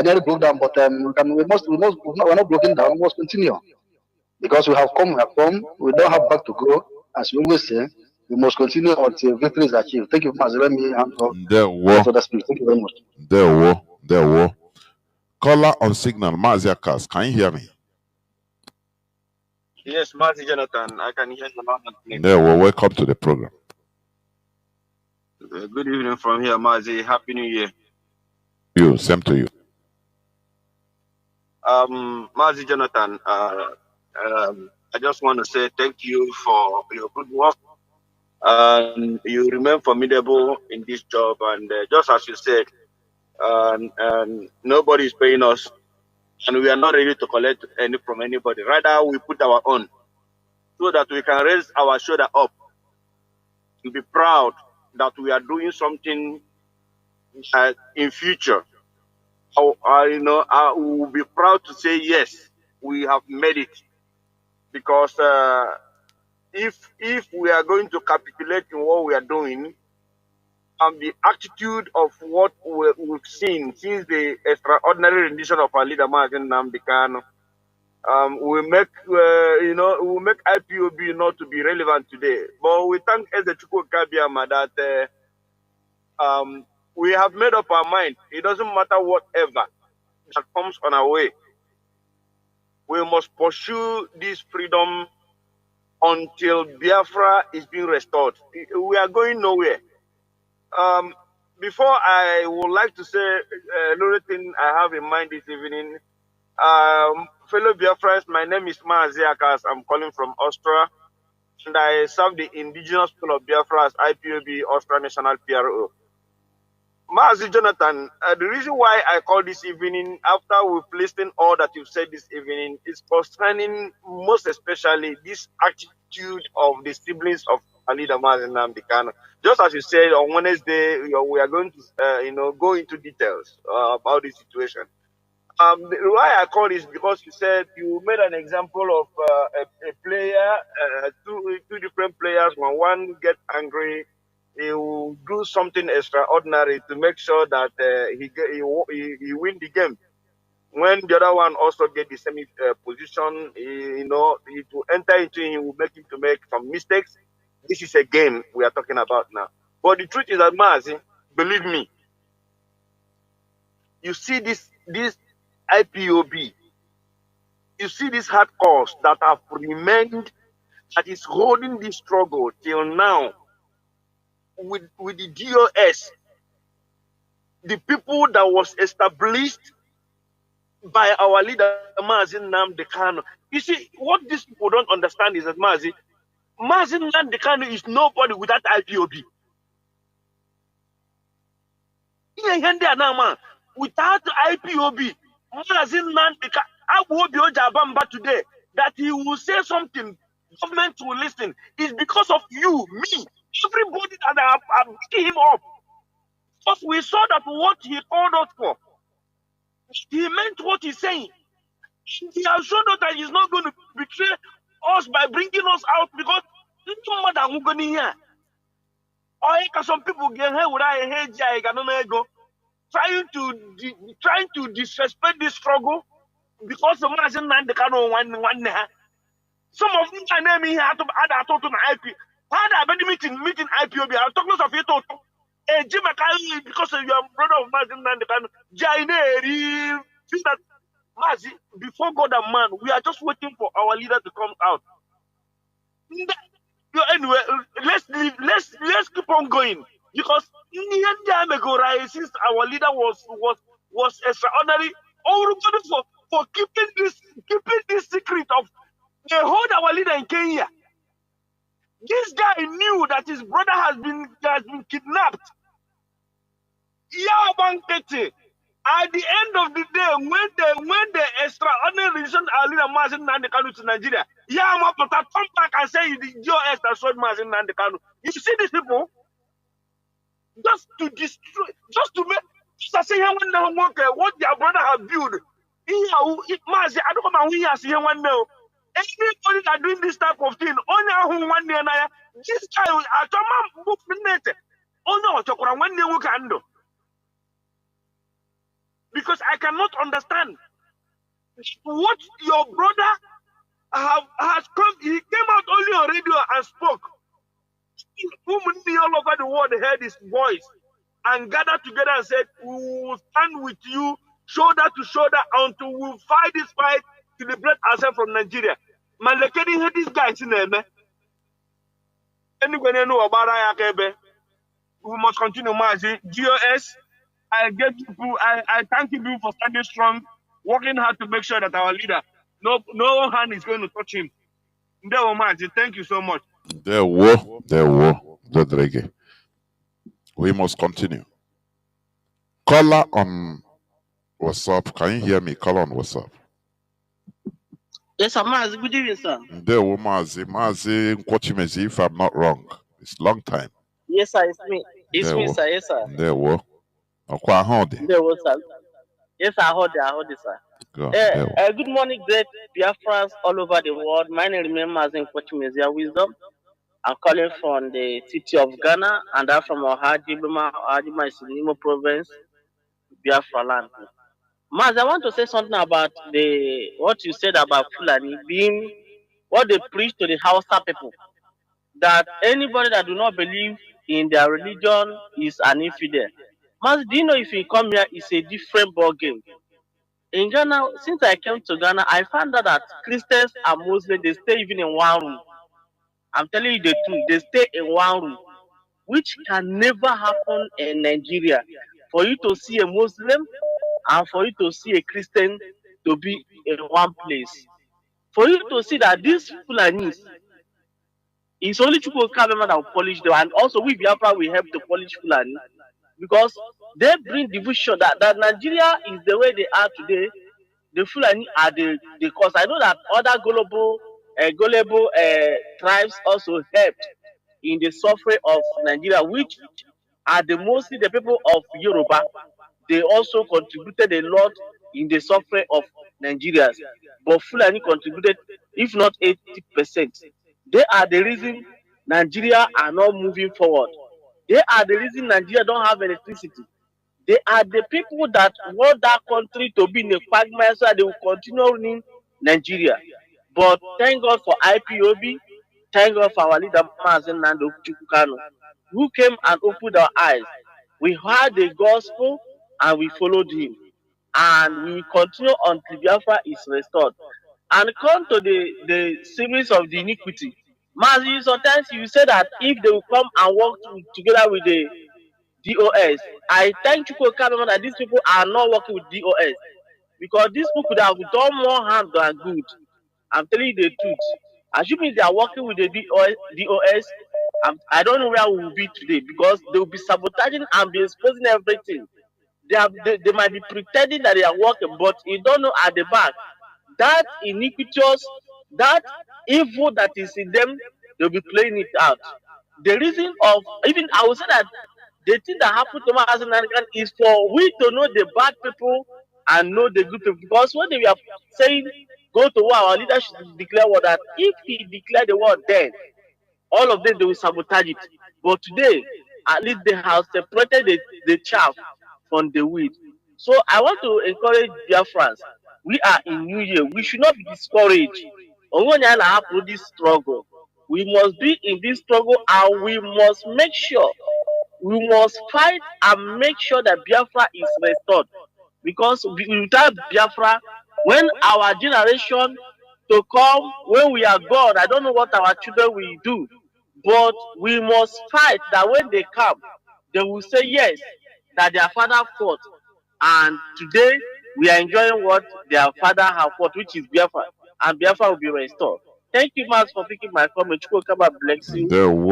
nearly broke down, but we're not broken down. We must continue because we have come. We don't have back to go, as we always say. We must continue until victory is achieved. Thank you, Mazi. Let me hand over. Thank you very much. There were. Caller on signal, Maziakas. Can you hear me? Yes, Mazi Jonathan. I can hear you loud and clear. There were. Welcome to the program. Good evening from here, Mazi. Happy New Year. You, same to you. Mazi Jonathan, I just want to say thank you for your good work. You remain formidable in this job, and just as you said, nobody is paying us, and we are not ready to collect any from anybody. Rather, we put our own so that we can raise our shoulder up and be proud that we are doing something in future. We will be proud to say yes, we have made it, because if we are going to capitulate in what we are doing and the attitude of what we've seen since the extraordinary rendition of our leader Nnamdi Kanu, we make IPOB not to be relevant today. But we thank Ezechukwu Kabiama that we have made up our mind. It doesn't matter whatever that comes on our way. We must pursue this freedom until Biafra is being restored. We are going nowhere. Before I would like to say another thing I have in mind this evening, fellow Biafrans, my name is Mazi. I'm calling from Austria, and I serve the indigenous people of Biafra as IPOB Austria National PRO. Mazi Jonathan, the reason why I call this evening, after we've listened all that you've said this evening, is concerning most especially this attitude of the siblings of Ali Damaz and Nnamdi Kanu. Just as you said on Wednesday, we are going to go into details about this situation. Why I call this because you said you made an example of a player, two different players. When one gets angry, he will do something extraordinary to make sure that he win the game. When the other one also get the same position, it will enter into him, will make him to make some mistakes. This is a game we are talking about now. But the truth is that, Mazi, believe me, you see this IPOB, you see these hardcores that have remained, that is holding this struggle till now with the DOS, the people that was established by our leader, Mazi Nnamdi Kanu. You see, what these people don't understand is that Mazi Nnamdi Kanu is nobody without IPOB. Without IPOB, Mazi Nnamdi Kanu today, that he will say something, government will listen, is because of you, me, everybody that are backing him up. Because we saw that what he called us for, he meant what he's saying. He has shown us that he's not going to betray us by bringing us out, because no matter who going here. Or some people get here without a head, trying to disrespect this struggle because the man is the kind of one. Some of them are naming here to add to IP. Had a meeting IPOB. I'm talking of it. Jim because of your brother of Mazi Nnamdi Kanu, Jaineri, see that Mazi, before God and man, we are just waiting for our leader to come out. Anyway, let's keep on going, because in the end time ago, right, since our leader was extraordinary, for keeping this secret of they hold our leader in Kenya. This guy knew that his brother has been kidnapped. At the end of the day, when the extraordinary decision our leader Mazi Nnamdi Kanu to Nigeria, come back and say the DOS that showed Mazi Nnamdi Kanu. You see these people just to destroy, just to make, just say what their brother have built. Mazi, I don't know who see one now. Anybody that doing this type of thing, only one day now. This guy, I told movement. Oh no, chokora one day we can do. Because I cannot understand what your brother has come. He came out only on radio and spoke. Women all over the world heard his voice and gathered together and said, "We will stand with you, shoulder to shoulder, until we fight this fight to liberate ourselves from Nigeria." Malekedi heard this guy in there, man. Anybody know about Ayakebe? We must continue, Mazi. GOS. I thank you for standing strong, working hard to make sure that our leader, no hand is going to touch him. Thank you so much. There were, we must continue. Caller on WhatsApp. Can you hear me? Caller on WhatsApp. Yes, sir, Mazi. Good evening, sir. There were Mazi, Nkwachimezi, if I'm not wrong. It's a long time. Yes, sir, it's me. It's me, sir. Yes, sir. There were. There was, sir. Yes, I heard it, sir. Good morning, great Biafrans all over the world. My name remains Mazi Nkwachimezi Wisdom. I'm calling from the city of Ghana, and I'm from Ohajima is in Imo province, Biafra land. Mazi, I want to say something about what you said about Fulani being what they preach to the Hausa people. That anybody that do not believe in their religion is an infidel. Mazi, do you know if you come here, it's a different ball game. In Ghana, since I came to Ghana, I found out that Christians and Muslims, they stay even in one room. I'm telling you the truth, they stay in one room, which can never happen in Nigeria. For you to see a Muslim and for you to see a Christian to be in one place. For you to see that these Fulanis, it's only Chukwuka that will polish them, and also we Biafra will help to polish Fulani, because they bring division. That Nigeria is the way they are today. The Fulani are the cause. I know that other gullible tribes also helped in the suffering of Nigeria, which are mostly the people of Yoruba. They also contributed a lot in the suffering of Nigerians. But Fulani contributed, if not 80%. They are the reason Nigeria are not moving forward. They are the reason Nigeria don't have electricity. They are the people that want that country to be in a quagmire, so they will continue running Nigeria. But thank God for IPOB. Thank God for our leader, Mazi Nnamdi Kanu. who came and opened our eyes. We heard the gospel and we followed him. And we will continue until Biafra is restored. And come to the series of the iniquity. Mazi, sometimes you say that if they will come and work together with the DOS, I thank you, Kanu, that these people are not working with DOS because these people could have done more harm than good. I'm telling you the truth. Assuming they are working with the DOS, I don't know where we will be today because they will be sabotaging and be exposing everything. They might be pretending that they are working, but you don't know at the back that iniquitous, that evil that is in them, they'll be playing it out. The reason of even I would say that the thing that happened to us as an American is for we to know the bad people and know the good people. Because when they were saying go to war, our leader should declare war, that if he declared the war then all of them they will sabotage it. But today, at least they have separated the chaff from the wheat. So I want to encourage Biafrans. We are in New Year. We should not be discouraged. Onwanyana have this struggle. We must be in this struggle and we must make sure we must fight and make sure that Biafra is restored. Because without Biafra, when our generation to come, when we are gone, I don't know what our children will do. But we must fight that when they come, they will say yes, that their father fought. And today we are enjoying what their father have fought, which is Biafra. And Biafra will be restored. Thank you, Max, for picking my comment. Chukwu bless you.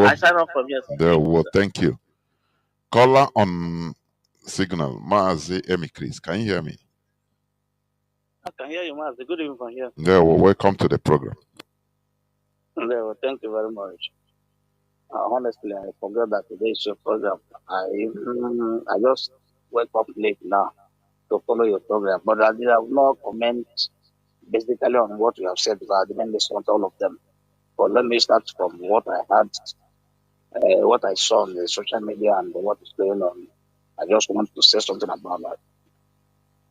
I sign off from here. Thank you. Caller on signal, Mazi Emikris. Can you hear me? I can hear you, Mazi. Good evening from here. Welcome to the program. Thank you very much. Honestly, I forgot that today's your program. I just wake up late now to follow your program, but I did have no comment basically on what you have said because I didn't listen to all of them. But let me start from what I had, what I saw on the social media and what is going on. I just want to say something about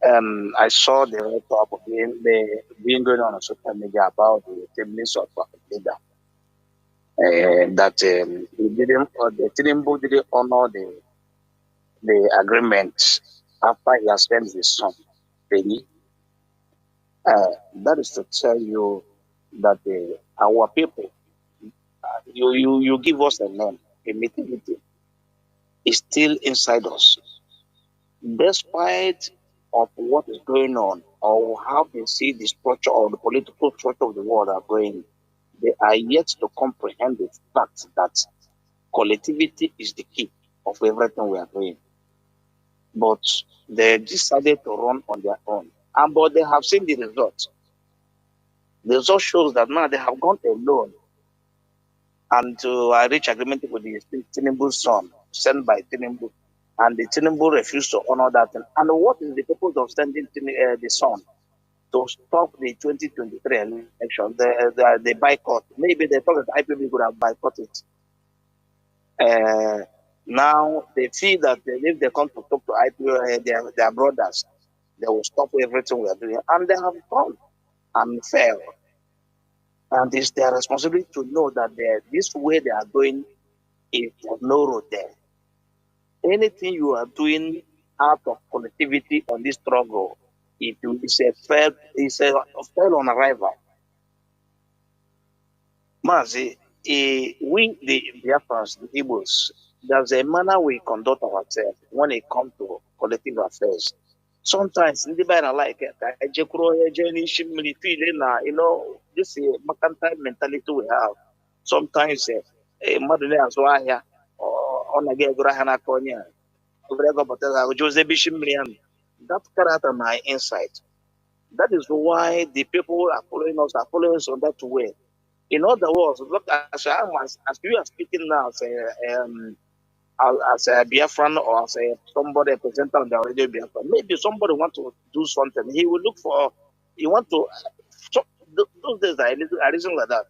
that. I saw the talk being going on social media about the feminist of leader. That the Tinubu didn't honor the agreement after he has sent his son, Penny. That is to tell you that our people, you give us a name, a meeting is still inside us. Despite of what is going on or how they see the structure or the political structure of the world are going, they are yet to comprehend the fact that collectivity is the key of everything we are doing. But they decided to run on their own. But they have seen the result. The result shows that now they have gone alone and to reach agreement with the Tinubu's son, sent by Tinubu. And the Tinubu refused to honor that. And what is the purpose of sending the son? To stop the 2023 election, the boycott. Maybe they thought that IPB could have boycotted it. Now they feel that if they come to talk to IPB, their brothers, they will stop everything we are doing. And they have gone and failed. And it's their responsibility to know that this way they are going is no road there. Anything you are doing out of collectivity on this struggle, it's a fail on arrival. Mazi, we the Biafrans, the Igbos, there's a manner we conduct ourselves when it comes to collective affairs. Sometimes, this mercantile mentality we have. Sometimes, that character my insight. That is why the people are following us on that way. In other words, look, as you are speaking now, as a Biafran or as somebody presenter on the radio Biafran, maybe somebody want to do something. He will look for, those days I listen like that.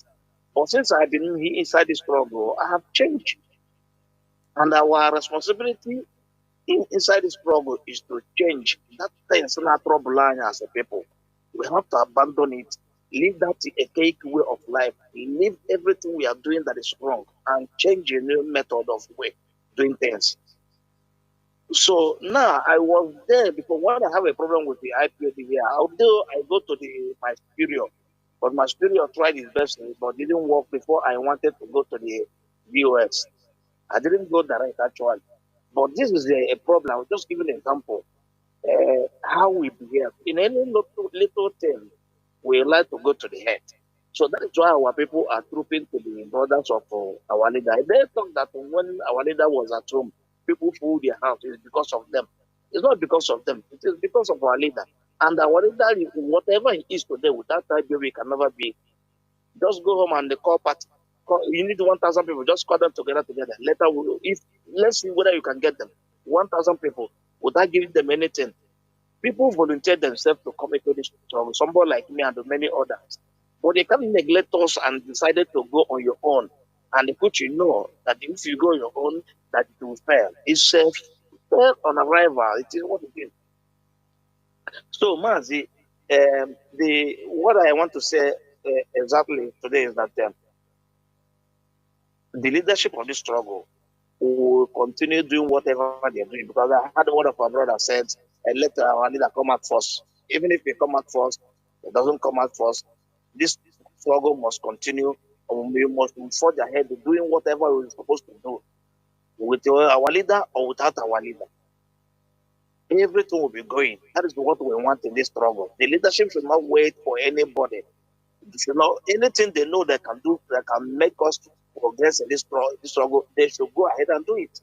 But since I've been inside this struggle, I have changed. And our responsibility inside this struggle is to change that thing, not trouble line as a people. We have to abandon it Leave that archaic way of life. Leave everything we are doing that is wrong and change a new method of way doing things. So now I was there because when I have a problem with the IPOD here, although I go to my superior, but my superior tried his best, but didn't work before I wanted to go to the VOS. I didn't go direct actually. But this is a problem. I'll just give you an example. How we behave. In any little thing, we like to go to the head. So that is why our people are trooping to the borders of our leader. They thought that when our leader was at home, people fool their house. It's because of them. It's not because of them. It is because of our leader. And our leader, whatever he is today, without that baby, can never be. Just go home and the call party. You need 1,000 people. Just call them together. Later, let's see whether you can get them. 1,000 people without giving them anything. People volunteer themselves to come into this struggle. Somebody like me and many others. But they can't neglect us and decided to go on your own. And they put that if you go on your own, that it will fail. It's fail on arrival. It is what it is. So, Mazi, what I want to say exactly today is that the leadership of this struggle will continue doing whatever they're doing. Because I had one of our brothers said, let our leader come out first. Even if they come out first, it doesn't come out first. This struggle must continue. And we must forge ahead doing whatever we're supposed to do with our leader or without our leader. Everything will be going. That is what we want in this struggle. The leadership should not wait for anybody. Anything they know they can do that can make us progress in this struggle, they should go ahead and do it.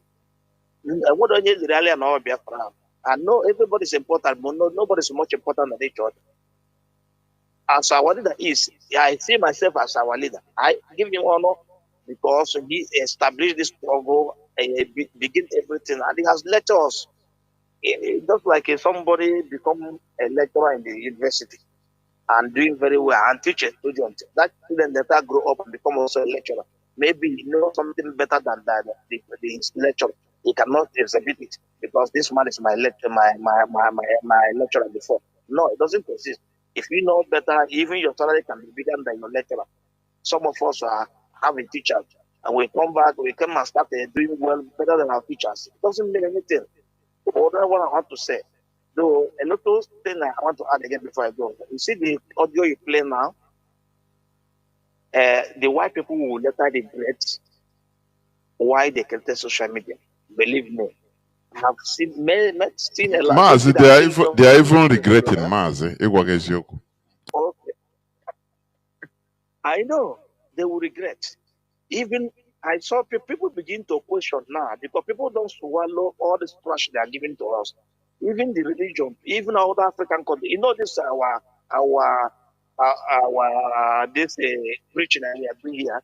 What do you really know Biafra? I know everybody's important, but nobody's much important than each other. As our leader is, I see myself as our leader. I give him honor because he established this struggle, begin everything, and he has let us. Just like somebody become a lecturer in the university and doing very well and teach a student, that student later grow up and become also a lecturer. Maybe he knows something better than the lecturer. He cannot exhibit it because this man is my lecturer, my lecturer before. No, it doesn't exist. If you know better, even your salary can be bigger than your lecturer. Some of us have a teacher, and we come back, we come and start doing well better than our teachers. It doesn't mean anything. But that's what I want to say. Though a little thing I want to add again before I go. You see the audio you play now. The white people will later regret why they created social media. Believe me, I have seen a lot. Mazi, they are even regretting Mazi. Okay, I know they will regret. Even I saw people begin to question now because people don't swallow all this trash they are giving to us. Even the religion, even other African countries. This this preaching that we are doing here.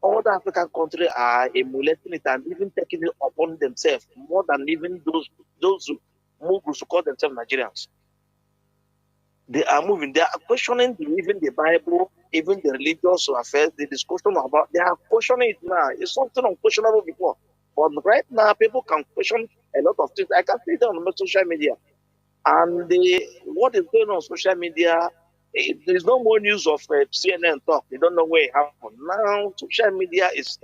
Other African countries are emulating it and even taking it upon themselves more than even those who call themselves Nigerians. They are moving. They are questioning even the Bible, even the religious affairs, the discussion about. They are questioning it now. It's something unquestionable before, but right now people can question a lot of things. I can see it on social media, and what is going on social media. There's no more news of CNN talk. They don't know where it happened. Now social media is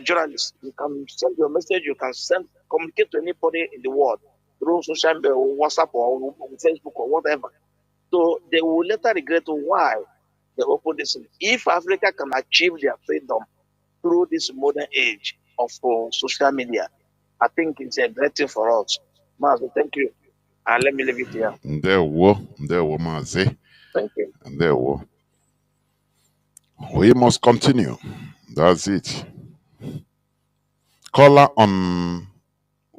journalists. You can send your message. You can communicate to anybody in the world through social media, WhatsApp or Facebook or whatever. So they will later regret why they opened this. If Africa can achieve their freedom through this modern age of social media, I think it's a great thing for us. Mazi, thank you. And let me leave it here. There were Mazi. Thank you. And there were. We must continue. That's it. Caller on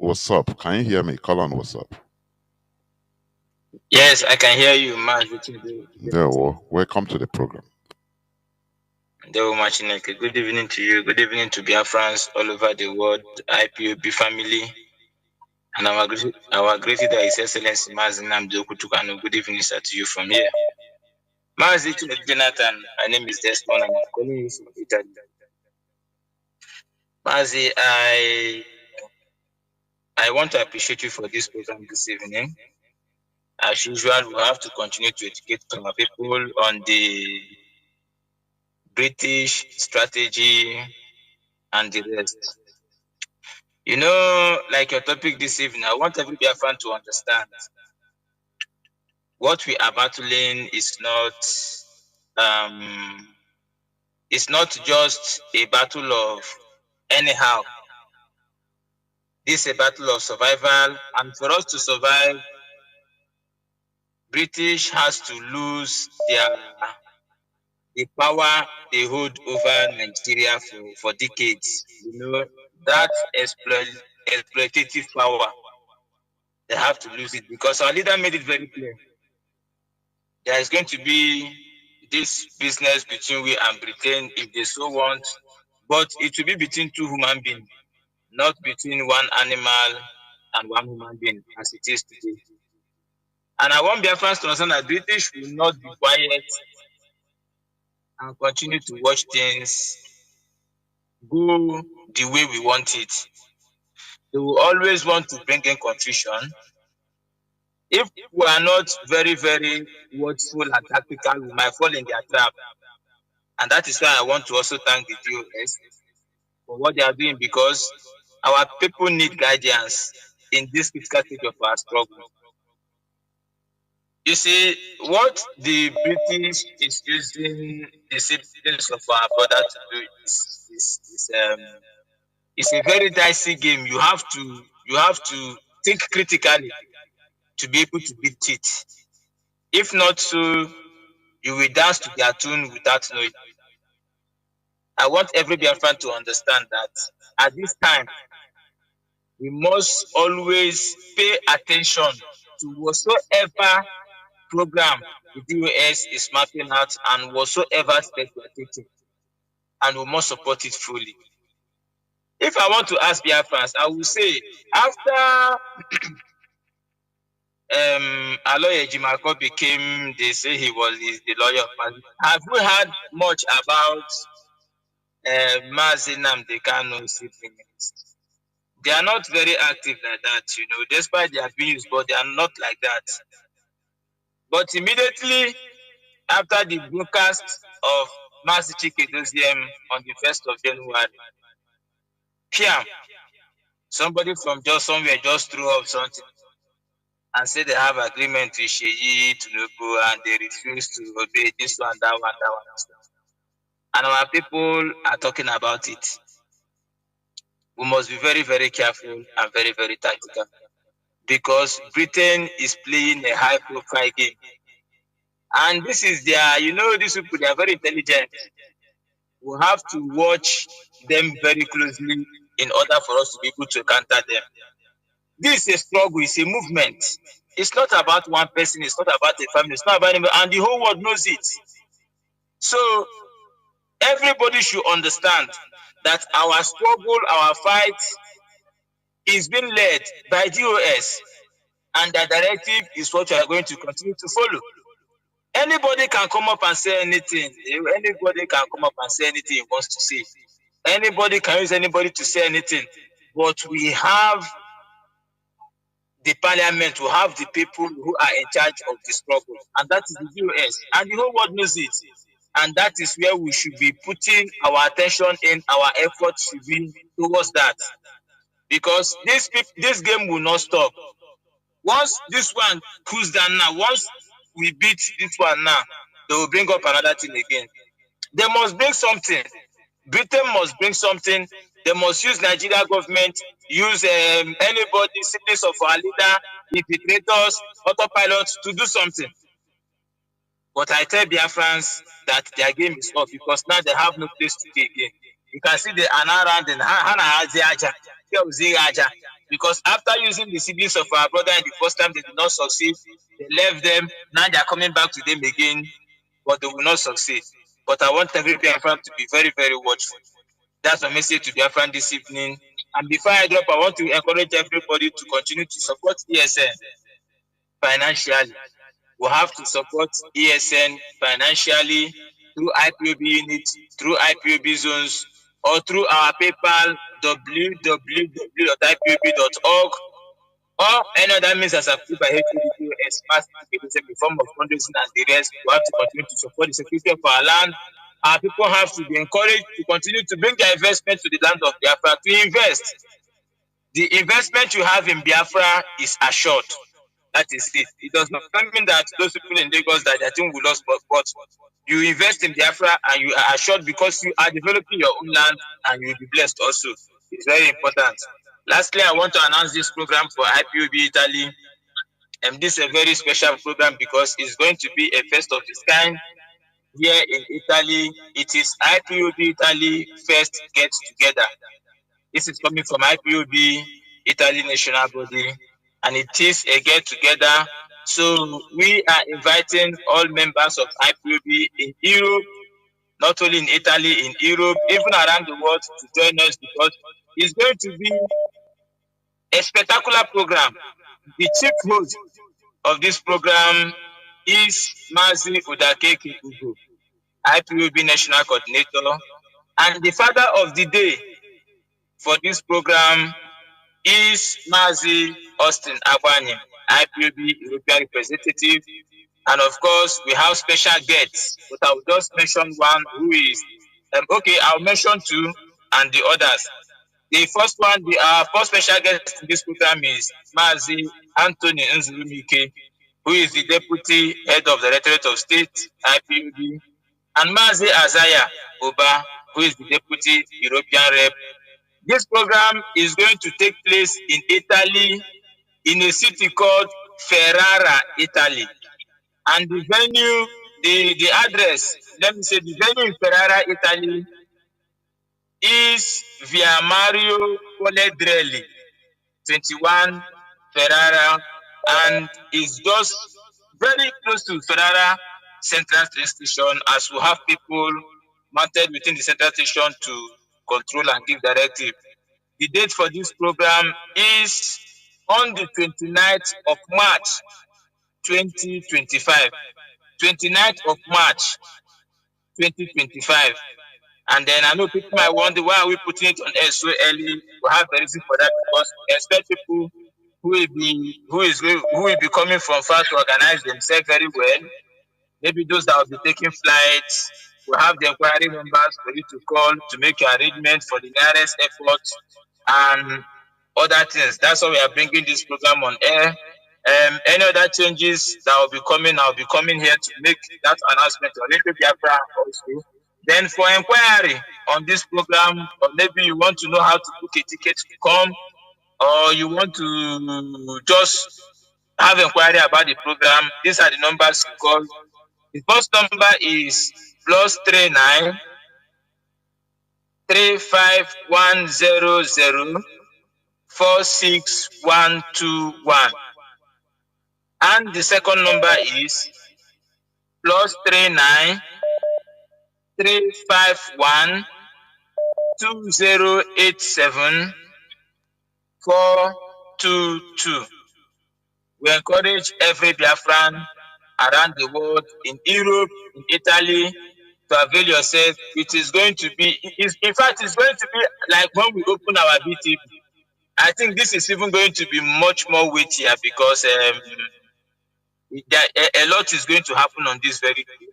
WhatsApp. Can you hear me? Caller on WhatsApp. Yes, I can hear you, Mazi. There were. Welcome to the program. Good evening to you. Good evening to Biafrans all over the world, IPOB family. And our great leader is Excellency Mazi Nnamdi Kanu. Good evening, sir, to you from here. Mazi Jonathan, my name is Desmond and I'm calling you from Italy. Mazi, I want to appreciate you for this program this evening. As usual, we have to continue to educate our people on the British strategy and the rest. You know, like your topic this evening, I want every Biafran to understand what we are battling is it's not just a battle of anyhow. This is a battle of survival, and for us to survive, British has to lose the power they hold over Nigeria for decades. You know, that exploitative power, they have to lose it because our leader made it very clear. There is going to be this business between we and Britain if they so want, but it will be between two human beings, not between one animal and one human being as it is today. And I want Biafrans to understand that British will not be quiet and continue to watch things go the way we want it. They will always want to bring in confusion. If we are not very, very watchful and tactical, we might fall in their trap. And that is why I want to also thank the DOS for what they are doing, because our people need guidance in this critical stage of our struggle. You see, what the British is using the citizens of our border to do is a very dicey game. You have to think critically to be able to beat it. If not so, you will dance to their tune without knowing. I want every Biafran to understand that at this time, we must always pay attention to whatsoever program the DOS is mapping out and whatsoever step we are taking, and we must support it fully. If I want to ask Biafrans, I will say after Aloy Ejimako became, they say he was the lawyer of Mazi, have we heard much about Mazi Nnamdi Kanu siblings? They are not very active like that, you know, despite their views, but they are not like that. But immediately after the broadcast of Mazi Chinedu on the 1st of January, somebody from just somewhere just threw up something and said they have agreement with Sheyi, Tinubu, and they refuse to obey this one, that one, that one. And our people are talking about it. We must be very, very careful and very, very tactical, because Britain is playing a high-profile game. And this is their, you know, these people, they are very intelligent. We have to watch them very closely in order for us to be able to counter them. This is a struggle, it's a movement. It's not about one person, it's not about a family, it's not about anybody, and the whole world knows it. So everybody should understand that our struggle, our fight is being led by DOS, and the directive is what we are going to continue to follow. Anybody can come up and say anything. Anybody can come up and say anything he wants to say. Anybody can use anybody to say anything. But we have the parliament, we have the people who are in charge of the struggle, and that is the US, and the whole world knows it. And that is where we should be putting our attention in, our efforts should be towards that. Because this game will not stop. Once this one cools down now, once we beat this one now, they will bring up another thing again. They must bring something. Britain must bring something. They must use Nigeria government, use anybody, siblings of our leader, infiltrators, autopilots to do something. But I tell Biafrans that their game is up, because now they have no place to play again. You can see they are now around in Aja. Because after using the siblings of our brother in the first time, they did not succeed. They left them. Now they are coming back to them again, but they will not succeed. But I want every Biafran to be very, very watchful. That's my message to Biafran this evening. And before I drop, I want to encourage everybody to continue to support ESN financially. We have to support ESN financially through IPOB units, through IPOB zones, or through our PayPal, www.ipob.org. or any other means as approved by HOD as past in the form of fundraising and the rest. We have to continue to support the security of our land. Our people have to be encouraged to continue to bring their investment to the land of Biafra to invest. The investment you have in Biafra is assured. That is it. It does not mean that those people in Lagos that their team will lose, but you invest in Biafra and you are assured because you are developing your own land and you will be blessed also. It's very important. Lastly, I want to announce this program for IPOB Italy. And this is a very special program because it's going to be a first of its kind here in Italy. It is IPOB Italy First Get Together. This is coming from IPOB Italy National Body, and it is a get together. So we are inviting all members of IPOB in Europe, not only in Italy, in Europe, even around the world to join us because it's going to be a spectacular program. The chief host of this program is Mazi Udakeke Ugo, IPOB National Coordinator, and the father of the day for this program is Mazi Austin Agbani, IPOB European representative. And of course, we have special guests, but I will just mention one who is, I'll mention two and the others. The first one, our first special guest in this program is Mazi Anthony Nzulumike, who is the Deputy Head of the Directorate of State, IPOB, and Mazi Azaya Oba, who is the Deputy European Rep. This program is going to take place in Italy, in a city called Ferrara, Italy. And the venue, the address, let me say the venue in Ferrara, Italy is Via Mario Poledrelli, 21 Ferrara, and is just very close to Ferrara Central Station, as we have people mounted within the Central Station to control and give directive. The date for this program is on the 29th of March, 2025. 29th of March, 2025. And then I know people might wonder, why are we putting it on air so early? We have a reason for that because we expect people who will be coming from far to organize themselves very well. Maybe those that will be taking flights. We'll have the inquiry numbers for you to call to make your arrangement for the nearest airport and other things. That's why we are bringing this program on air. Any other changes that will be coming, I'll be coming here to make that announcement on Radio Biafra also. Then for inquiry on this program, or maybe you want to know how to book a ticket to come, or you want to just have inquiry about the program, these are the numbers to call. The first number is +39 35100 46121. And the second number is +39 351 2087 422. We encourage every Biafran around the world, in Europe, in Italy, to avail yourself. It is going to be, in fact, it's going to be like when we open our BTV. I think this is even going to be much more weightier because a lot is going to happen on this very day.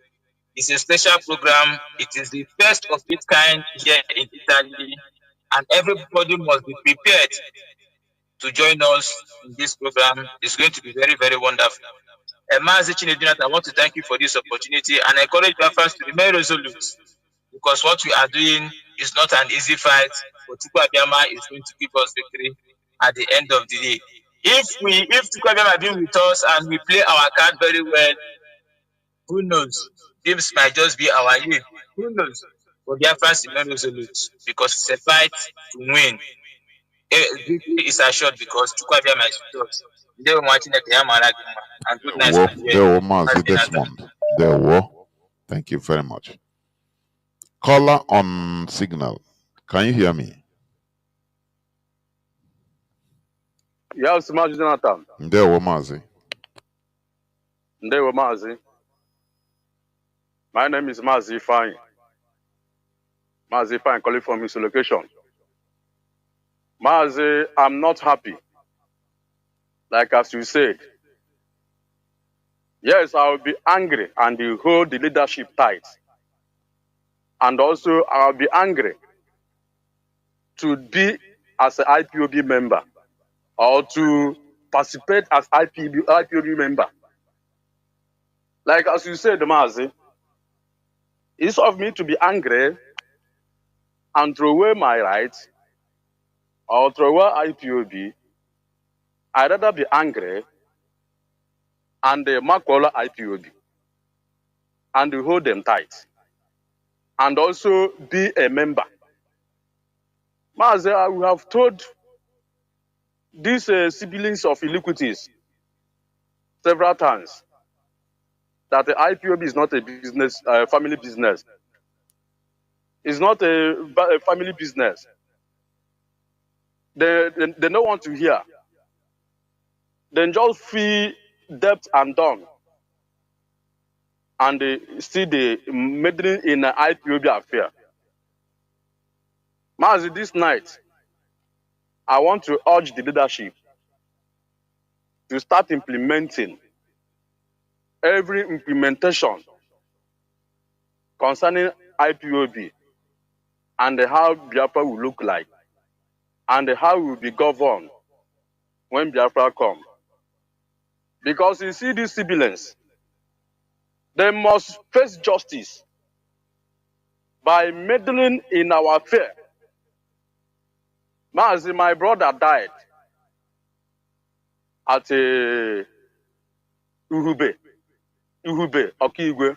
It's a special program. It is the first of its kind here in Italy, and everybody must be prepared to join us in this program. It's going to be very, very wonderful. Mazi Chinedu, I want to thank you for this opportunity and encourage Biafrans to remain resolute, because what we are doing is not an easy fight, but Chukwu Abiyama is going to give us victory at the end of the day. If Chukwu Abiyama be with us and we play our card very well, who knows? This might just be our year. Who knows? But Biafrans remain resolute because it's a fight to win. Victory is assured because Chukwu Abiyama is with us. And good night. Thank you very much. Caller on signal. Can you hear me? Yes, Mazi Jonathan. Mazi. Mazi. My name is Mazi Fine. Mazi Fine calling from his location. Mazi, I'm not happy. like as you said, yes, I will be angry and you hold the leadership tight. And also, I'll be angry to be as an IPOB member or to participate as IPOB member. Like as you said, Mazi, it's of me to be angry and throw away my rights or throw away IPOB. I'd rather be angry and Makola IPOB and hold them tight and also be a member. Mazi, I will have told these siblings of iniquities several times that the IPOB is not a business, family business. It's not a family business. They don't want to hear. They just feel debt and done. And they see the meddling in an IPOB affair. Mazi, this night, I want to urge the leadership to start implementing every implementation concerning IPOB and how Biafra will look like and how it will be governed when Biafra comes. Because you see these siblings, they must face justice by meddling in our affair. Mazi, my brother died at Uhube, Okigwe.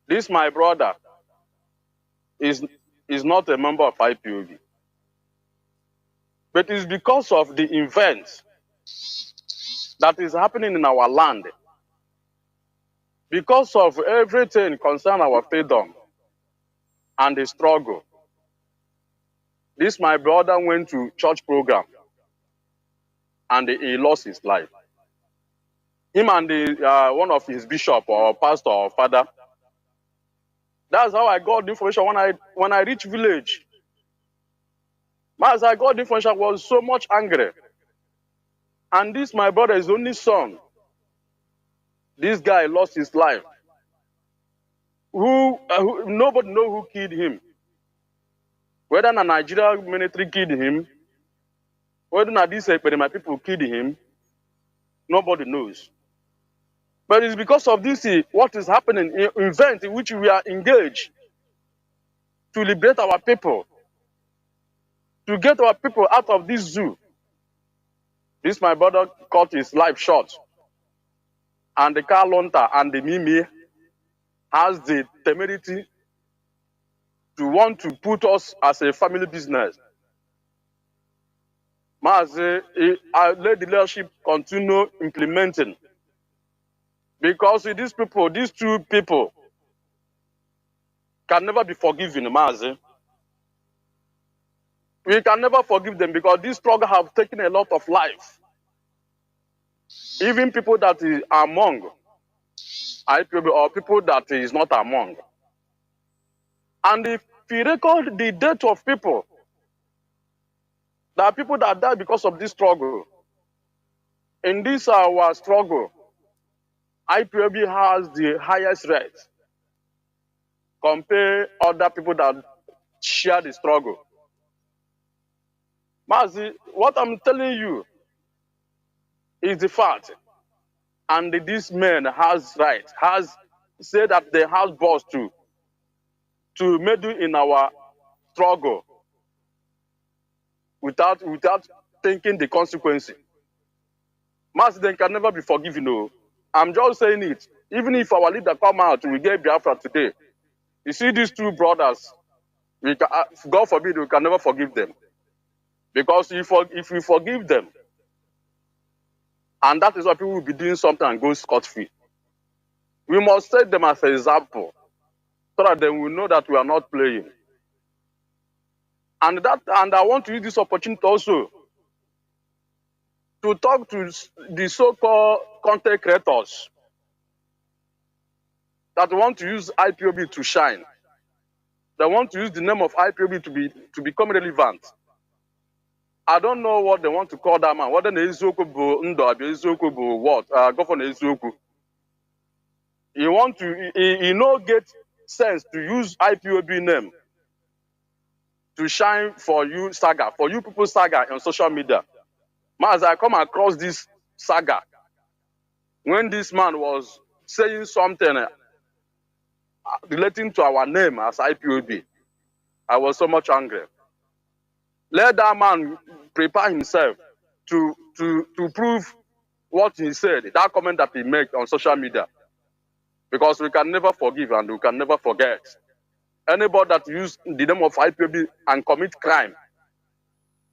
This my brother is not a member of IPOB. But it's because of the events that is happening in our land. Because of everything concerning our freedom and the struggle. This my brother went to church program and he lost his life. Him and one of his bishop or pastor or father. That's how I got the information when I reached village. As I got the information, I was so much angry. And this my brother is only son. This guy lost his life. Nobody know who killed him. Whether the Nigerian military killed him, whether these my people killed him, nobody knows. But it's because of this, what is happening, event in which we are engaged to liberate our people, to get our people out of this zoo. This my brother cut his life short. And the Kalonta and the Mimi has the temerity to want to put us as a family business. Mazi, I let the leadership continue implementing. Because these people, these two people, can never be forgiven, Mazi. We can never forgive them because this struggle have taken a lot of life. Even people that is among IPOB or people that is not among. And if we record the death of people, there are people that died because of this struggle. In this our struggle, IPOB has the highest rate compared to other people that share the struggle. Mazi, what I'm telling you is the fact. And this man has right, has said that they have boss to meddle in our struggle without thinking the consequences. Mazi, they can never be forgiven. No. I'm just saying it. Even if our leader come out, we get Biafra today. You see these two brothers, we can, God forbid, we can never forgive them. Because if we forgive them, and that is why people will be doing something and go scot-free. We must set them as an example so that they will know that we are not playing. And I want to use this opportunity also to talk to the so-called content creators that want to use IPOB to shine. They want to use the name of IPOB to become relevant. I don't know what they want to call that man. Whether Ezoku bu Ndo, Ezoku bu what? Governor Ezoku. You want to, you know, get sense to use IPOB name to shine for you saga, for you people saga on social media. Man, as I come across this saga, when this man was saying something relating to our name as IPOB, I was so much angry. Let that man prepare himself to prove what he said, that comment that he made on social media. Because we can never forgive and we can never forget. Anybody that use the name of IPOB and commit crime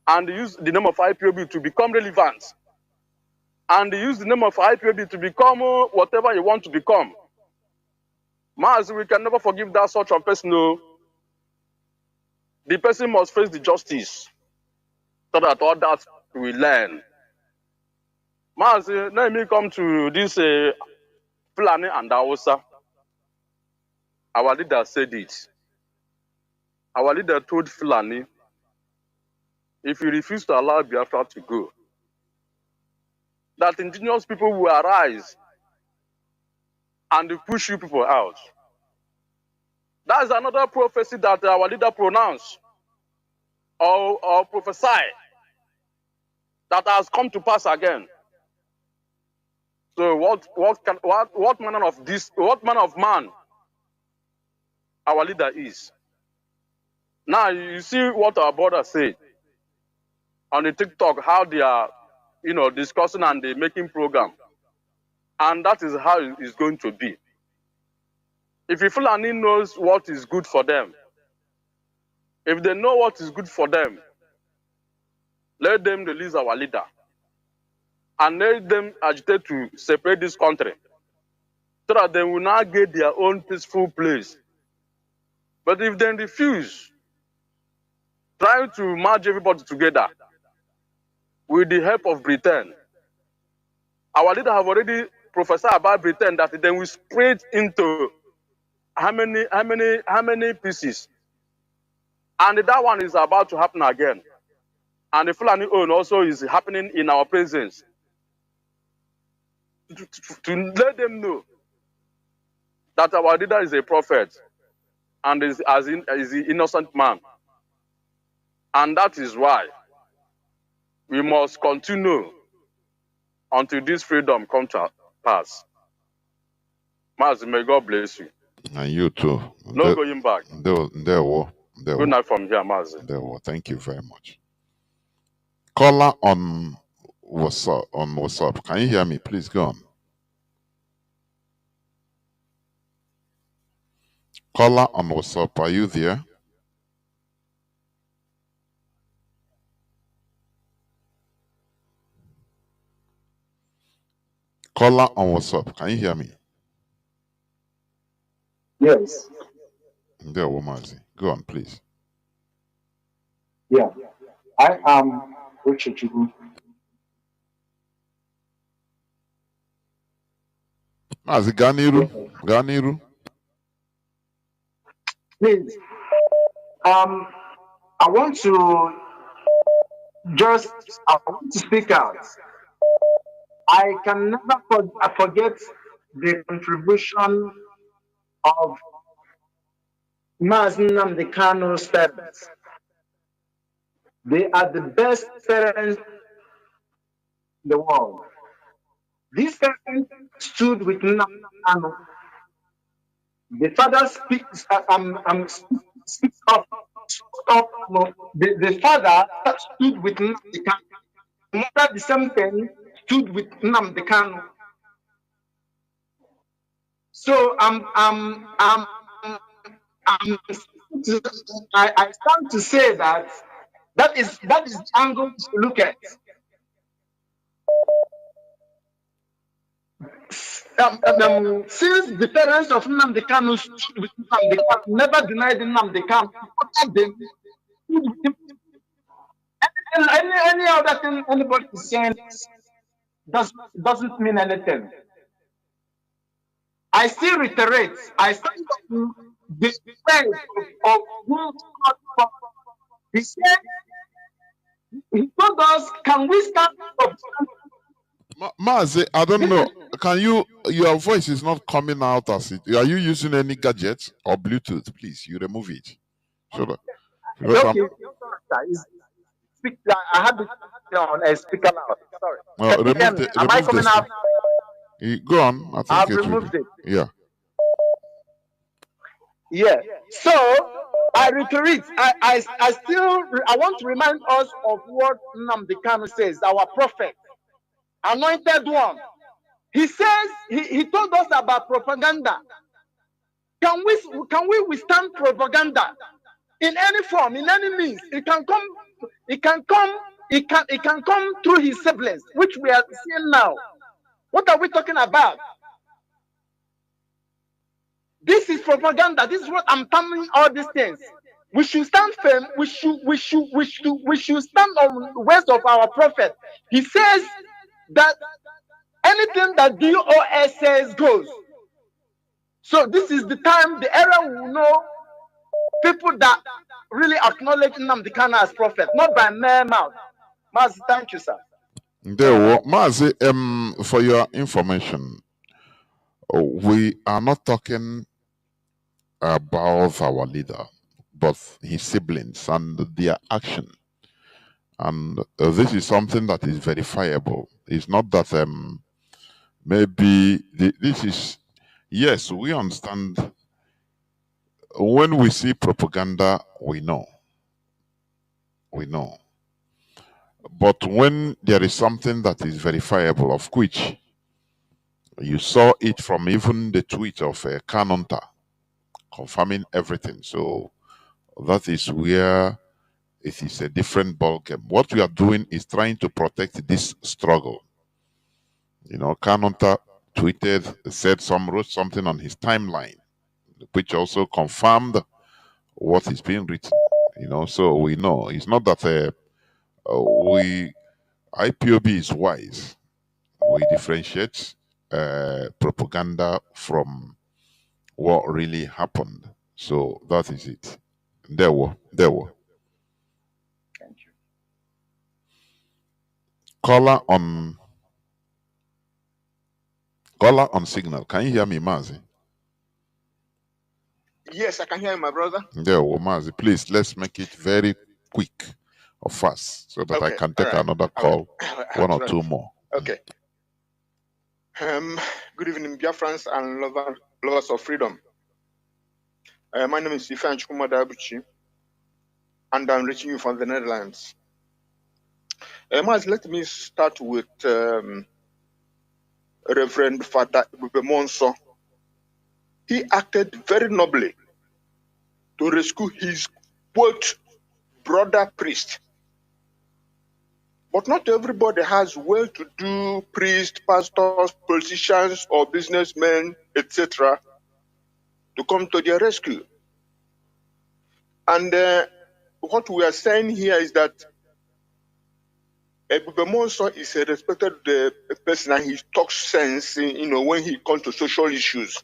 and use the name of IPOB to become relevant and use the name of IPOB to become whatever you want to become. Mazi, we can never forgive that such a person. No. The person must face the justice so that others will learn. Mazi, let me come to this Fulani and Hausa. Our leader said it. Our leader told Fulani, if you refuse to allow Biafra to go, that indigenous people will arise and push you people out. That's another prophecy that our leader pronounced or prophesied that has come to pass again. So what manner of man our leader is? Now you see what our brother said on the TikTok, how they are, discussing and they making program, and that is how it's going to be. If Fulani knows what is good for them, if they know what is good for them, let them release our leader and let them agitate to separate this country so that they will not get their own peaceful place. But if they refuse, trying to merge everybody together with the help of Britain, our leader have already prophesied about Britain that they will spread into how many pieces. And that one is about to happen again. And the Fulani own also is happening in our presence. To let them know that our leader is a prophet and is an innocent man. And that is why we must continue until this freedom comes to pass. Mazi, may God bless you. And you too. No going back. Good night from here, Mazi. Thank you very much. Caller on WhatsApp. Can you hear me? Please go on. Caller on WhatsApp, are you there? Caller on WhatsApp, can you hear me? Yes. There, Mazi. Go on, please. Yeah. I am Uchichibu. Mazi, Ganiru. Please. I want to speak out. I can never forget the contribution of Mazi Nnamdi Kanu's parents. They are the best parents in the world. These parents stood with Nnamdi Kanu. The father speaks up. The father stood with Nnamdi Kanu. The mother, the same thing, stood with Nnamdi Kanu. So I stand to say that is the angle to look at. Since the parents of Nnamdi Kanu stood with Nnamdi Kanu, never denied Nnamdi Kanu, any other thing anybody is saying doesn't mean anything. I still reiterate, I stand on the strength of who he said He told us, can we stand up? Mazi, I don't know. Can you? Your voice is not coming out as it. Are you using any gadget or Bluetooth? Please, you remove it. So because Okay. I had it on a speaker loud. Sorry. well, Am I coming out? Go on. I think I've removed it. Yeah. Yeah. So I reiterate. I want to remind us of what Nnamdi Kanu says, our prophet, anointed one. He says he told us about propaganda. Can we withstand propaganda in any form, in any means? It can come through his siblings, which we are seeing now. What are we talking about? This is propaganda. This is what I'm telling all these things. We should stand firm. We should stand on the words of our prophet. He says that anything that DOS says goes. So this is the time, the era we will know people that really acknowledge Nnamdi Kanu as prophet, not by mere mouth. Mazi, thank you, sir. Mazi, for your information, we are not talking about our leader, but his siblings and their action. And this is something that is verifiable. It's not that maybe this is, yes, we understand. When we see propaganda, we know. We know. But when there is something that is verifiable, of which you saw it from even the tweet of Kanu confirming everything. So that is where it is a different ballgame. What we are doing is trying to protect this struggle. You know, Kanu wrote something on his timeline, which also confirmed what is being written. You know, so we know it's not that IPOB is wise. We differentiate propaganda from what really happened. So that is it. There were. Thank you. Caller on signal. Can you hear me, Mazi? Yes, I can hear you, my brother. There were, Mazi. Please, let's make it very quick or fast so that I can take another call, one or two more. Okay. Good evening, Biafrans and lovers of freedom. My name is Ifan Chukwumadabuchi, and I'm reaching you from the Netherlands. Let me start with Reverend Father Monso. He acted very nobly to rescue his quote brother priest. But not everybody has well-to-do priests, pastors, politicians, or businessmen, etc., to come to their rescue. And what we are saying here is that Monso is a respected person, and he talks sense, when he comes to social issues.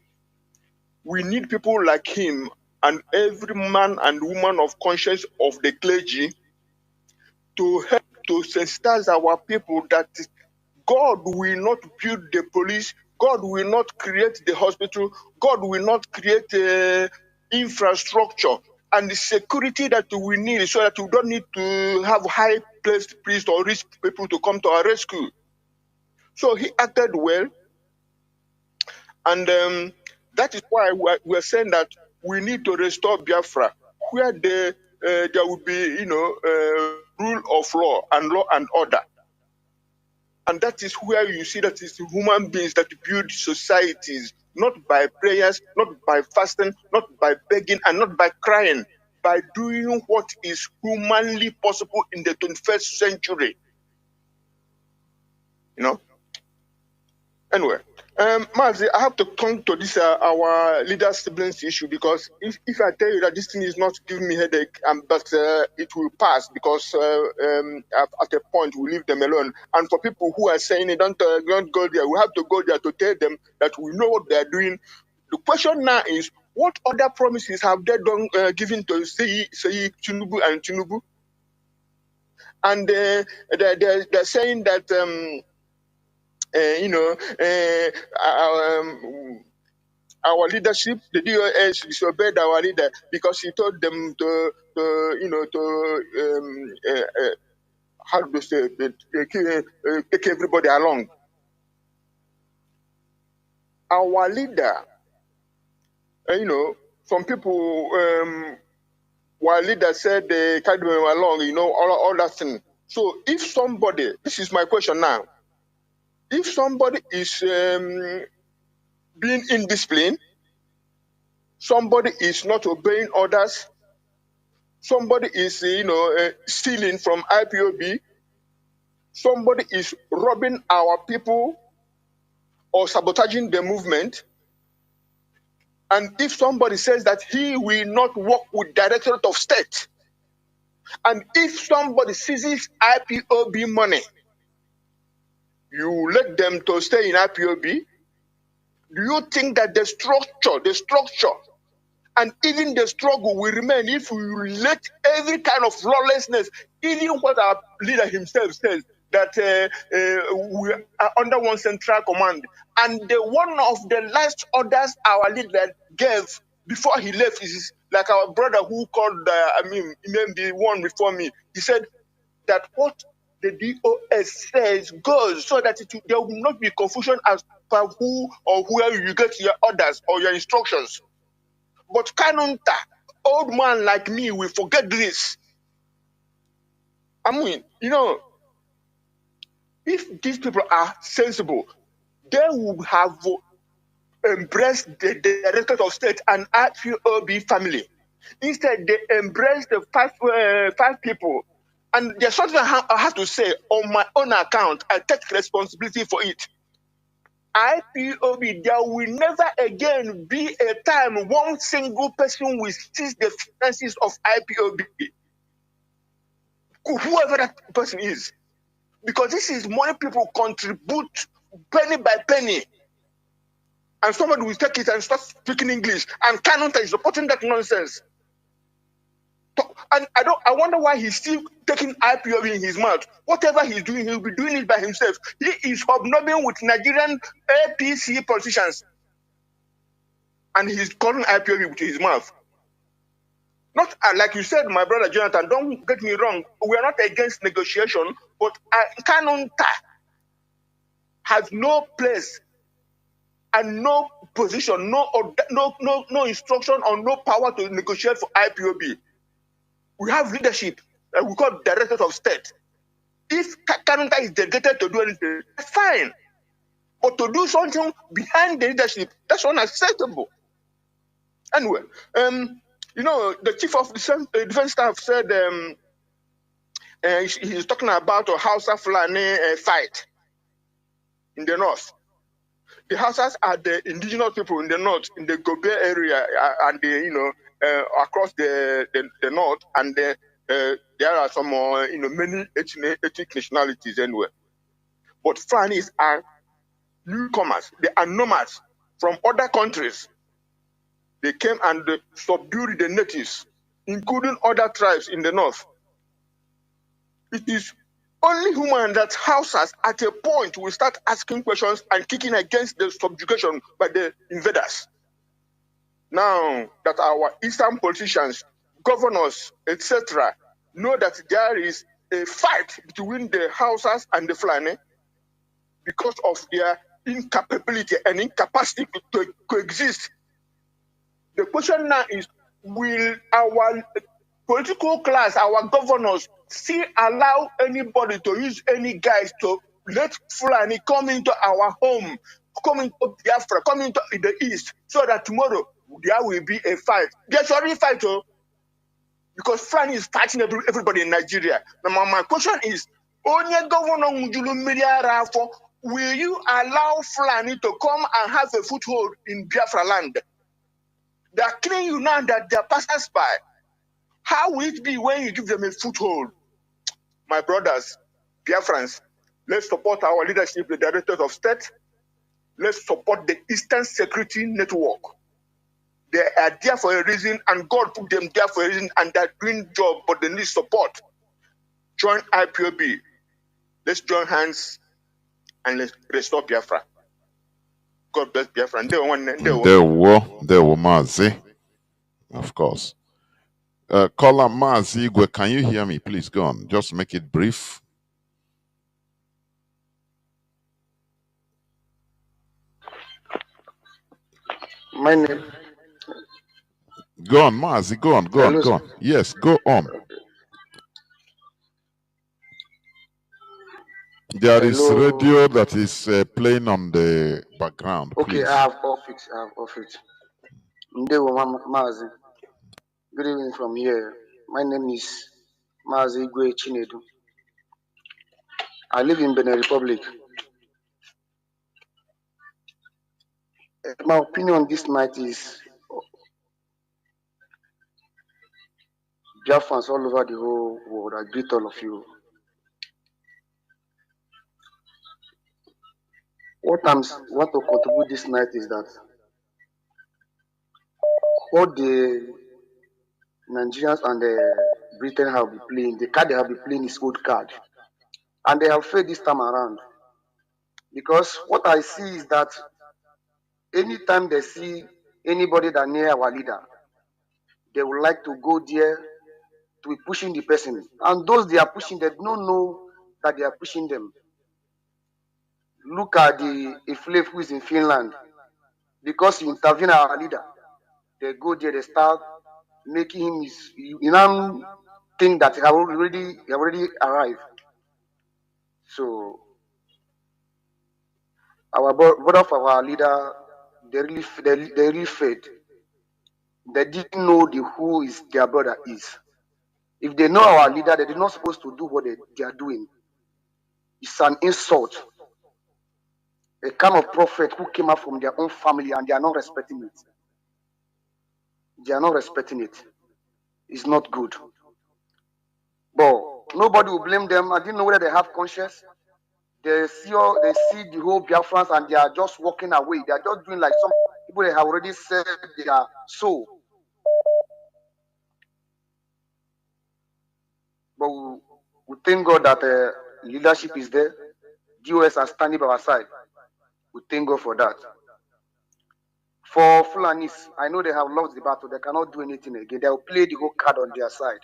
We need people like him and every man and woman of conscience of the clergy to help to sensitize our people that God will not build the police, God will not create the hospital, God will not create infrastructure and the security that we need so that we don't need to have high-placed priests or rich people to come to our rescue. So he acted well, and that is why we're saying that we need to restore Biafra, where there will be, rule of law and order. And that is where you see that it's human beings that build societies, not by prayers, not by fasting, not by begging, and not by crying, by doing what is humanly possible in the 21st century. Anyway, Mazi, I have to come to this our leader siblings issue, because if I tell you that this thing is not giving me headache, but it will pass, because at a point we leave them alone. And for people who are saying they don't go there, we have to go there to tell them that we know what they are doing. The question now is, what other promises have they done given to say Chinedu and Chinedu? And they're saying that, our leadership, the DOS, disobeyed our leader because he told them to how do they say, take everybody along. Our leader, some people, our leader said they carried them along, all that thing. So if somebody, this is my question now, if somebody is being indisciplined, somebody is not obeying orders, somebody is, stealing from IPOB, somebody is robbing our people or sabotaging the movement, and if somebody says that he will not work with Directorate of State, and if somebody seizes IPOB money, you let them to stay in IPOB? Do you think that the structure, and even the struggle will remain if we let every kind of lawlessness, even what our leader himself says, that we are under one central command? And one of the last orders our leader gave before he left is like our brother who called, the one before me. He said that what the DOS says goes, so that there will not be confusion as per who or where you get your orders or your instructions. But Kanunta, old man like me, will forget this. I mean, if these people are sensible, they would have embraced the Directorate of State and IPOB family. Instead, they embraced the five people. And there's something I have to say on my own account. I take responsibility for it. IPOB, there will never again be a time one single person will seize the finances of IPOB, whoever that person is. Because this is money people contribute penny by penny. And somebody will take it and start speaking English. And Kanu is supporting that nonsense. And I wonder why he's still taking IPOB in his mouth. Whatever he's doing, he'll be doing it by himself. He is hobnobbing with Nigerian APC politicians. And he's calling IPOB with his mouth. Not like you said, my brother Jonathan, don't get me wrong. We are not against negotiation, but Kanunta has no place and no position, no instruction or no power to negotiate for IPOB. We have leadership that we call Directorate of State. If Kanunta is delegated to do anything, that's fine. But to do something behind the leadership, that's unacceptable. Anyway, the chief of the defense staff said he's talking about a Hausa Fulani fight in the north. The Hausas are the indigenous people in the north, in the Gobe area, and across the north, and there are some many ethnic nationalities anyway. But Fulanis are newcomers. They are nomads from other countries. They came and subdued the natives, including other tribes in the north. It is only human that Hausas at a point will start asking questions and kicking against the subjugation by the invaders. Now that our eastern politicians, governors, etc., know that there is a fight between the Hausas and the Fulani because of their incapability and incapacity to coexist. The question now is, will our political class, our governors, still allow anybody to use any guys to let Fulani come into our home, come into Biafra, come into the east, so that tomorrow there will be a fight? There's already a fight, because Fulani is fighting everybody in Nigeria. Now my question is, onye governor will you allow Fulani to come and have a foothold in Biafra land? They are killing you now that they are passers by. How will it be when you give them a foothold? My brothers, Biafrans, let's support our leadership, the Directorate of State. Let's support the Eastern Security Network. They are there for a reason, and God put them there for a reason, and they're doing job, but they need support. join IPOB. Let's join hands and let's restore Biafra. God bless Biafra. There were Mazi, of course. Caller Mazi, can you hear me? Please go on. Just make it brief. My name. Go on, Mazi. Go on. Go on. Yes, go on. There is radio that is playing on the background. Okay, please. I have off it. Mazi. Good evening from here. My name is Mazi Chinedu. I live in Benin Republic. My opinion this night is Biafrans all over the whole world. I greet all of you. What I want to contribute this night is that what the Nigerians and the Britain have been playing, the card they have been playing is old card. And they have failed this time around. Because what I see is that anytime they see anybody that near our leader, they would like to go there to be pushing the person. And those they are pushing, they don't know that they are pushing them. Look at the Iflef who is in Finland. Because he intervened our leader, they go there, they start making him think that he have already arrived. So our brother of our leader, they really failed. They didn't know who is their brother is. If they know our leader, they're not supposed to do what they are doing. It's an insult. A kind of prophet who came out from their own family and they are not respecting it. They are not respecting it. It's not good. But nobody will blame them. I didn't know whether they have conscience. They see the whole Biafrans and they are just walking away. They are just doing like some people that have already said their soul. But we thank God that leadership is there. DOS are standing by our side. We thank God for that. For Fulanis, I know they have lost the battle. They cannot do anything again. They will play the whole card on their side.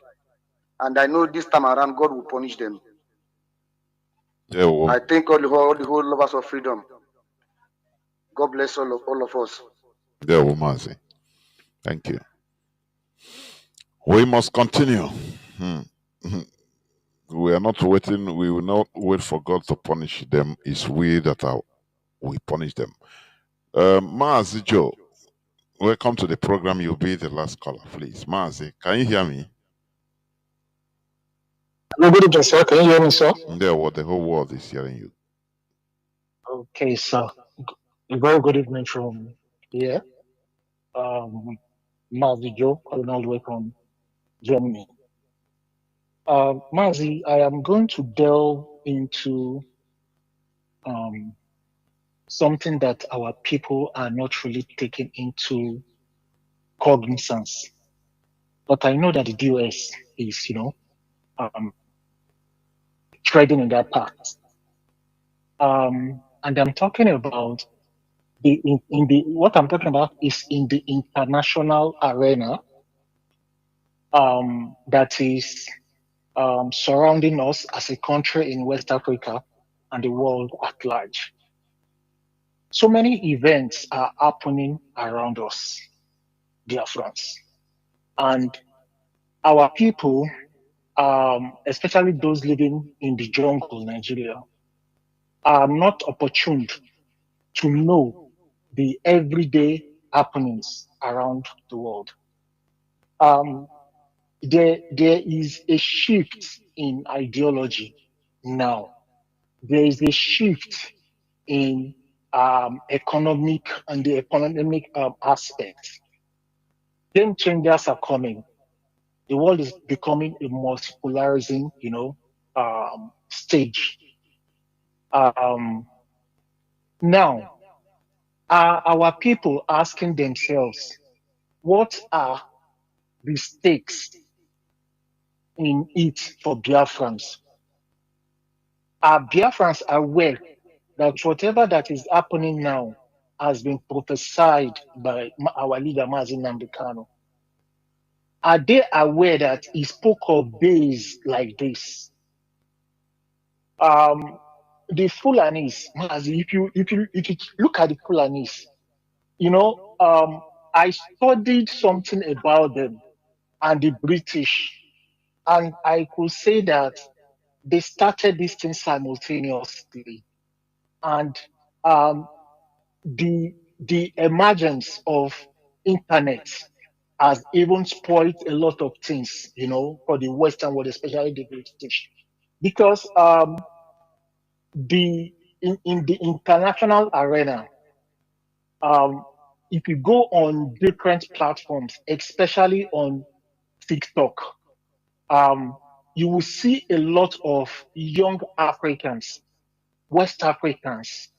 And I know this time around, God will punish them. I thank all the whole lovers of freedom. God bless all of us. Mazi. Thank you. We must continue. We are not waiting. We will not wait for God to punish them. It's we that we punish them. Mazi Joe, welcome to the program. You'll be the last caller, please. Mazi, can you hear me? No, good evening, sir. Can you hear me, sir? The whole world is hearing you. Okay, sir. A very good evening from here. Mazi Joe, calling all the way from Germany. Mazi, I am going to delve into something that our people are not really taking into cognizance. But I know that the DOS is, treading in that path. And I'm talking about what I'm talking about is in the international arena that is surrounding us as a country in West Africa and the world at large. So many events are happening around us, Biafrans. And our people, especially those living in the jungle, Nigeria, are not opportune to know the everyday happenings around the world. There is a shift in ideology now. There is a shift in the economic aspect. Game changers are coming. The world is becoming a multipolarizing, stage. Now, are our people asking themselves, what are the stakes in it for Biafrans? Are Biafrans aware that whatever that is happening now has been prophesied by our leader, Mazi Nnamdi Kanu? Are they aware that he spoke of days like this? The Fulanis, Mazi, if you look at the Fulanis, I studied something about them and the British, and I could say that they started this thing simultaneously. And the emergence of internet has even spoiled a lot of things, for the Western world, especially the British, because in the international arena, if you go on different platforms, especially on TikTok, you will see a lot of young Africans, West Africans,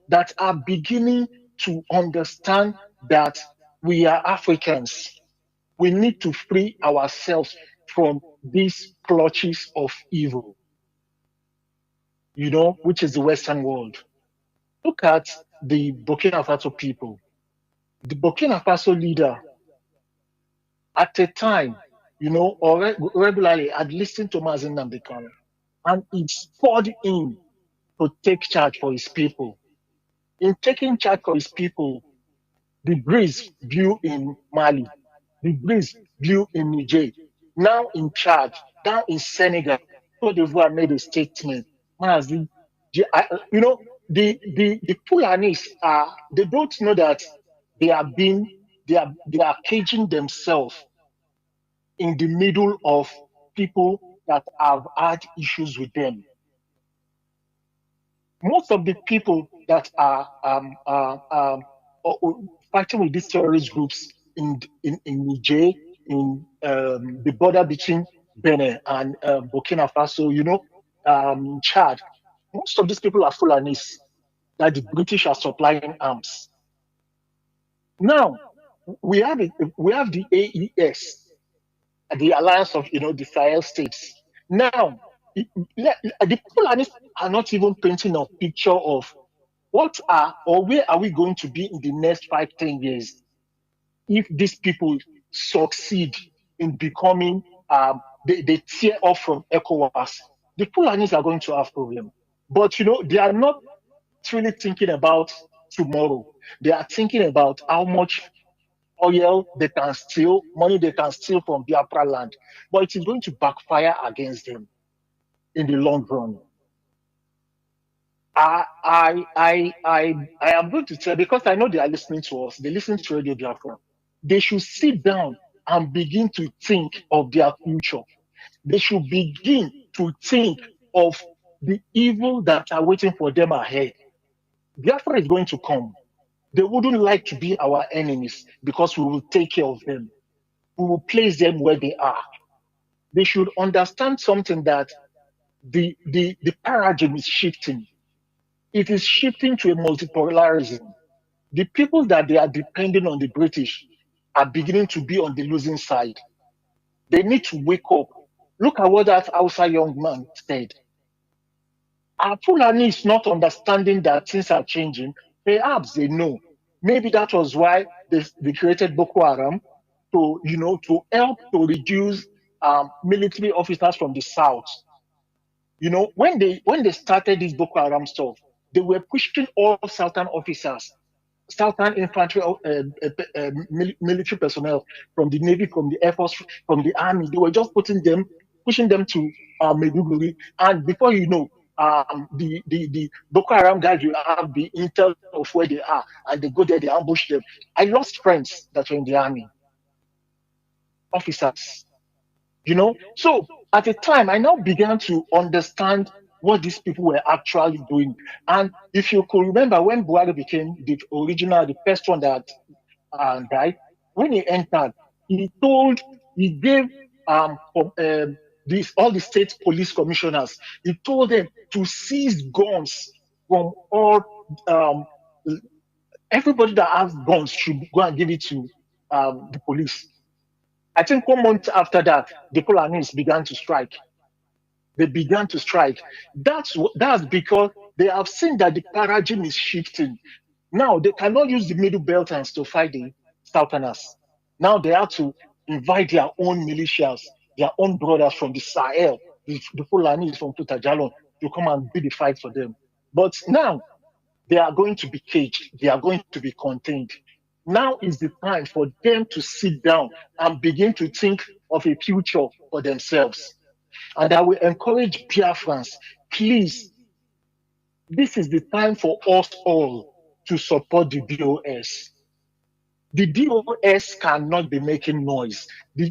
that are beginning to understand that we are Africans. We need to free ourselves from these clutches of evil, which is the Western world. Look at the Burkina Faso people. The Burkina Faso leader, at a time, or regularly, had listened to Mazi Nnamdi Kanu, and he spurred him to take charge for his people. In taking charge for his people, the breeze blew in Mali, the breeze blew in Niger, now in Chad, now in Senegal. Cote d'Ivoire made a statement. Mazi, the Fulanis they don't know that they are caging themselves in the middle of people that have had issues with them. Most of the people that are fighting with these terrorist groups in Niger, in the border between Benin and Burkina Faso, Chad, most of these people are Fulanis that the British are supplying arms. Now, we have the AES, the Alliance of the Sahel States. Now, the Fulanis are not even painting a picture of what are or where are we going to be in the next 5-10 years if these people succeed in becoming they tear off from ECOWAS. The Fulanis are going to have problems. But they are not really thinking about tomorrow. They are thinking about how much oil they can steal, money they can steal from Biafra land. But it is going to backfire against them in the long run. I am going to tell, because I know they are listening to us, they listen to Radio Biafra. They should sit down and begin to think of their future. They should begin to think of the evil that are waiting for them ahead. Biafra is going to come. They wouldn't like to be our enemies because we will take care of them. We will place them where they are. They should understand something, that the paradigm is shifting. It is shifting to a multipolarism. The people that they are depending on the British are beginning to be on the losing side. They need to wake up. Look at what that Hausa young man said. Our Fulani is not understanding that things are changing. Perhaps they know. Maybe that was why they created Boko Haram to help to reduce military officers from the south. When they started this Boko Haram stuff, they were pushing all Southern officers, Southern infantry, military personnel from the Navy, from the Air Force, from the Army. They were just pushing them to Maiduguri, and before you know, the Boko Haram guys will have the intel of where they are, and they go there, they ambush them. I lost friends that were in the Army, officers. So at the time, I now began to understand what these people were actually doing. And if you could remember, when Buhari became the first one that died, when he entered, he gave all the state police commissioners, he told them to seize guns from all, everybody that has guns should go and give it to the police. I think 1 month after that, the Fulanis began to strike. they began to strike. That's because they have seen that the paradigm is shifting. Now they cannot use the Middle Beltans to fight the Southerners. Now they have to invite their own militias, their own brothers from the Sahel, the Fulanis from Putajalon, to come and be the fight for them. But now they are going to be caged. They are going to be contained. Now is the time for them to sit down and begin to think of a future for themselves. And I will encourage Biafrans, please, this is the time for us all to support the DOS. The DOS cannot be making noise. The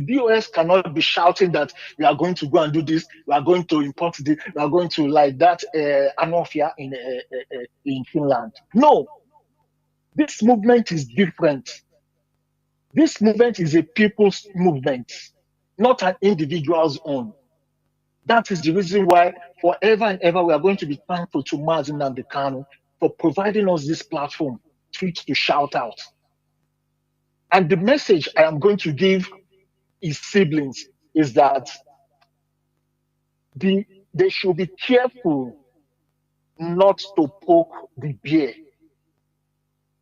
DOS cannot be shouting that we are going to go and do this, we are going to import this, we are going to like that Anofia in Finland. No, this movement is different. This movement is a people's movement, not an individual's own. That is the reason why forever and ever we are going to be thankful to Mazi Nnamdi Kanu for providing us this platform to shout out. And the message I am going to give his siblings is that they should be careful not to poke the bear.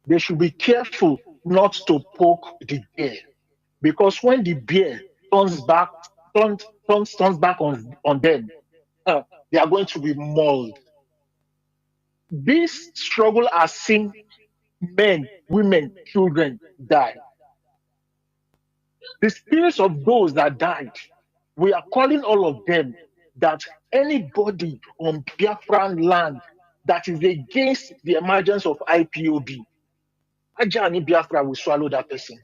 They should be careful not to poke the bear. Because when the bear turns back on them, they are going to be mauled. This struggle has seen men, women, children die. The spirits of those that died, we are calling all of them that anybody on Biafran land that is against the emergence of IPOB, Ajani Biafra will swallow that person.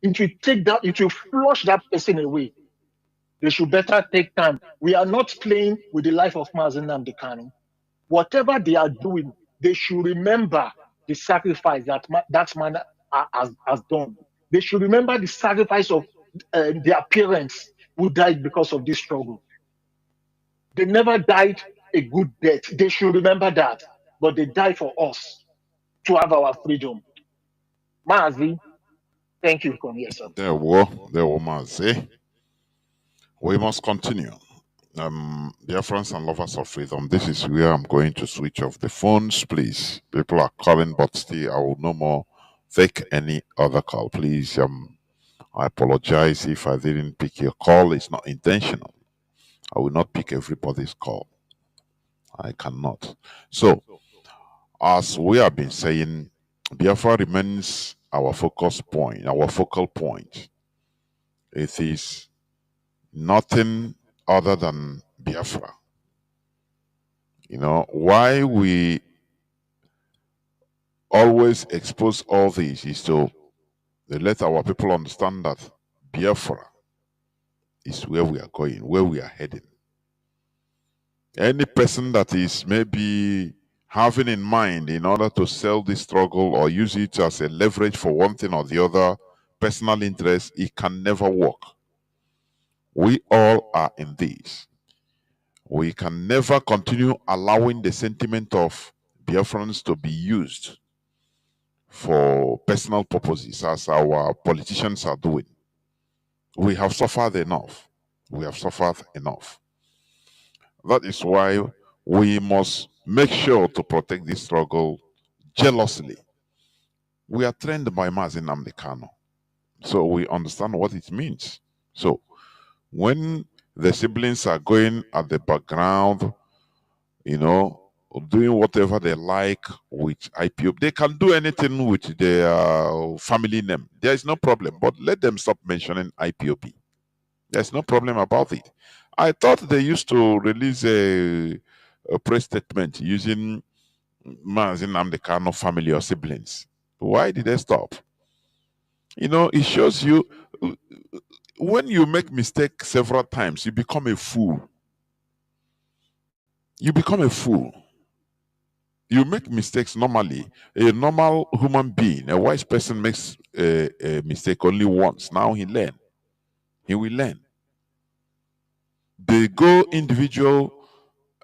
It will take that, it will flush that person away. They should better take time. We are not playing with the life of Mazi Nnamdi Kanu. Whatever they are doing, they should remember the sacrifice that man has done. They should remember the sacrifice of their parents who died because of this struggle. They never died a good death. They should remember that. But they died for us to have our freedom. Mazi, thank you for your support. There were Mazi. We must continue. Biafrans and lovers of freedom, this is where I'm going to switch off the phones, please. People are calling, but still, I will no more take any other call, please. I apologize if I didn't pick your call. It's not intentional. I will not pick everybody's call. I cannot. So, as we have been saying, Biafra remains our focus point, our focal point. It is nothing other than Biafra. You know, why we always expose all this is to let our people understand that Biafra is where we are going, where we are heading. Any person that is maybe having in mind in order to sell this struggle or use it as a leverage for one thing or the other, personal interest, it can never work. We all are in this. We can never continue allowing the sentiment of Biafrans to be used for personal purposes as our politicians are doing. We have suffered enough. We have suffered enough. That is why we must make sure to protect this struggle jealously. We are trained by Mazi Nnamdi Kanu, so we understand what it means. So when the siblings are going at the background, you know, doing whatever they like with IPO, they can do anything with their family name. There is no problem, but let them stop mentioning IPOB. There's no problem about it. I thought they used to release a press statement using Mazi Nnamdi Kanu family or siblings. Why did they stop? You know, it shows you when you make mistakes several times, you become a fool. You become a fool. You make mistakes normally. A normal human being, a wise person makes a mistake only once. Now he learn. He will learn. They go individual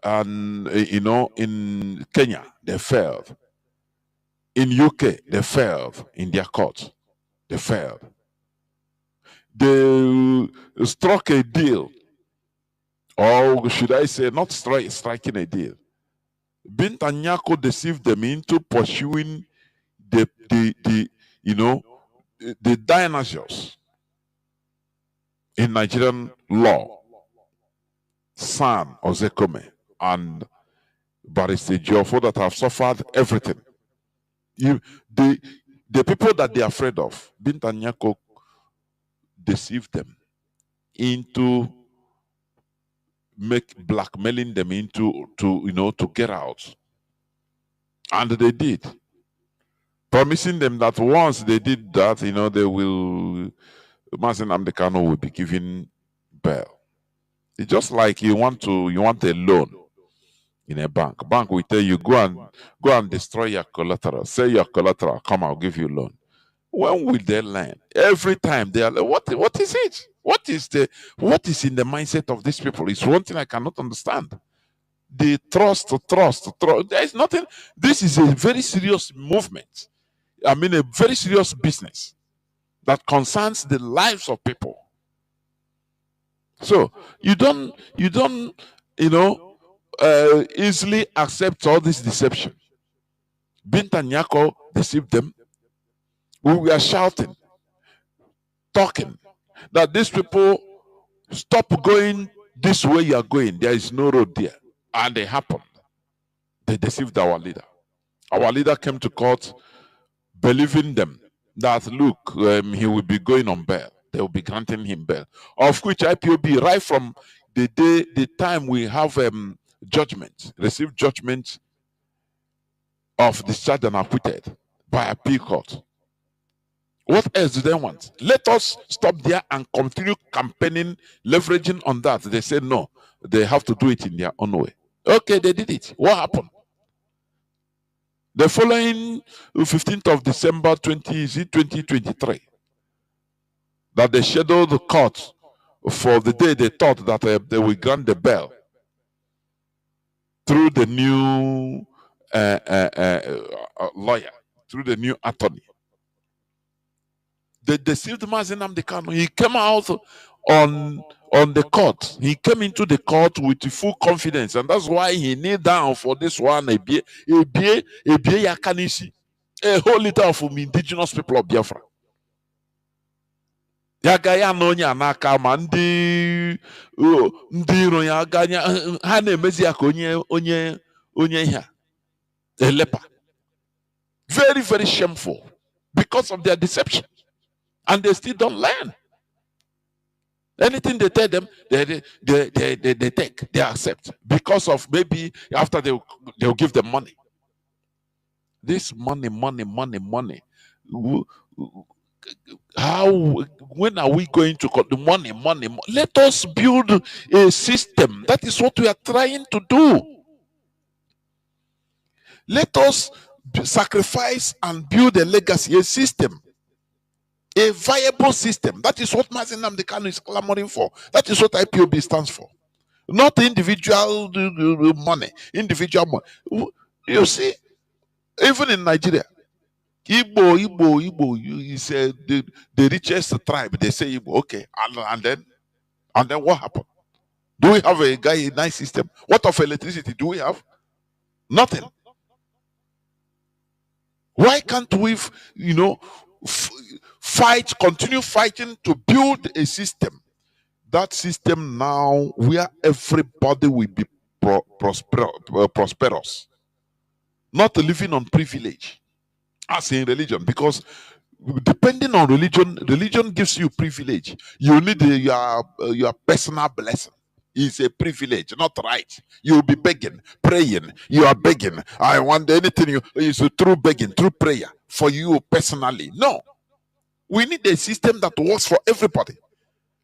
and, you know, in Kenya, they failed. In UK, they failed in their court. They failed. They struck a deal or should I say, not striking a deal. Binta Nyako deceived them into pursuing the dinosaurs in Nigerian law, San Ozekome and Barrister Jofo, that have suffered everything. The people that they're afraid of, Binta Nyako deceived them into blackmailing them into to get out. And they did. Promising them that once they did that, they will, Mazi Nnamdi Kanu will be given bail. It's just like you want a loan in a bank. Bank will tell you, go and destroy your collateral. Say your collateral, come, I'll give you a loan. When will they learn? Every time they are like, what is it? What is in the mindset of these people? It's one thing I cannot understand. They trust. There is nothing. This is a very serious movement. I mean, a very serious business that concerns the lives of people. So you don't easily accept all this deception. Binta Nyako deceived them. We were shouting, talking, that these people stop going this way you are going. There is no road there. And they happened. They deceived our leader. Our leader came to court believing them that, look, he will be going on bail. They will be granting him bail. Of which IPOB, right from the time we have received judgment of discharged and acquitted by appeal court. What else do they want? Let us stop there and continue campaigning, leveraging on that. They said no, they have to do it in their own way. Okay, they did it. What happened? The following 15th of December 2023, that they scheduled the court for the day they thought that they will grant the bail through the new lawyer, through the new attorney. They deceived Mazi Nnamdi Kanu. He came out on the court. He came into the court with full confidence, and that's why he kneeled down for this one. A whole litter of indigenous people of Biafra. Yagaya no nya naka ma ndi iro ya ganya ha na-emezi ya ka onye ha a leper. Very, very shameful because of their deception. And they still don't learn. Anything they tell them, they take, they accept. Because of maybe after they'll give them money. This money. When are we going to cut the money? Let us build a system. That is what we are trying to do. Let us sacrifice and build a legacy, a system. A viable system. That is what Mazi Nnamdi Kanu is clamoring for. That is what IPOB stands for. Not individual money. Individual money. You see, even in Nigeria, Igbo is the richest tribe. They say Igbo. Okay. And then what happened? Do we have a nice system? What of electricity do we have? Nothing. Why can't we, continue fighting to build a system? That system now where everybody will be prosperous, not living on privilege, as in religion. Because depending on religion gives you privilege. You need your personal blessing. It's a privilege, not right. You'll be begging, praying. You are begging. I want anything. It's through begging, through prayer for you personally. No. We need a system that works for everybody.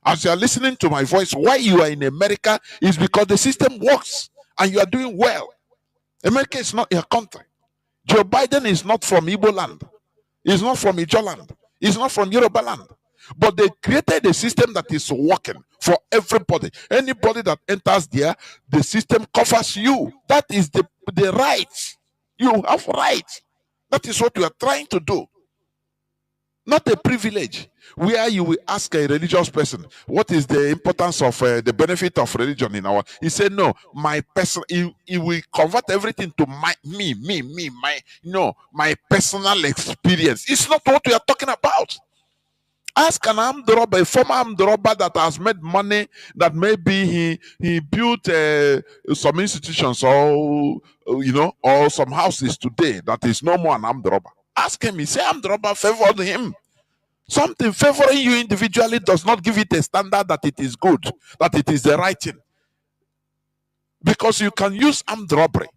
As you are listening to my voice, why you are in America is because the system works and you are doing well. America is not your country. Joe Biden is not from Igbo land. He's not from Ijo land. He's not from Yoruba land. But they created a system that is working for everybody. Anybody that enters there, the system covers you. That is the right. You have rights. That is what we are trying to do. Not a privilege where you will ask a religious person, what is the importance of the benefit of religion in our. He said, no, my person, he will convert everything to my personal experience. It's not what we are talking about. Ask an armed robber, a former armed robber that has made money, that maybe he built some institutions or or some houses today, that is no more an armed robber. Ask him. He say armed robber favored him. Something favoring you individually does not give it a standard that it is good, that it is the right thing. Because you can use armed robbery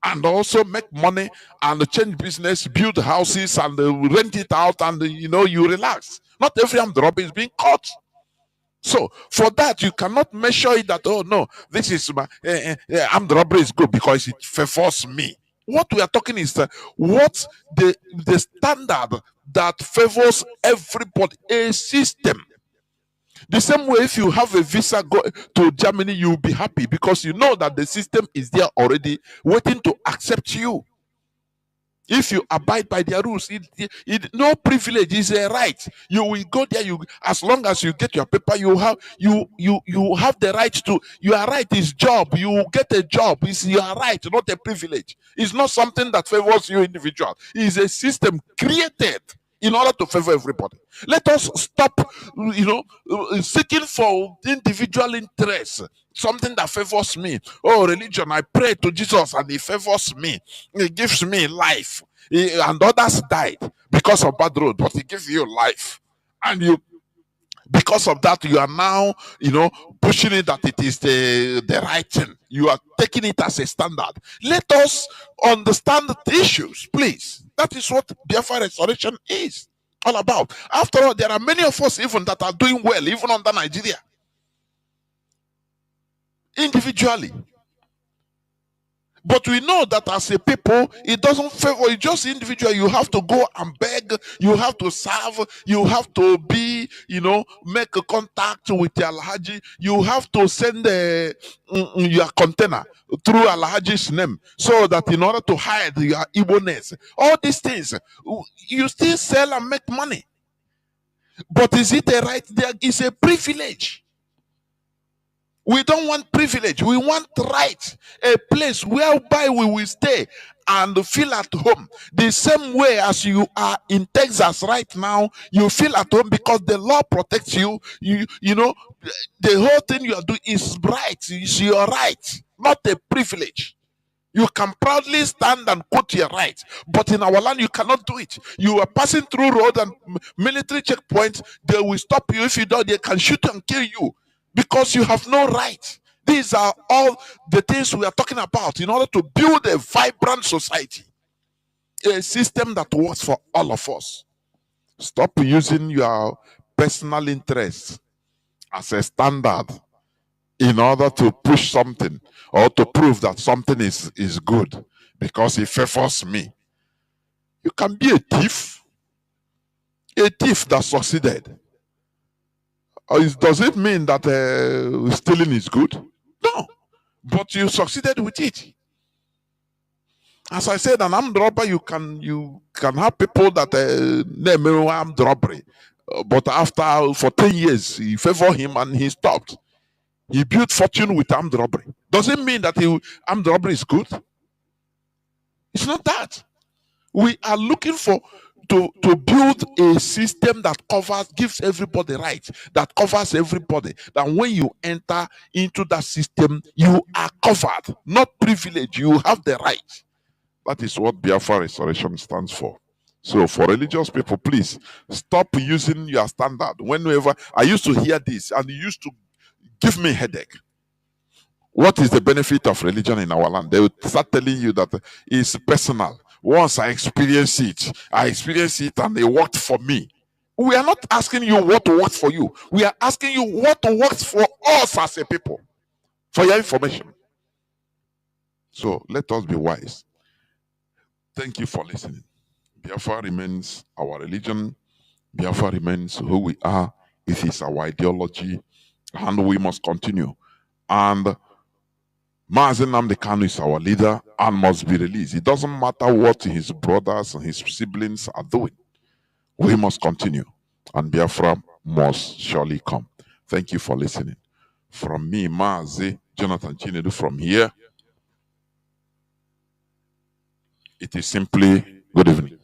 and also make money and change business, build houses and rent it out, and you relax. Not every armed robbery is being caught. So for that, you cannot measure it that, oh no, this is my armed robbery is good because it favors me. What we are talking is what the standard that favors everybody, a system. The same way, if you have a visa go to Germany, you'll be happy because you know that the system is there already waiting to accept you. If you abide by their rules, no privilege is a right. You will go there. As long as you get your paper, you have the right to. Your right is job. You get a job. It's your right, not a privilege. It's not something that favors you individual. It's a system created in order to favor everybody. Let us stop, seeking for individual interests. Something that favors me. Oh, religion, I pray to Jesus and he favors me. He gives me life. And others died because of bad road, but he gives you life. And because of that, you are now, pushing it that it is the right thing. You are taking it as a standard. Let us understand the issues, please. That is what Biafra restoration is all about. After all, there are many of us even that are doing well, even under Nigeria. Individually. But we know that as a people, it doesn't favor you just individual. You have to go and beg, you have to serve, you have to be, make a contact with the Alhaji, you have to send your container through Alhaji's name so that in order to hide your Igbo-ness, all these things, you still sell and make money. But is it a right? There is a privilege. We don't want privilege. We want right. A place whereby we will stay and feel at home. The same way as you are in Texas right now, you feel at home because the law protects you. You know, the whole thing you are doing is right. It's your right, not a privilege. You can proudly stand and quote your right, but in our land you cannot do it. You are passing through road and military checkpoints. They will stop you. If you don't, they can shoot and kill you. Because you have no right. These are all the things we are talking about in order to build a vibrant society. A system that works for all of us. Stop using your personal interests as a standard in order to push something or to prove that something is good because it favors me. You can be a thief that succeeded. Does it mean that stealing is good? No, but you succeeded with it. As I said, an armed robber, you can have people that name armed robbery, but for 10 years you favor him and he stopped. He built fortune with armed robbery. Does it mean that armed robbery is good? It's not that. We are looking to build a system that gives everybody rights, that covers everybody. That when you enter into that system, you are covered, not privileged. You have the right. That is what Biafra Restoration stands for. So for religious people, please stop using your standard. Whenever I used to hear this, and it used to give me a headache. What is the benefit of religion in our land? They would start telling you that it's personal. Once I experience it and it worked for me. We are not asking you what works for you. We are asking you what works for us as a people. For your information. So let us be wise. Thank you for listening. Biafra remains our religion. Biafra remains who we are. It is our ideology. And we must continue. And Mazi Nnamdi Kanu is our leader and must be released. It doesn't matter what his brothers and his siblings are doing. We must continue, and Biafra must surely come. Thank you for listening. From me, Mazi, Jonathan Chinedu, from here, it is simply good evening.